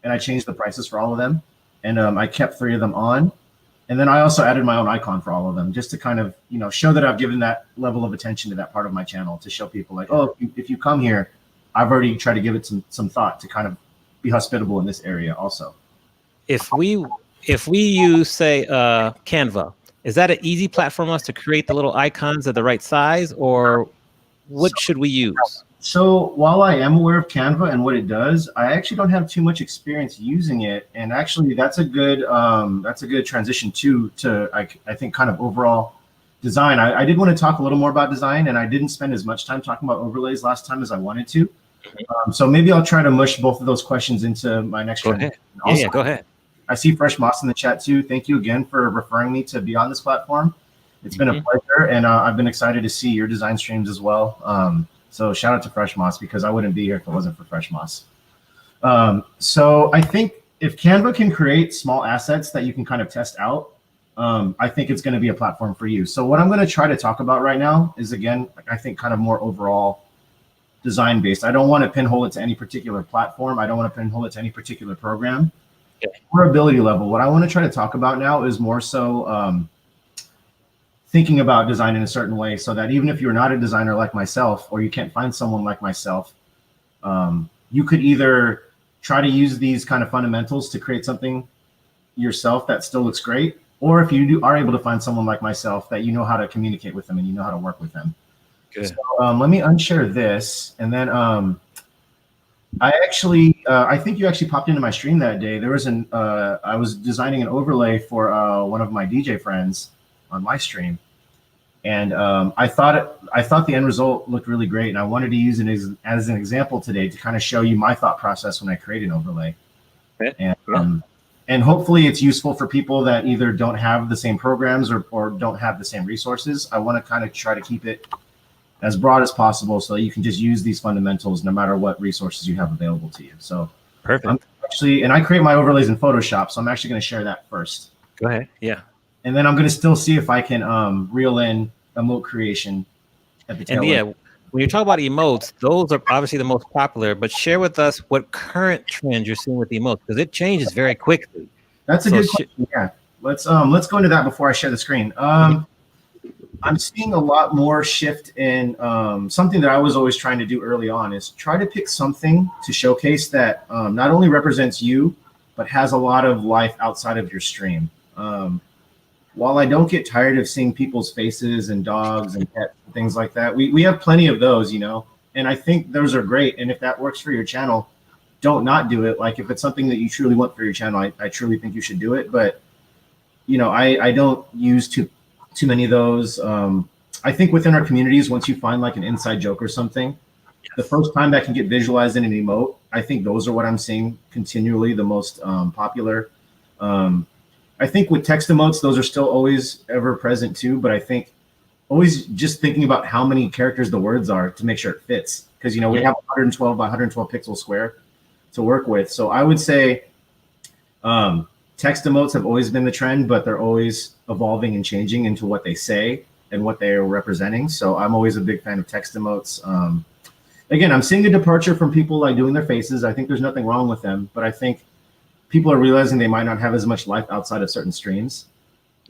and I changed the prices for all of them. And I kept 3 of them on. And then I also added my own icon for all of them, just to kind of, you know, show that I've given that level of attention to that part of my channel, to show people like, oh, if you come here, I've already tried to give it some thought to kind of be hospitable in this area also. If we use, say, Canva, is that an easy platform for us to create the little icons at the right size, or what should we use? So while I am aware of Canva and what it does, I actually don't have too much experience using it. And actually that's a good transition to I think kind of overall design. I did want to talk a little more about design, and I didn't spend as much time talking about overlays last time as I wanted to. So maybe I'll try to mush both of those questions into my next Go ahead. Also, yeah, go ahead. I see Fresh Moss in the chat too. Thank you again for referring me to be on this platform. It's been a pleasure, and I've been excited to see your design streams as well. So shout out to Fresh Moss, because I wouldn't be here if it wasn't for Fresh Moss. So I think if Canva can create small assets that you can kind of test out, I think it's going to be a platform for you. So what I'm going to try to talk about right now is, again, I think kind of more overall design based. I don't want to pinhole it to any particular platform. I don't want to pinhole it to any particular program. For ability level, what I want to try to talk about now is more so thinking about design in a certain way, so that even if you're not a designer like myself, or you can't find someone like myself, you could either try to use these kind of fundamentals to create something yourself that still looks great, or if you are able to find someone like myself, that you know how to communicate with them and you know how to work with them. Good. So, let me unshare this, and then I think you actually popped into my stream that day. There was I was designing an overlay for one of my DJ friends on my stream, and I thought the end result looked really great, and I wanted to use it as an example today to kind of show you my thought process when I create an overlay. Okay. And hopefully it's useful for people that either don't have the same programs or don't have the same resources. I want to kind of try to keep it as broad as possible, so that you can just use these fundamentals no matter what resources you have available to you. So perfect. And I create my overlays in Photoshop, so I'm actually going to share that first. Go ahead. Yeah. And then I'm going to still see if I can reel in emote creation at the tail end. Yeah, when you talk about emotes, those are obviously the most popular, but share with us what current trends you're seeing with the emotes, because it changes very quickly. That's a good question. Yeah. Let's go into that before I share the screen. I'm seeing a lot more shift in something that I was always trying to do early on is try to pick something to showcase that not only represents you, but has a lot of life outside of your stream. While I don't get tired of seeing people's faces and dogs and pets and things like that, we have plenty of those, you know, and I think those are great. And if that works for your channel, don't not do it. Like if it's something that you truly want for your channel, I truly think you should do it. But, you know, I don't use too many of those. I think within our communities, once you find like an inside joke or something, the first time that can get visualized in an emote, I think those are what I'm seeing continually the most popular. I think with text emotes, those are still always ever present too, but I think always just thinking about how many characters the words are to make sure it fits. Because, you know, we have 112 by 112 pixel square to work with. So I would say text emotes have always been the trend, but they're always evolving and changing into what they say and what they are representing. So I'm always a big fan of text emotes. Again, I'm seeing a departure from people like doing their faces. I think there's nothing wrong with them, but I think people are realizing they might not have as much life outside of certain streams.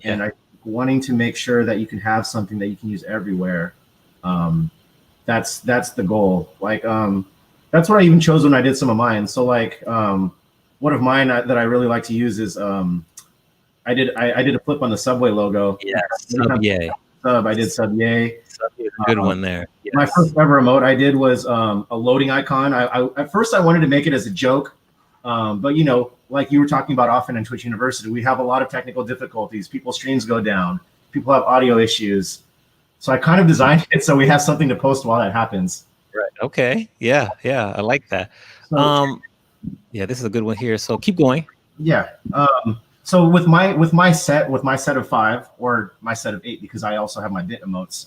Yeah. And wanting to make sure that you can have something that you can use everywhere. That's the goal. Like, that's what I even chose when I did some of mine. So like, one of mine that I really like to use is, I did a flip on the Subway logo. Yeah, Sub-Yay. I did Sub-Yay. Sub-Yay, a good one there. Yes. My first ever emote I did was a loading icon. At first I wanted to make it as a joke, but you know, like you were talking about often in Twitch University, we have a lot of technical difficulties. People's streams go down. People have audio issues. So I kind of designed it so we have something to post while that happens. Right. Okay. Yeah. Yeah. I like that. So, yeah, this is a good one here. So keep going. Yeah. So with my set of 5 or my set of 8, because I also have my bit emotes,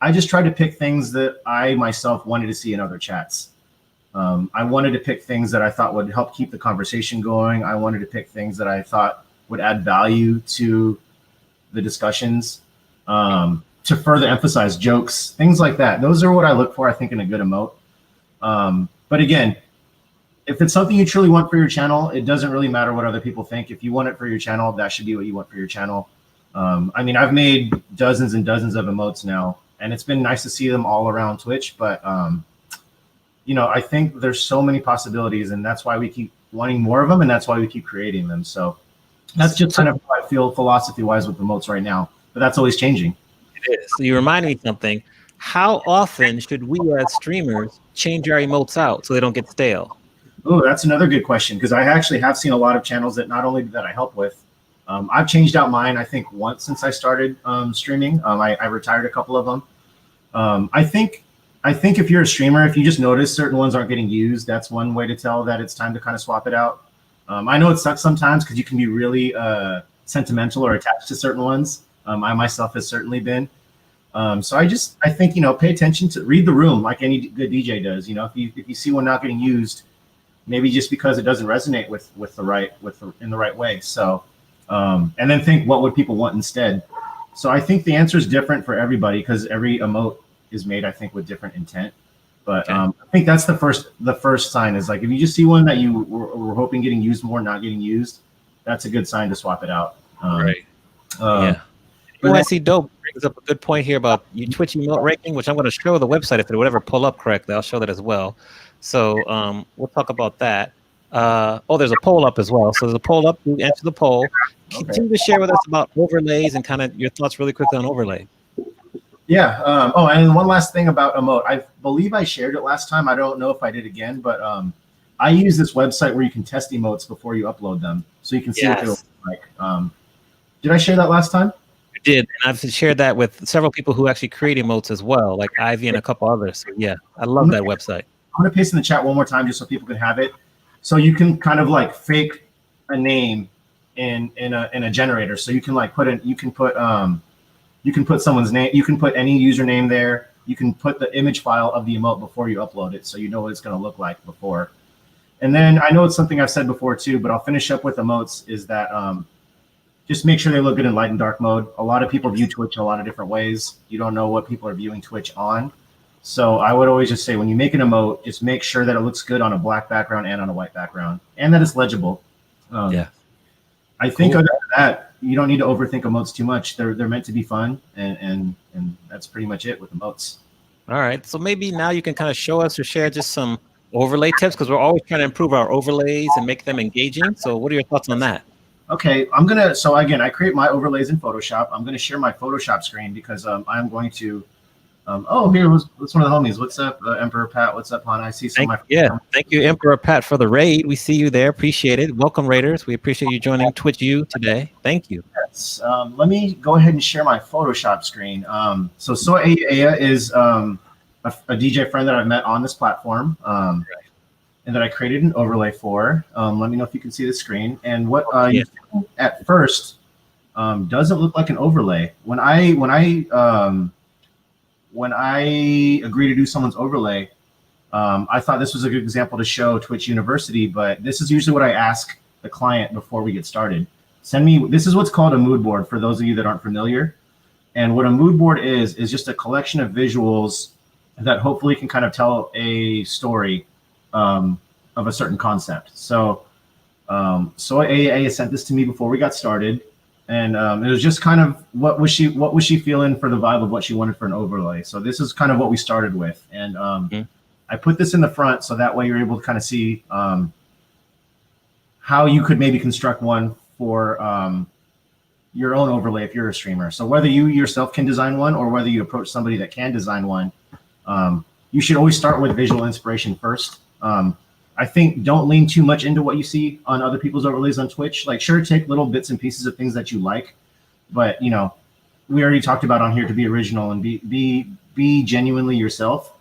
I just tried to pick things that I myself wanted to see in other chats. I wanted to pick things that I thought would help keep the conversation going. I wanted to pick things that I thought would add value to the discussions, to further emphasize jokes, things like that. Those are what I look for, I think, in a good emote. But again, if it's something you truly want for your channel, it doesn't really matter what other people think. If you want it for your channel, that should be what you want for your channel. I mean, I've made dozens and dozens of emotes now, and it's been nice to see them all around Twitch. But, you know, I think there's so many possibilities, and that's why we keep wanting more of them, and that's why we keep creating them. So that's just kind of how I feel philosophy-wise with emotes right now. But that's always changing. It is. So you remind me something. How often should we as streamers change our emotes out so they don't get stale? Oh, that's another good question, because I actually have seen a lot of channels that not only that I help with, I've changed out mine, I think, once since I started streaming. I retired a couple of them. I think if you're a streamer, if you just notice certain ones aren't getting used, that's one way to tell that it's time to kind of swap it out. I know it sucks sometimes because you can be really sentimental or attached to certain ones. I myself has certainly been. So I think, you know, pay attention to read the room like any good DJ does. You know, if you see one not getting used, maybe just because it doesn't resonate in the right way. So, and then think, what would people want instead? So I think the answer is different for everybody because every emote is made, I think, with different intent. But I think that's the first sign is like, if you just see one that you were hoping getting used more, not getting used, that's a good sign to swap it out. Right. Yeah. I see Dope brings up a good point here about you Twitch emote ranking, which I'm going to show the website if it would ever pull up correctly. I'll show that as well. So we'll talk about that. There's a poll up as well. So there's a poll up. You answer the poll. Continue to share with us about overlays and kind of your thoughts really quickly on overlay. Yeah. And one last thing about emote. I believe I shared it last time. I don't know if I did again, but I use this website where you can test emotes before you upload them, so you can see what they look like. Did I share that last time? You did, and I've shared that with several people who actually create emotes as well, like Ivy and a couple others. So yeah, I love that website. I'm gonna paste in the chat one more time just so people can have it. So you can kind of like fake a name in a generator. So you can like you can put someone's name. You can put any username there. You can put the image file of the emote before you upload it, so you know what it's gonna look like before. And then I know it's something I've said before too, but I'll finish up with emotes. Is that just make sure they look good in light and dark mode. A lot of people view Twitch a lot of different ways. You don't know what people are viewing Twitch on. So I would always just say, when you make an emote, just make sure that it looks good on a black background and on a white background, and that it's legible. I think Cool. other than that, you don't need to overthink emotes too much. They're meant to be fun, and that's pretty much it with emotes. All right. So maybe now you can kind of show us or share just some overlay tips, because we're always trying to improve our overlays and make them engaging. So what are your thoughts on that? Okay, so again, I create my overlays in Photoshop. I'm gonna share my Photoshop screen because I'm going to, oh, what's one of the homies? What's up, Emperor Pat? What's up, hon? I see some of my Thank you, Emperor Pat, for the raid. We see you there. Appreciate it. Welcome, Raiders. We appreciate you joining Twitch U today. Thank you. Yes. Let me go ahead and share my Photoshop screen. So Soy Aya is a DJ friend that I've met on this platform. And that I created an overlay for. Let me know if you can see the screen. And what you see at first doesn't look like an overlay. When I agree to do someone's overlay, I thought this was a good example to show Twitch University, but this is usually what I ask the client before we get started. This is what's called a mood board for those of you that aren't familiar. And what a mood board is just a collection of visuals that hopefully can kind of tell a story of a certain concept. So AA sent this to me before we got started, and it was just kind of what was she feeling for the vibe of what she wanted for an overlay. So this is kind of what we started with, and I put this in the front so that way you're able to kind of see how you could maybe construct one for your own overlay if you're a streamer. So whether you yourself can design one or whether you approach somebody that can design one, you should always start with visual inspiration first. I think don't lean too much into what you see on other people's overlays on Twitch. Like, sure, take little bits and pieces of things that you like, but we already talked about on here to be original and be genuinely yourself,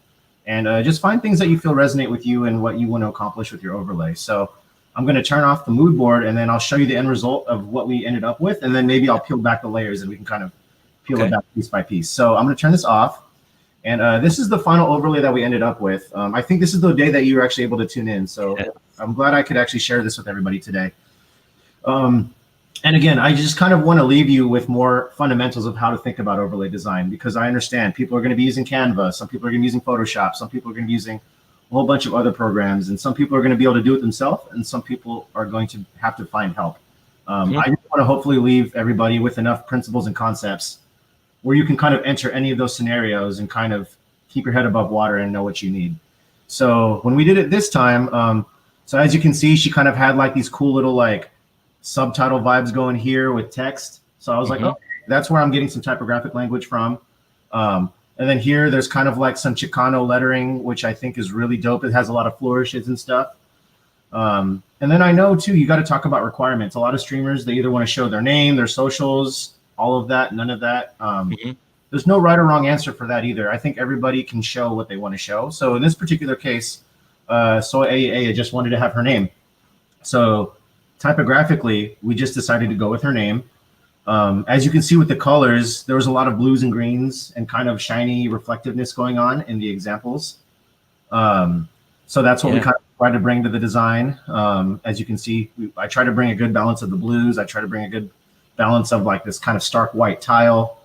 and just find things that you feel resonate with you and what you want to accomplish with your overlay. So I'm going to turn off the mood board, and then I'll show you the end result of what we ended up with, and then maybe I'll peel back the layers and we can kind of peel it back piece by piece. So I'm going to turn this off. And this is the final overlay that we ended up with. I think this is the day that you were actually able to tune in. So I'm glad I could actually share this with everybody today. And again, I just kind of want to leave you with more fundamentals of how to think about overlay design, because I understand people are going to be using Canva. Some people are going to be using Photoshop. Some people are going to be using a whole bunch of other programs. And some people are going to be able to do it themselves. And some people are going to have to find help. I just want to hopefully leave everybody with enough principles and concepts where you can kind of enter any of those scenarios and kind of keep your head above water and know what you need. So when we did it this time, so as you can see, she kind of had like these cool little like subtitle vibes going here with text. So I was like, oh, that's where I'm getting some typographic language from. And then here, there's kind of like some Chicano lettering, which I think is really dope. It has a lot of flourishes and stuff. And then I know too, you got to talk about requirements. A lot of streamers, they either want to show their name, their socials, all of that, none of that. There's no right or wrong answer for that either. I think everybody can show what they want to show. So in this particular case, Soy AA just wanted to have her name. So typographically, we just decided to go with her name. As you can see with the colors, there was a lot of blues and greens and kind of shiny reflectiveness going on in the examples. So that's what we kind of tried to bring to the design. As you can see, I try to bring a good balance of the blues. I try to bring a good balance of like this kind of stark white tile.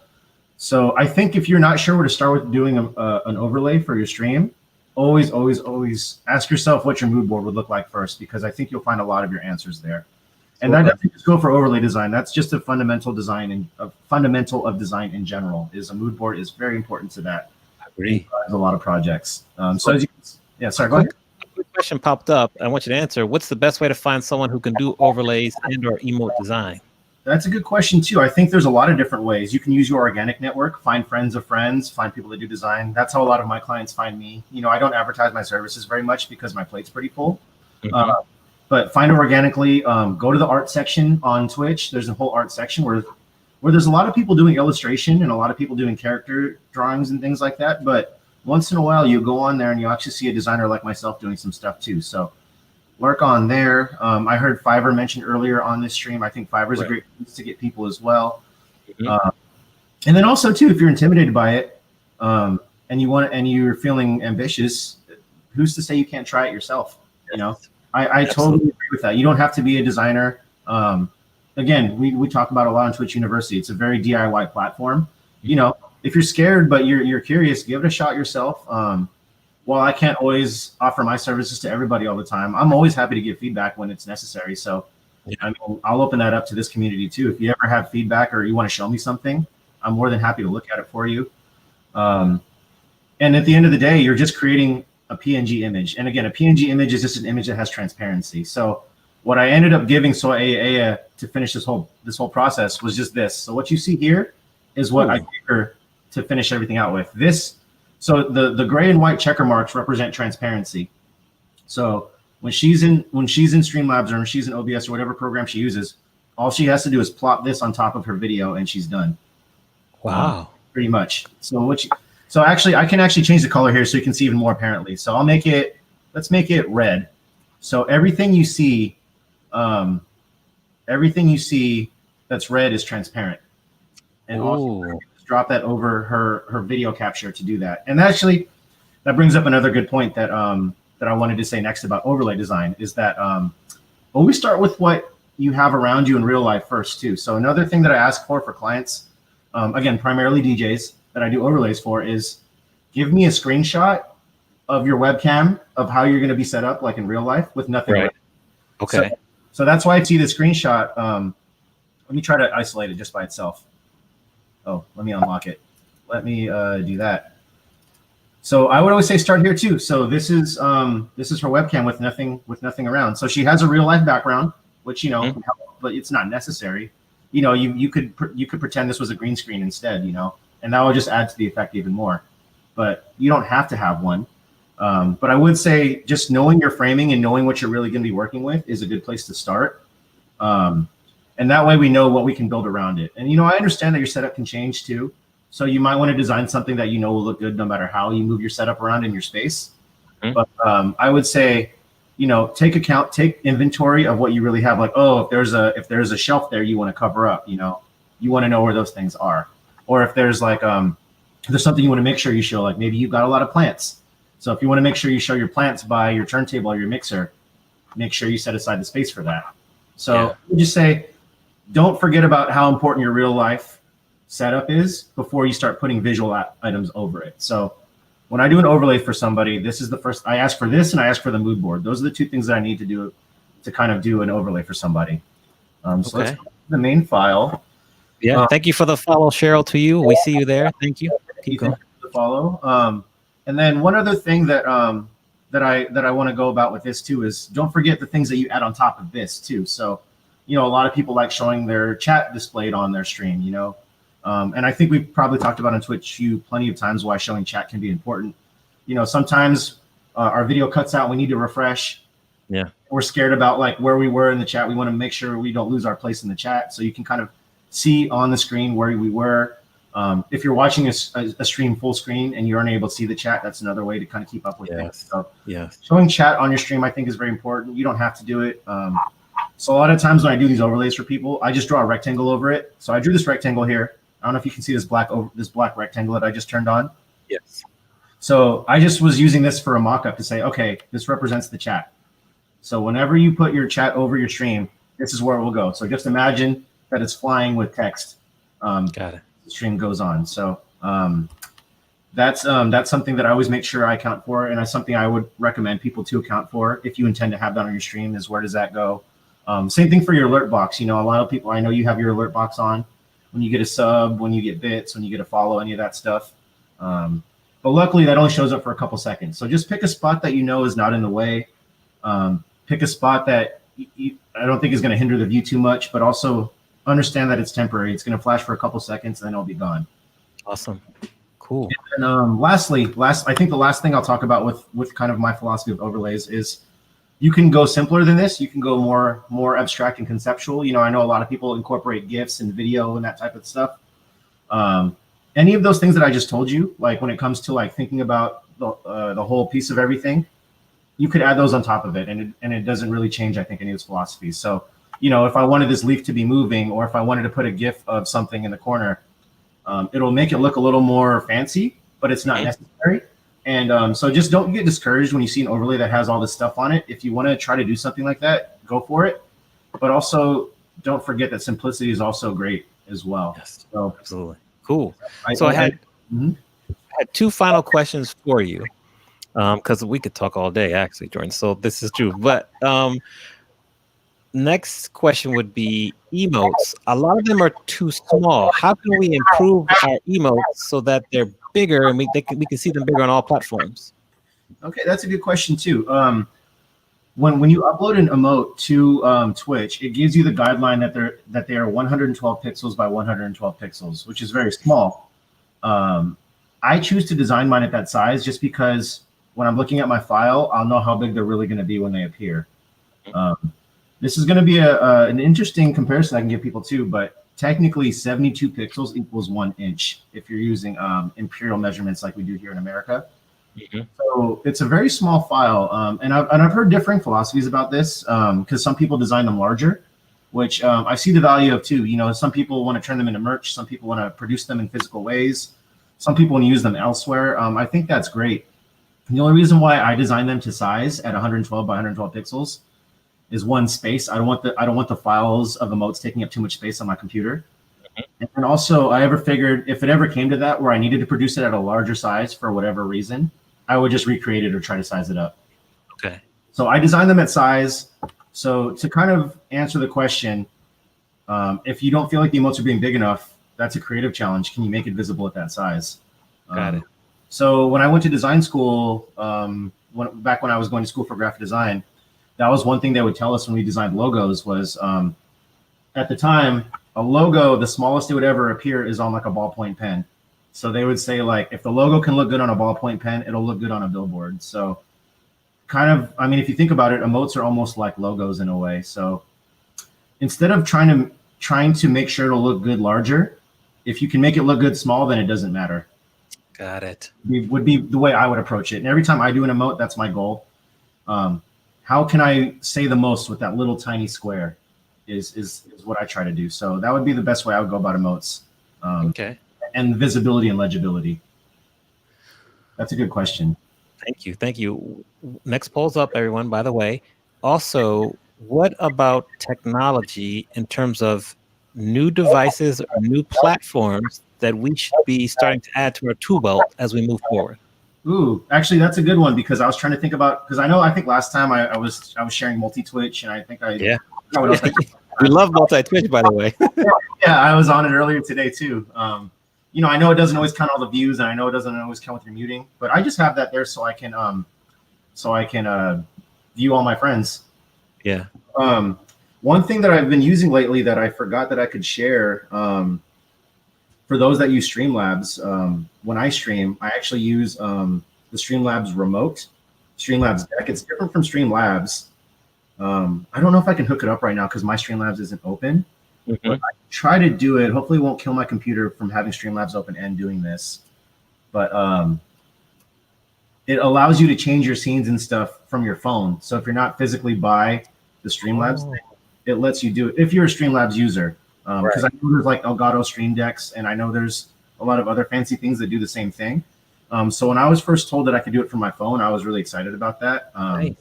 So I think if you're not sure where to start with doing an overlay for your stream, always ask yourself what your mood board would look like first, because I think you'll find a lot of your answers there. And that doesn't just go for overlay design. That's just a fundamental design and a fundamental of design in general. Is a mood board is very important to that. I agree. There's a lot of projects. So as you, sorry, go ahead. A quick question popped up. I want you to answer. What's the best way to find someone who can do overlays and/or emote design? That's a good question too. I think there's a lot of different ways. You can use your organic network, find friends of friends, find people that do design. That's how a lot of my clients find me. I don't advertise my services very much because my plate's pretty full. But find it organically. Go to the art section on Twitch. There's a whole art section where there's a lot of people doing illustration and a lot of people doing character drawings and things like that. But once in a while, you go on there and you actually see a designer like myself doing some stuff too. So lurk on there. I heard Fiverr mentioned earlier on this stream. I think Fiverr is a great place to get people as well. And then also too, if you're intimidated by it and you're feeling ambitious, who's to say you can't try it yourself? I totally agree with that. You don't have to be a designer. Again, we talk about a lot on Twitch University. It's a very DIY platform. If you're scared but you're curious, give it a shot yourself. While I can't always offer my services to everybody all the time, I'm always happy to give feedback when it's necessary. So Yeah. I mean, I'll open that up to this community too. If you ever have feedback or you want to show me something, I'm more than happy to look at it for you. And at the end of the day, you're just creating a PNG image. And again, a PNG image is just an image that has transparency. So what I ended up giving Aya to finish this whole process was just this. So what you see here is what I gave her to finish everything out with. This, so the gray and white checker marks represent transparency. So when she's in Streamlabs or when she's in OBS or whatever program she uses, all she has to do is plot this on top of her video and she's done. Wow. Pretty much. So actually, I can actually change the color here so you can see even more apparently. So I'll make it, let's make it red. So everything you see that's red is transparent. And also just drop that over her video capture to do that. And actually, that brings up another good point that that I wanted to say next about overlay design is that always start with what you have around you in real life first too. So another thing that I ask for clients, again, primarily DJs that I do overlays for, is give me a screenshot of your webcam of how you're going to be set up like in real life with nothing. Right. Okay. So that's why I see the screenshot. Let me try to isolate it just by itself. Oh, let me unlock it. Let me do that. So I would always say start here too. So this is her webcam with nothing around. So she has a real life background, which can help, but it's not necessary. You could pretend this was a green screen instead, and that will just add to the effect even more. But you don't have to have one. But I would say just knowing your framing and knowing what you're really going to be working with is a good place to start. And that way we know what we can build around it. And, I understand that your setup can change too. So you might want to design something that will look good no matter how you move your setup around in your space. Mm-hmm. But I would say, take inventory of what you really have. Like, oh, if there's a shelf there you want to cover up, you want to know where those things are. Or if there's like, there's something you want to make sure you show, like maybe you've got a lot of plants. So if you want to make sure you show your plants by your turntable or your mixer, make sure you set aside the space for that. So just say, don't forget about how important your real life setup is before you start putting visual items over it. So when I do an overlay for somebody, this is the first, I ask for this and I ask for the mood board. Those are the two things that I need to do to kind of do an overlay for somebody. So let's go to the main file. Yeah, thank you for the follow, Cheryl, to you. We see you there. Thank you. Keep going. The follow. And then one other thing that that I want to go about with this too is don't forget the things that you add on top of this too. So, a lot of people like showing their chat displayed on their stream, and I think we've probably talked about on Twitch plenty of times why showing chat can be important. Sometimes our video cuts out, we need to refresh. Yeah. We're scared about like where we were in the chat. We want to make sure we don't lose our place in the chat. So you can kind of see on the screen where we were. If you're watching a stream full screen and you aren't able to see the chat, that's another way to kind of keep up with things. So showing chat on your stream, I think, is very important. You don't have to do it. So a lot of times when I do these overlays for people, I just draw a rectangle over it. So I drew this rectangle here. I don't know if you can see this black rectangle that I just turned on. Yes. So I just was using this for a mock-up to say, okay, this represents the chat. So whenever you put your chat over your stream, this is where it will go. So just imagine that it's flying with text. Got it. The stream goes on. So that's something that I always make sure I account for, and that's something I would recommend people to account for if you intend to have that on your stream. Is where does that go? Same thing for your alert box. A lot of people, I know you have your alert box on when you get a sub, when you get bits, when you get a follow, any of that stuff. But luckily that only shows up for a couple seconds. So just pick a spot that is not in the way. Pick a spot that I don't think is going to hinder the view too much, but also understand that it's temporary. It's going to flash for a couple seconds and then it'll be gone. Awesome. Cool. And lastly, I think the last thing I'll talk about with kind of my philosophy of overlays is you can go simpler than this. You can go more abstract and conceptual. I know a lot of people incorporate GIFs and video and that type of stuff. Any of those things that I just told you, like when it comes to like thinking about the whole piece of everything, you could add those on top of it, and it doesn't really change, I think, any of its philosophies. So, if I wanted this leaf to be moving, or if I wanted to put a GIF of something in the corner, it'll make it look a little more fancy, but it's not necessary. And so just don't get discouraged when you see an overlay that has all this stuff on it. If you want to try to do something like that, go for it. But also don't forget that simplicity is also great as well. Yes, so, absolutely. Cool. So I had two final questions for you, because we could talk all day, actually, Jordan. So this is true. But next question would be emotes. A lot of them are too small. How can we improve our emotes so that they're bigger and we can see them bigger on all platforms? Okay, that's a good question too. When you upload an emote to Twitch, it gives you the guideline that they are 112 pixels by 112 pixels, which is very small. I choose to design mine at that size just because when I'm looking at my file, I'll know how big they're really going to be when they appear. This is going to be an interesting comparison I can give people too, but technically 72 pixels equals 1 inch if you're using imperial measurements like we do here in America. So it's a very small file, and I've heard differing philosophies about this because some people design them larger, which I see the value of too. You know, some people want to turn them into merch, some people want to produce them in physical ways, some people want to use them elsewhere. I think that's great. And the only reason why I design them to size at 112 by 112 pixels is one, space. I don't want the files of emotes taking up too much space on my computer. And also, I ever figured if it ever came to that where I needed to produce it at a larger size for whatever reason, I would just recreate it or try to size it up. Okay. So I designed them at size. So to kind of answer the question, if you don't feel like the emotes are being big enough, that's a creative challenge. Can you make it visible at that size? Got it. So when I went to design school, back when I was going to school for graphic design, that was one thing they would tell us when we designed logos was at the time, a logo, the smallest it would ever appear is on like a ballpoint pen. So they would say like, if the logo can look good on a ballpoint pen, it'll look good on a billboard. So kind of, I mean, if you think about it, emotes are almost like logos in a way. So instead of trying to make sure it'll look good larger, if you can make it look good small, then it doesn't matter. Got it. It would be the way I would approach it. And every time I do an emote, that's my goal. How can I say the most with that little tiny square is what I try to do. So that would be the best way I would go about emotes. Okay. And visibility and legibility. That's a good question. Thank you. Thank you. Next poll's up, everyone, by the way. Also, what about technology in terms of new devices or new platforms that we should be starting to add to our tool belt as we move forward? Ooh, actually, that's a good one because I was trying to think about, because I think last time I was sharing multi-Twitch, and I think we love multi-Twitch, by the way. Yeah, I was on it earlier today too. You know, I know it doesn't always count all the views, and I know it doesn't always count with your muting, but I just have that there so I can view all my friends. Yeah. One thing that I've been using lately that I forgot that I could share, for those that use Streamlabs, when I stream, I actually use the Streamlabs remote, Streamlabs deck. It's different from Streamlabs. I don't know if I can hook it up right now because my Streamlabs isn't open. But I try to do it. Hopefully it won't kill my computer from having Streamlabs open and doing this. But it allows you to change your scenes and stuff from your phone. So if you're not physically by the Streamlabs thing, it lets you do it if you're a Streamlabs user. Because I know there's like Elgato Stream Decks, and I know there's a lot of other fancy things that do the same thing. So when I was first told that I could do it from my phone, I was really excited about that. Nice.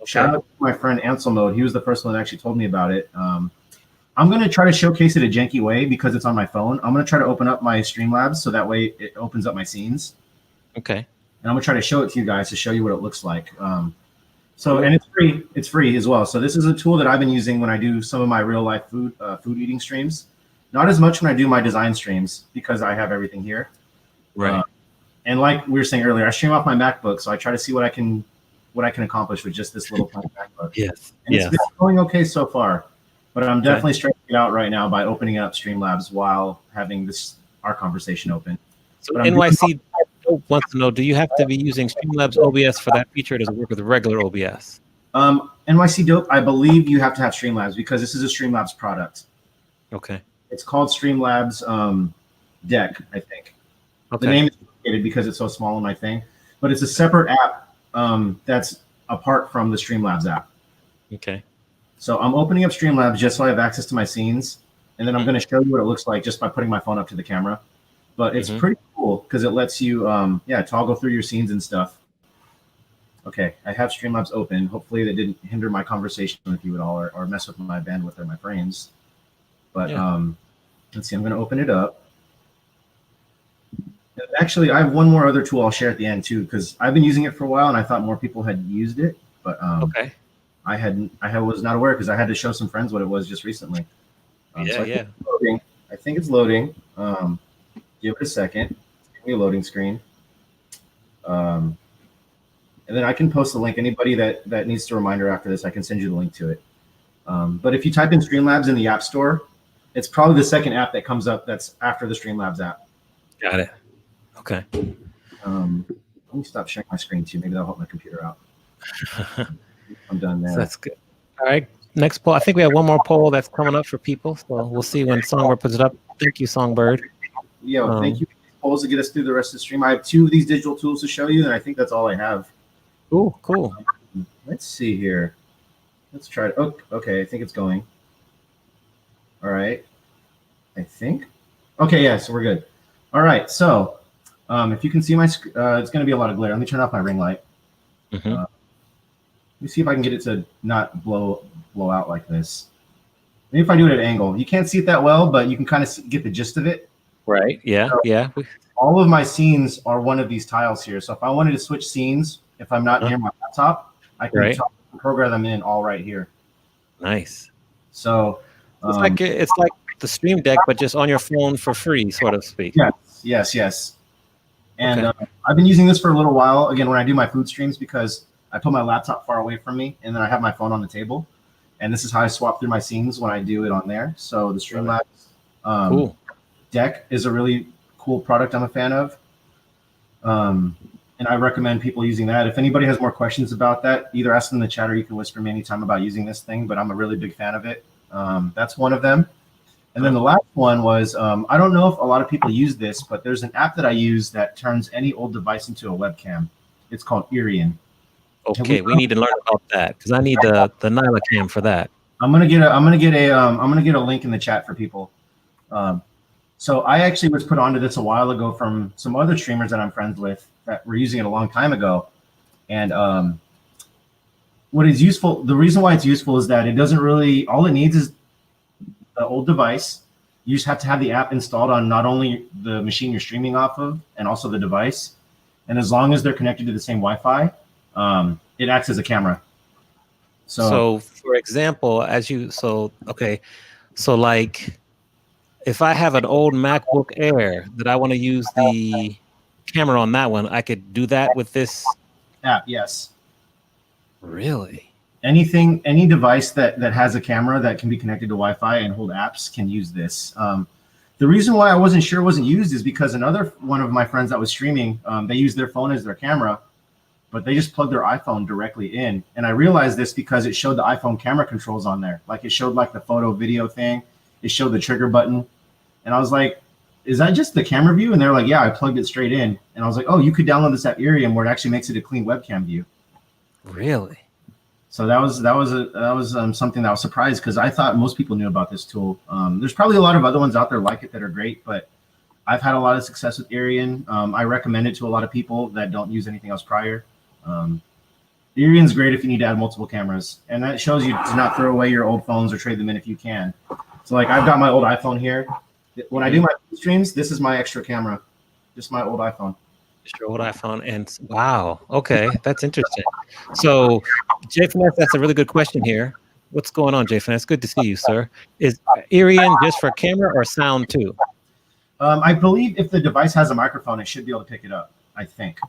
Shout out to my friend Ansel Mode. He was the first one that actually told me about it. I'm going to try to showcase it a janky way because it's on my phone. I'm going to try to open up my Streamlabs so that way it opens up my scenes. Okay. And I'm going to try to show it to you guys to show you what it looks like. And it's free. It's free as well. So this is a tool that I've been using when I do some of my real life food eating streams. Not as much when I do my design streams because I have everything here. Right. And like we were saying earlier, I stream off my MacBook, so I try to see what I can accomplish with just this little tiny MacBook. Yes. And it's been going okay so far. But I'm definitely stretching it out right now by opening up Streamlabs while having our conversation open. So NYC wants to know, do you have to be using Streamlabs OBS for that feature, or does it work with regular OBS? NYC Dope, I believe you have to have Streamlabs because this is a Streamlabs product. Okay. It's called Streamlabs Deck, I think. Okay. The name is complicated because it's so small in my thing, but it's a separate app that's apart from the Streamlabs app. Okay. So I'm opening up Streamlabs just so I have access to my scenes, and then I'm going to show you what it looks like just by putting my phone up to the camera. But it's pretty cool because it lets you, toggle through your scenes and stuff. Okay, I have Streamlabs open. Hopefully that didn't hinder my conversation with you at all or mess with my bandwidth or my frames. But let's see, I'm going to open it up. And actually, I have one more other tool I'll share at the end too because I've been using it for a while and I thought more people had used it. But okay. I was not aware because I had to show some friends what it was just recently. So I think it's loading. Give it a second. Give me a loading screen. And then I can post the link. Anybody that needs a reminder after this, I can send you the link to it. But if you type in Streamlabs in the App Store, it's probably the second app that comes up that's after the Streamlabs app. Got it. Okay. Let me stop sharing my screen too. Maybe that'll help my computer out. I'm done there. So that's good. All right. Next poll. I think we have one more poll that's coming up for people. So we'll see when Songbird puts it up. Thank you, Songbird. Yeah, thank you for these polls to get us through the rest of the stream. I have 2 of these digital tools to show you, and I think that's all I have. Ooh, cool. Let's see here. Let's try it. Oh, okay, I think it's going. All right. I think. Okay, yeah, so we're good. All right, so if you can see my screen, it's going to be a lot of glare. Let me turn off my ring light. Let me see if I can get it to not blow out like this. Maybe if I do it at an angle. You can't see it that well, but you can kind of get the gist of it. Right, yeah, so yeah. All of my scenes are one of these tiles here. So if I wanted to switch scenes, if I'm not near my laptop, I can program them in all right here. Nice. So it's like the Stream Deck, but just on your phone for free, sort of speak. Yes. And I've been using this for a little while. Again, when I do my food streams, because I put my laptop far away from me, and then I have my phone on the table. And this is how I swap through my scenes when I do it on there. So the Streamlabs deck is a really cool product I'm a fan of. And I recommend people using that. If anybody has more questions about that, either ask them in the chat or you can whisper me anytime about using this thing, but I'm a really big fan of it. That's one of them. And then the last one was, I don't know if a lot of people use this, but there's an app that I use that turns any old device into a webcam. It's called Arabian. Okay, we need to learn about that because I need the Nyla cam for that. I'm gonna get a link in the chat for people. So I actually was put onto this a while ago from some other streamers that I'm friends with that were using it a long time ago. And what is useful, the reason why it's useful is that it doesn't really, all it needs is the old device. You just have to have the app installed on not only the machine you're streaming off of and also the device. And as long as they're connected to the same Wi-Fi, it acts as a camera. So for example, so like if I have an old MacBook Air that I want to use the camera on that one, I could do that with this app. Yes. Really? Any device that has a camera that can be connected to Wi-Fi and hold apps can use this. The reason why I wasn't sure it wasn't used is because another one of my friends that was streaming, they used their phone as their camera, but they just plugged their iPhone directly in. And I realized this because it showed the iPhone camera controls on there. Like it showed like the photo video thing. It showed the trigger button. And I was like, is that just the camera view? And they're like, yeah, I plugged it straight in. And I was like, oh, you could download this app Arabian where it actually makes it a clean webcam view. Really? So that was something that I was surprised because I thought most people knew about this tool. There's probably a lot of other ones out there like it that are great, but I've had a lot of success with Arabian. I recommend it to a lot of people that don't use anything else prior. Arabian's great if you need to add multiple cameras, and that shows you to not throw away your old phones or trade them in if you can. So like I've got my old iPhone here. When I do my streams, this is my extra camera, just my old iPhone. Your old iPhone, and wow, okay, that's interesting. So, Jay Finesse, that's a really good question here. What's going on, Jay Finesse? Good to see you, sir. Is Arabian just for camera or sound too? I believe if the device has a microphone, it should be able to pick it up. I think.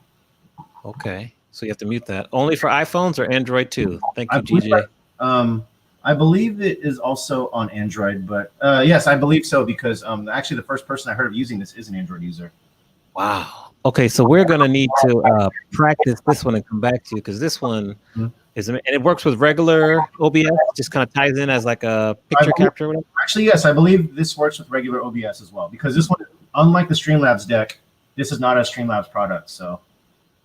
Okay, so you have to mute that. Only for iPhones or Android too? Thank you, GJ. I believe it is also on Android, but yes, I believe so because actually the first person I heard of using this is an Android user. Wow. Okay, so we're going to need to practice this one and come back to you because this one is, and it works with regular OBS, just kind of ties in as like a picture capture or whatever. Actually, yes, I believe this works with regular OBS as well because this one, unlike the Streamlabs deck, this is not a Streamlabs product. So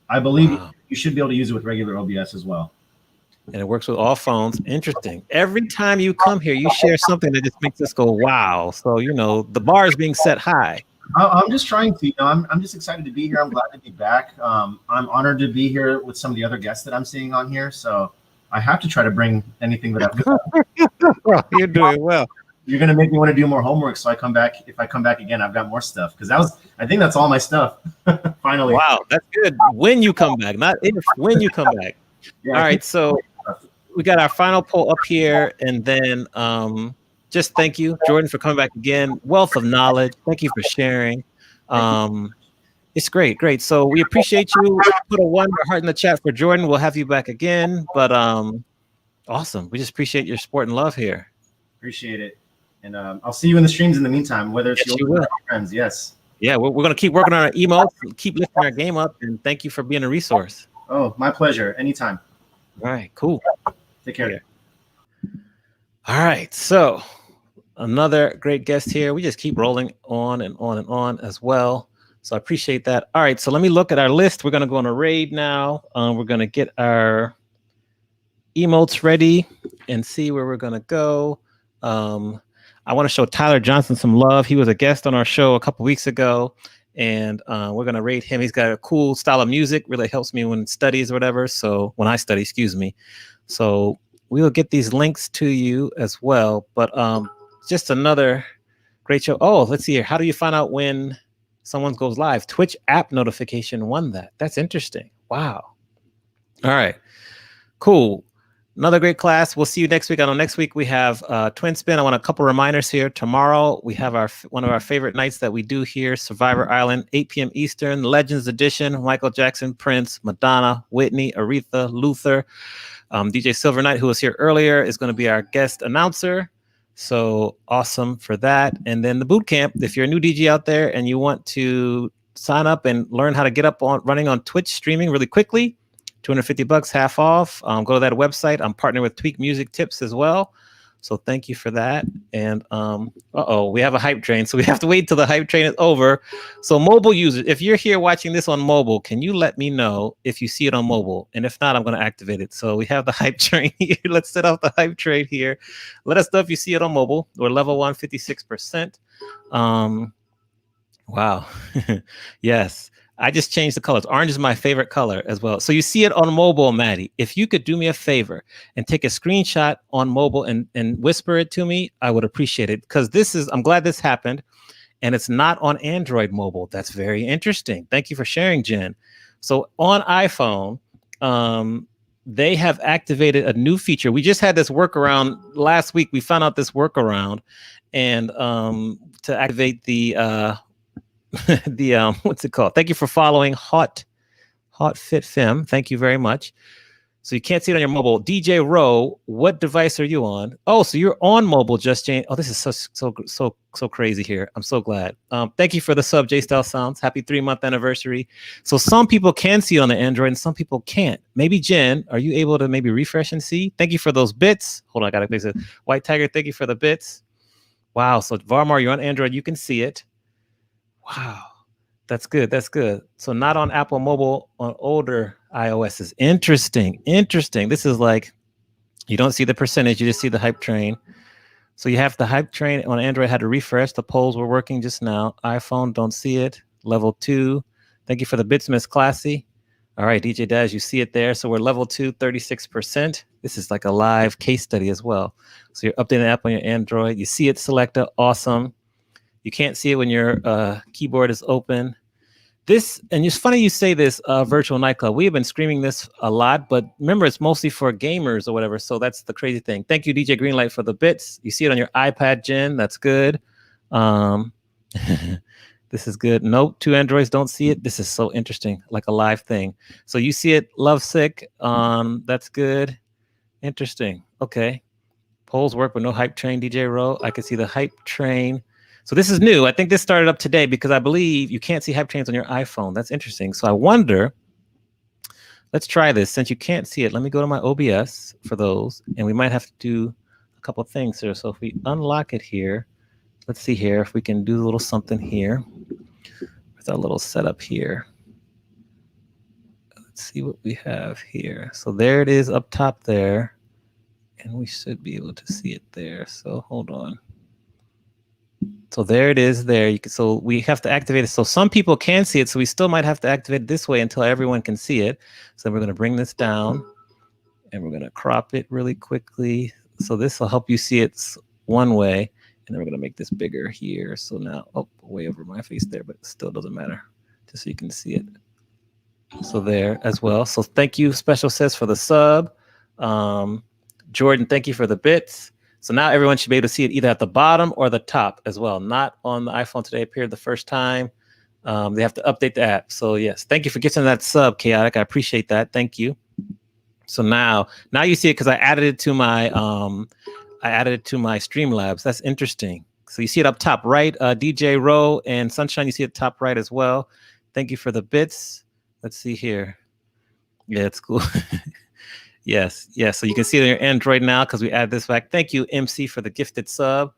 I believe you should be able to use it with regular OBS as well. And it works with all phones. Interesting. Every time you come here, you share something that just makes us go, wow. So, you know, the bar is being set high. I'm just trying to, I'm just excited to be here. I'm glad to be back. I'm honored to be here with some of the other guests that I'm seeing on here. So I have to try to bring anything that I've got. Well, you're doing well. You're going to make me want to do more homework. So if I come back again, I've got more stuff because I think that's all my stuff. Finally. Wow. That's good. When you come back, not if, when you come back. Yeah, all right. So we got our final poll up here, and then just thank you, Jordan, for coming back again. Wealth of knowledge. Thank you for sharing. It's great, great. So we appreciate you. Put a 1 or heart in the chat for Jordan. We'll have you back again. But awesome. We just appreciate your support and love here. Appreciate it. And I'll see you in the streams in the meantime, whether it's Yes, yours or friends. Yes. Yeah, we're going to keep working on our emotes, keep lifting our game up, and thank you for being a resource. Oh, my pleasure. Anytime. All right, cool. Take care. Yeah. All right, so another great guest here. We just keep rolling on and on and on as well. So I appreciate that. All right, so let me look at our list. We're going to go on a raid now. We're going to get our emotes ready and see where we're going to go. I want to show Tyler Johnson some love. He was a guest on our show a couple weeks ago, and we're going to rate him. He's got a cool style of music, really helps me when studies or whatever. So when I study, excuse me. So we will get these links to you as well. But just another great show. Oh, let's see here. How do you find out when someone goes live? Twitch app notification won that. That's interesting. Wow. All right. Cool. Another great class. We'll see you next week. I know next week we have Twin Spin. I want a couple reminders here. Tomorrow we have one of our favorite nights that we do here, Survivor Island, 8 p.m. Eastern, Legends Edition, Michael Jackson, Prince, Madonna, Whitney, Aretha, Luther. DJ Silver Knight, who was here earlier, is going to be our guest announcer. So awesome for that. And then the boot camp, if you're a new DJ out there and you want to sign up and learn how to get up on running on Twitch streaming really quickly, $250, half off. Go to that website. I'm partnering with Tweak Music Tips as well. So thank you for that. And we have a hype train. So we have to wait till the hype train is over. So mobile users, if you're here watching this on mobile, can you let me know if you see it on mobile? And if not, I'm going to activate it. So we have the hype train here. Let's set off the hype train here. Let us know if you see it on mobile. We're level 1, 56%. Wow. Yes. I just changed the colors. Orange is my favorite color as well. So you see it on mobile, Maddie. If you could do me a favor and take a screenshot on mobile and whisper it to me, I would appreciate it. Because I'm glad this happened. And it's not on Android mobile. That's very interesting. Thank you for sharing, Jen. So on iPhone, they have activated a new feature. We just had this workaround last week. We found out this workaround. And to activate the what's it called? Thank you for following Hot Fit Fem. Thank you very much. So you can't see it on your mobile. DJ Rowe, what device are you on? Oh, so you're on mobile, Just Jane. Oh, this is so crazy here. I'm so glad. Thank you for the sub, J Style Sounds. Happy 3-month anniversary. So some people can see it on the Android and some people can't. Maybe Jen, are you able to maybe refresh and see? Thank you for those bits. Hold on, I gotta fix it. White Tiger, thank you for the bits. Wow. So Varmar, you're on Android. You can see it. Wow, that's good. That's good. So not on Apple mobile, on older iOS is interesting. Interesting. This is like, you don't see the percentage, you just see the hype train. So you have the hype train on Android, had to refresh. The polls were working just now. iPhone, don't see it. Level 2. Thank you for the bits, Miss Classy. All right, DJ Daz, you see it there. So we're level 2, 36%. This is like a live case study as well. So you're updating the app on your Android. You see it selected. Awesome. You can't see it when your keyboard is open. This, and it's funny you say this, virtual nightclub. We have been screaming this a lot, but remember, it's mostly for gamers or whatever. So that's the crazy thing. Thank you, DJ Greenlight, for the bits. You see it on your iPad, Jen. That's good. This is good. Nope, 2 Androids don't see it. This is so interesting, like a live thing. So you see it, Lovesick. That's good. Interesting. Okay. Polls work with no hype train, DJ Rowe. I can see the hype train. So this is new. I think this started up today because I believe you can't see hype trains on your iPhone. That's interesting. So I wonder, let's try this. Since you can't see it, let me go to my OBS for those. And we might have to do a couple of things here. So if we unlock it here, let's see here if we can do a little something here with our little setup here. Let's see what we have here. So there it is up top there. And we should be able to see it there. So hold on. So there it is there. So we have to activate it. So some people can see it. So we still might have to activate it this way until everyone can see it. So we're going to bring this down and we're going to crop it really quickly. So this will help you see it one way. And then we're going to make this bigger here. So now, oh, way over my face there, but it still doesn't matter. Just so you can see it. So there as well. So thank you, Special Says, for the sub. Jordan, thank you for the bits. So now everyone should be able to see it either at the bottom or the top as well. Not on the iPhone today appeared the first time. They have to update the app. So yes, thank you for getting that sub, Chaotic. I appreciate that. Thank you. So now you see it because I added it to my Streamlabs. That's interesting. So you see it up top right, DJ Row and Sunshine. You see it top right as well. Thank you for the bits. Let's see here. Yeah, it's cool. Yes. So you can see it on your Android now because we added this back. Thank you, MC, for the gifted sub.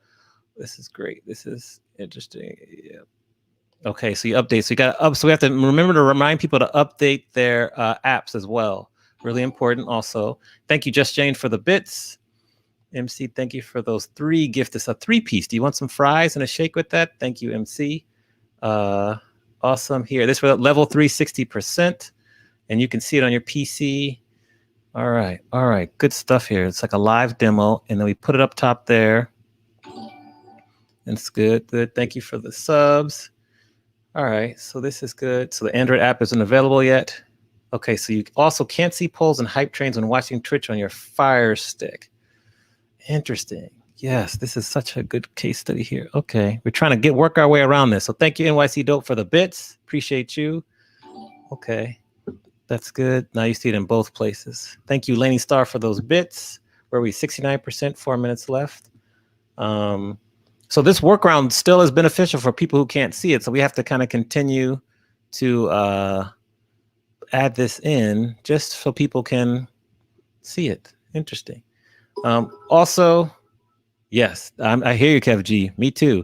This is great. This is interesting. Yeah. Okay, so you update. So you got up. So we have to remember to remind people to update their apps as well. Really important. Also, thank you, Just Jane, for the bits. MC, thank you for those 3 gifts. A 3-piece. Do you want some fries and a shake with that? Thank you, MC. Awesome. Here, this was level 3, 60%, and you can see it on your PC. All right. Good stuff here. It's like a live demo, and then we put it up top there. It's good. Thank you for the subs. All right, so this is good. So the Android app isn't available yet. Okay, so you also can't see polls and hype trains when watching Twitch on your Fire Stick. Interesting. Yes, this is such a good case study here. Okay, we're trying to work our way around this. So thank you, NYC Dope, for the bits. Appreciate you. Okay, that's good. Now you see it in both places. Thank you, Laney Star, for those bits. Where are we? 69%, 4 minutes left. So this workaround still is beneficial for people who can't see it. So we have to kind of continue to add this in just so people can see it. Interesting. Also, yes, I hear you, Kev G. Me too.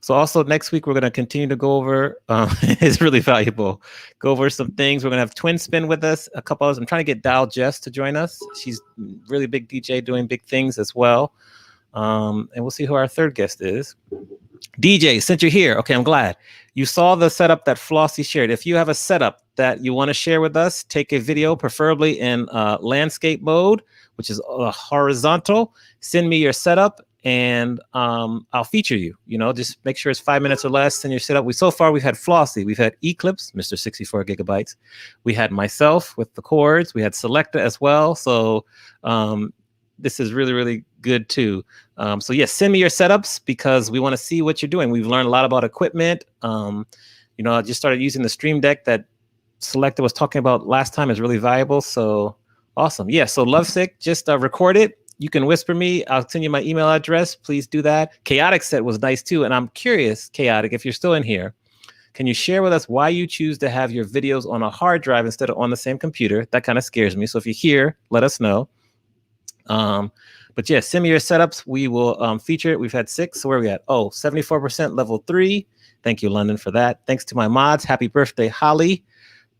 So also next week, we're going to continue to go over, it's really valuable, go over some things. We're going to have Twin Spin with us, a couple others. I'm trying to get Dial Jess to join us. She's really big DJ doing big things as well. And we'll see who our third guest is. DJ, since you're here, okay, I'm glad. You saw the setup that Flossie shared. If you have a setup that you want to share with us, take a video, preferably in landscape mode, which is horizontal. Send me your setup and I'll feature you. You know, just make sure it's 5 minutes or less. Send your setup. So far we've had Flossie, we've had Eclipse, Mr. 64 gigabytes. We had myself with the cords. We had Selecta as well. So this is really, really good too. So yes, send me your setups because we want to see what you're doing. We've learned a lot about equipment. You know, I just started using the Stream Deck that Selecta was talking about last time is really valuable. So awesome. Yeah. So Lovesick, just record it. You can whisper me. I'll send you my email address. Please do that. Chaotic said was nice too. And I'm curious, Chaotic, if you're still in here, can you share with us why you choose to have your videos on a hard drive instead of on the same computer? That kind of scares me. So if you're here, let us know. But yeah, send me your setups. We will feature it. We've had 6. So where are we at? Oh, 74% level 3. Thank you, London, for that. Thanks to my mods. Happy birthday, Holly.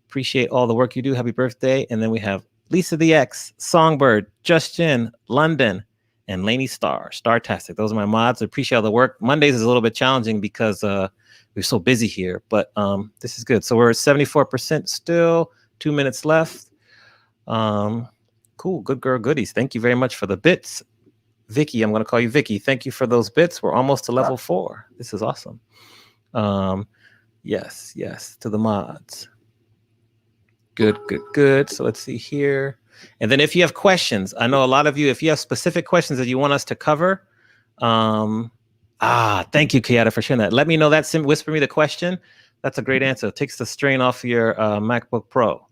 Appreciate all the work you do. Happy birthday. And then we have Lisa the X, Songbird, Justin, London, and Laney Star. Startastic. Those are my mods. I appreciate all the work. Mondays is a little bit challenging because we're so busy here, but this is good. So we're at 74% still. 2 minutes left. Cool. Good girl goodies. Thank you very much for the bits. Vicky, I'm going to call you Vicky. Thank you for those bits. We're almost to level 4. This is awesome. Yes, to the mods. Good. So let's see here. And then if you have questions, I know a lot of you, if you have specific questions that you want us to cover, thank you, Kiata, for sharing that. Let me know that. Whisper me the question. That's a great answer. It takes the strain off your MacBook Pro.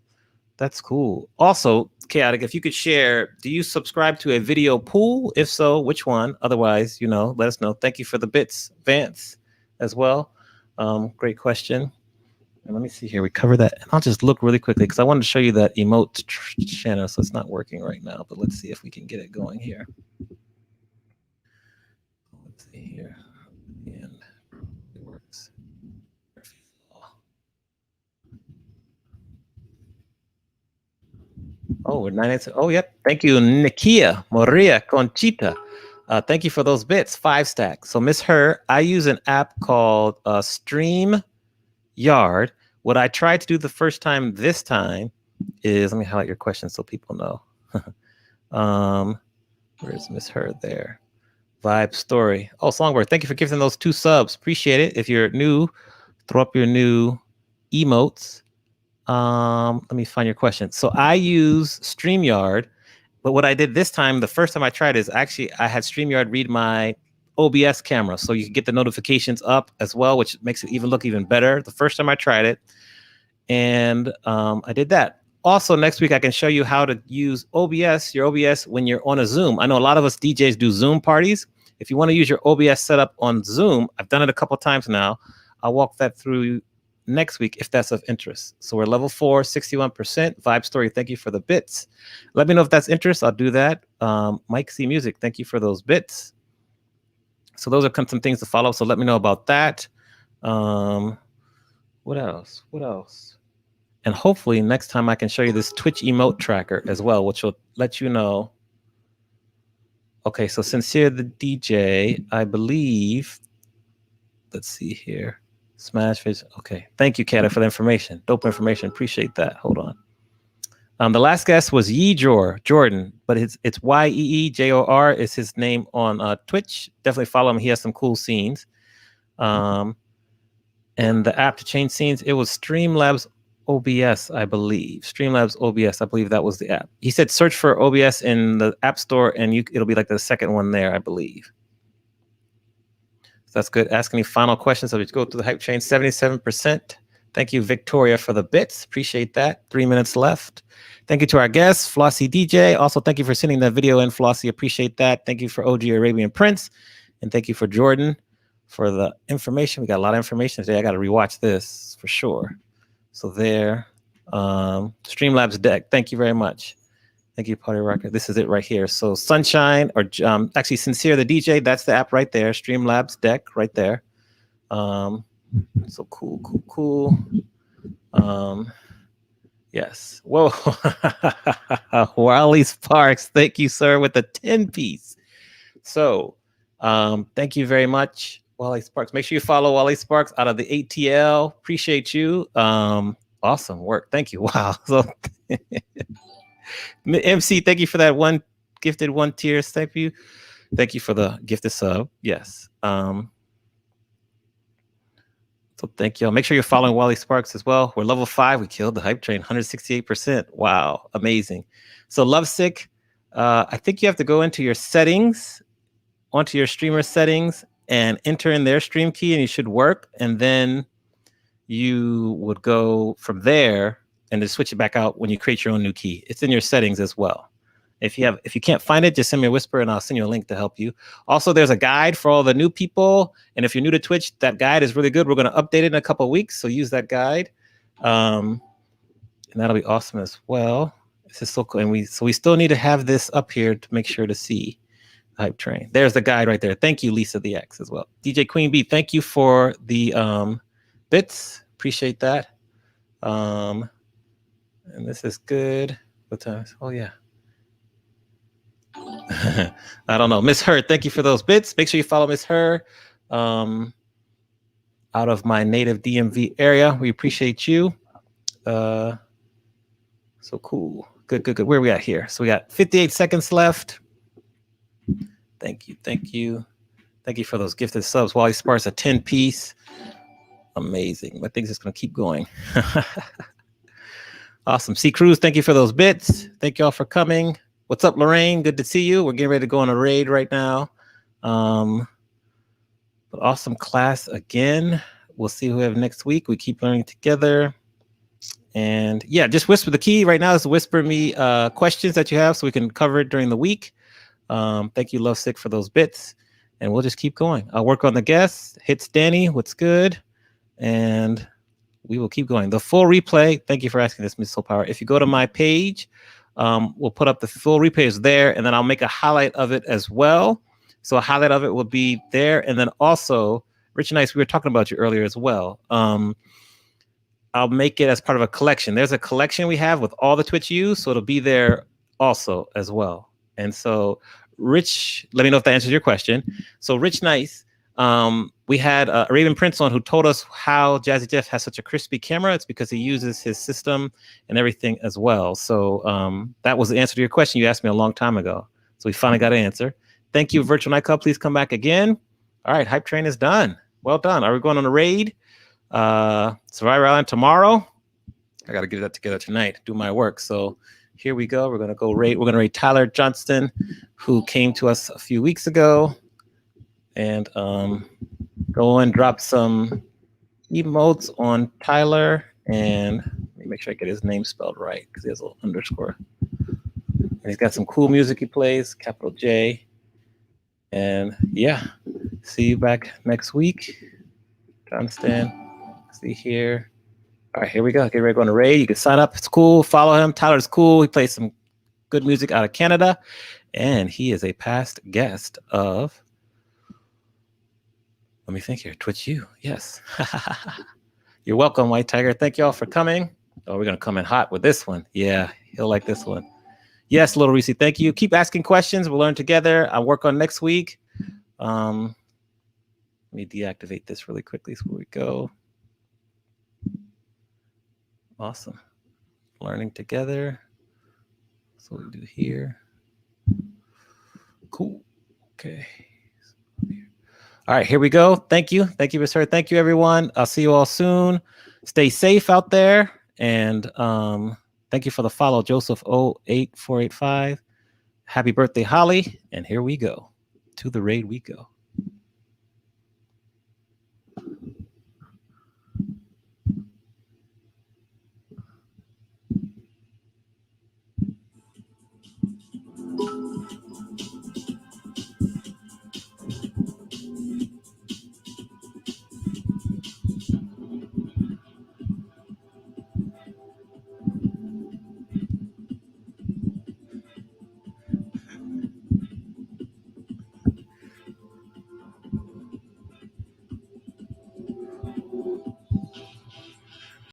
That's cool. Also, Chaotic, if you could share, do you subscribe to a video pool? If so, which one? Otherwise, you know, let us know. Thank you for the bits, Vance, as well. Great question. And let me see here. We covered that. And I'll just look really quickly because I wanted to show you that emote channel. So it's not working right now, but let's see if we can get it going here. Let's see here. And it works. Oh, we're 9. Oh, yep. Thank you, Nikia, Maria, Conchita. Thank you for those bits. 5 stacks. So Miss Her, I use an app called StreamYard. What I tried to do the first time this time is, let me highlight your question so people know. Where's Miss Her there? Vibe Story. Oh, Songbird, thank you for giving those 2 subs. Appreciate it. If you're new, throw up your new emotes. Let me find your question. So I use StreamYard, But what I did this time, the first time I tried is actually I had StreamYard read my OBS camera. So you can get the notifications up as well, which makes it even look even better. The first time I tried it. And I did that. Also, next week, I can show you how to use OBS, your OBS, when you're on a Zoom. I know a lot of us DJs do Zoom parties. If you want to use your OBS setup on Zoom, I've done it a couple times now. I'll walk that through next week if that's of interest. So we're level 4, 61%. Vibe Story, thank you for the bits. Let me know if that's interest. I'll do that. Mike C Music, thank you for those bits. So those are some things to follow. So let me know about that. What else? What else? And hopefully next time I can show you this Twitch emote tracker as well, which will let you know. Okay, so Sincere the DJ, I believe. Let's see here. Smash Face. Okay, thank you, Kata, for the information. Dope information. Appreciate that. Hold on. The last guest was Yeejor Jordan, but it's YEEJOR is his name on Twitch. Definitely follow him. He has some cool scenes. And the app to change scenes, it was Streamlabs OBS, I believe. Streamlabs OBS, I believe that was the app. He said search for OBS in the App Store, and it'll be like the second one there, I believe. So that's good. Ask any final questions. So we go through the hype train. 77%. Thank you, Victoria, for the bits. Appreciate that. 3 minutes left. Thank you to our guests, Flossie DJ. Also, thank you for sending that video in, Flossie. Appreciate that. Thank you for OG Arabian Prince. And thank you for Jordan for the information. We got a lot of information today. I got to rewatch this for sure. So there, Streamlabs deck. Thank you very much. Thank you, Party Rocker. This is it right here. So Sunshine, or actually Sincere the DJ, that's the app right there. Streamlabs deck right there. So cool. Yes. Whoa. Wally Sparks. Thank you, sir, with the 10-piece. So thank you very much, Wally Sparks. Make sure you follow Wally Sparks out of the ATL. Appreciate you. Awesome work. Thank you. Wow. So MC, thank you for that one gifted 1 tier. Thank you. Thank you for the gifted sub. Yes. So thank y'all. Make sure you're following Wally Sparks as well. We're level 5. We killed the hype train. 168%. Wow. Amazing. So Lovesick, I think you have to go into your settings, onto your streamer settings, and enter in their stream key, and you should work. And then you would go from there and then switch it back out when you create your own new key. It's in your settings as well. If you can't find it, just send me a whisper and I'll send you a link to help you. Also, there's a guide for all the new people. And if you're new to Twitch, that guide is really good. We're going to update it in a couple of weeks. So use that guide. And that'll be awesome as well. This is so cool. And we still need to have this up here to make sure to see the hype train. There's the guide right there. Thank you, Lisa the X as well. DJ Queen B, thank you for the bits. Appreciate that. And this is good. What time? Oh, yeah. I don't know. Miss Her, thank you for those bits. Make sure you follow Miss Her out of my native DMV area. We appreciate you. So cool. Good. Where are we at here? So we got 58 seconds left. Thank you. Thank you for those gifted subs. Wally Sparks, a 10-piece. Amazing. I think it's going to keep going. Awesome. C Cruz, thank you for those bits. Thank you all for coming. What's up, Lorraine? Good to see you. We're getting ready to go on a raid right now. But awesome class again. We'll see who we have next week. We keep learning together. And yeah, just whisper the key right now is to whisper me questions that you have so we can cover it during the week. Thank you, Lovesick, for those bits. And we'll just keep going. I'll work on the guests. Hits Danny, what's good? And we will keep going. The full replay, thank you for asking this, Ms. Soul Power. If you go to my page, we'll put up the full replays there, and then I'll make a highlight of it as well. So a highlight of it will be there. And then also, Rich and Nice, we were talking about you earlier as well. I'll make it as part of a collection. There's a collection we have with all the Twitch U's, so it'll be there also as well. And so Rich, let me know if that answers your question. So Rich Nice, we had Arabian Prince on who told us how Jazzy Jeff has such a crispy camera. It's because he uses his system and everything as well. So that was the answer to your question you asked me a long time ago. So we finally got an answer. Thank you, Virtual Nightclub. Please come back again. All right, Hype Train is done. Well done. Are we going on a raid? Survivor Island tomorrow. I got to get that together tonight, do my work. So here we go. We're going to rate Tyler Johnston, who came to us a few weeks ago, and go and drop some emotes on Tyler, and let me make sure I get his name spelled right because he has a little underscore. And he's got some cool music he plays, capital J. And yeah, see you back next week. Johnston, see here. All right, here we go. Get ready to go on the raid. You can sign up. It's cool. Follow him. Tyler's cool. He plays some good music out of Canada, and he is a past guest of, let me think here, Twitch U. Yes. You're welcome, White Tiger. Thank you all for coming. Oh, we're going to come in hot with this one. Yeah, he'll like this one. Yes, Little Reese, thank you. Keep asking questions. We'll learn together. I'll work on next week. Let me deactivate this really quickly so we go. Awesome. Learning together. That's what we do here. Cool. Okay. All right, here we go. Thank you. Thank you, Mr. Thank you, everyone. I'll see you all soon. Stay safe out there. And thank you for the follow, Joseph 08485. Happy birthday, Holly. And here we go. To the raid we go.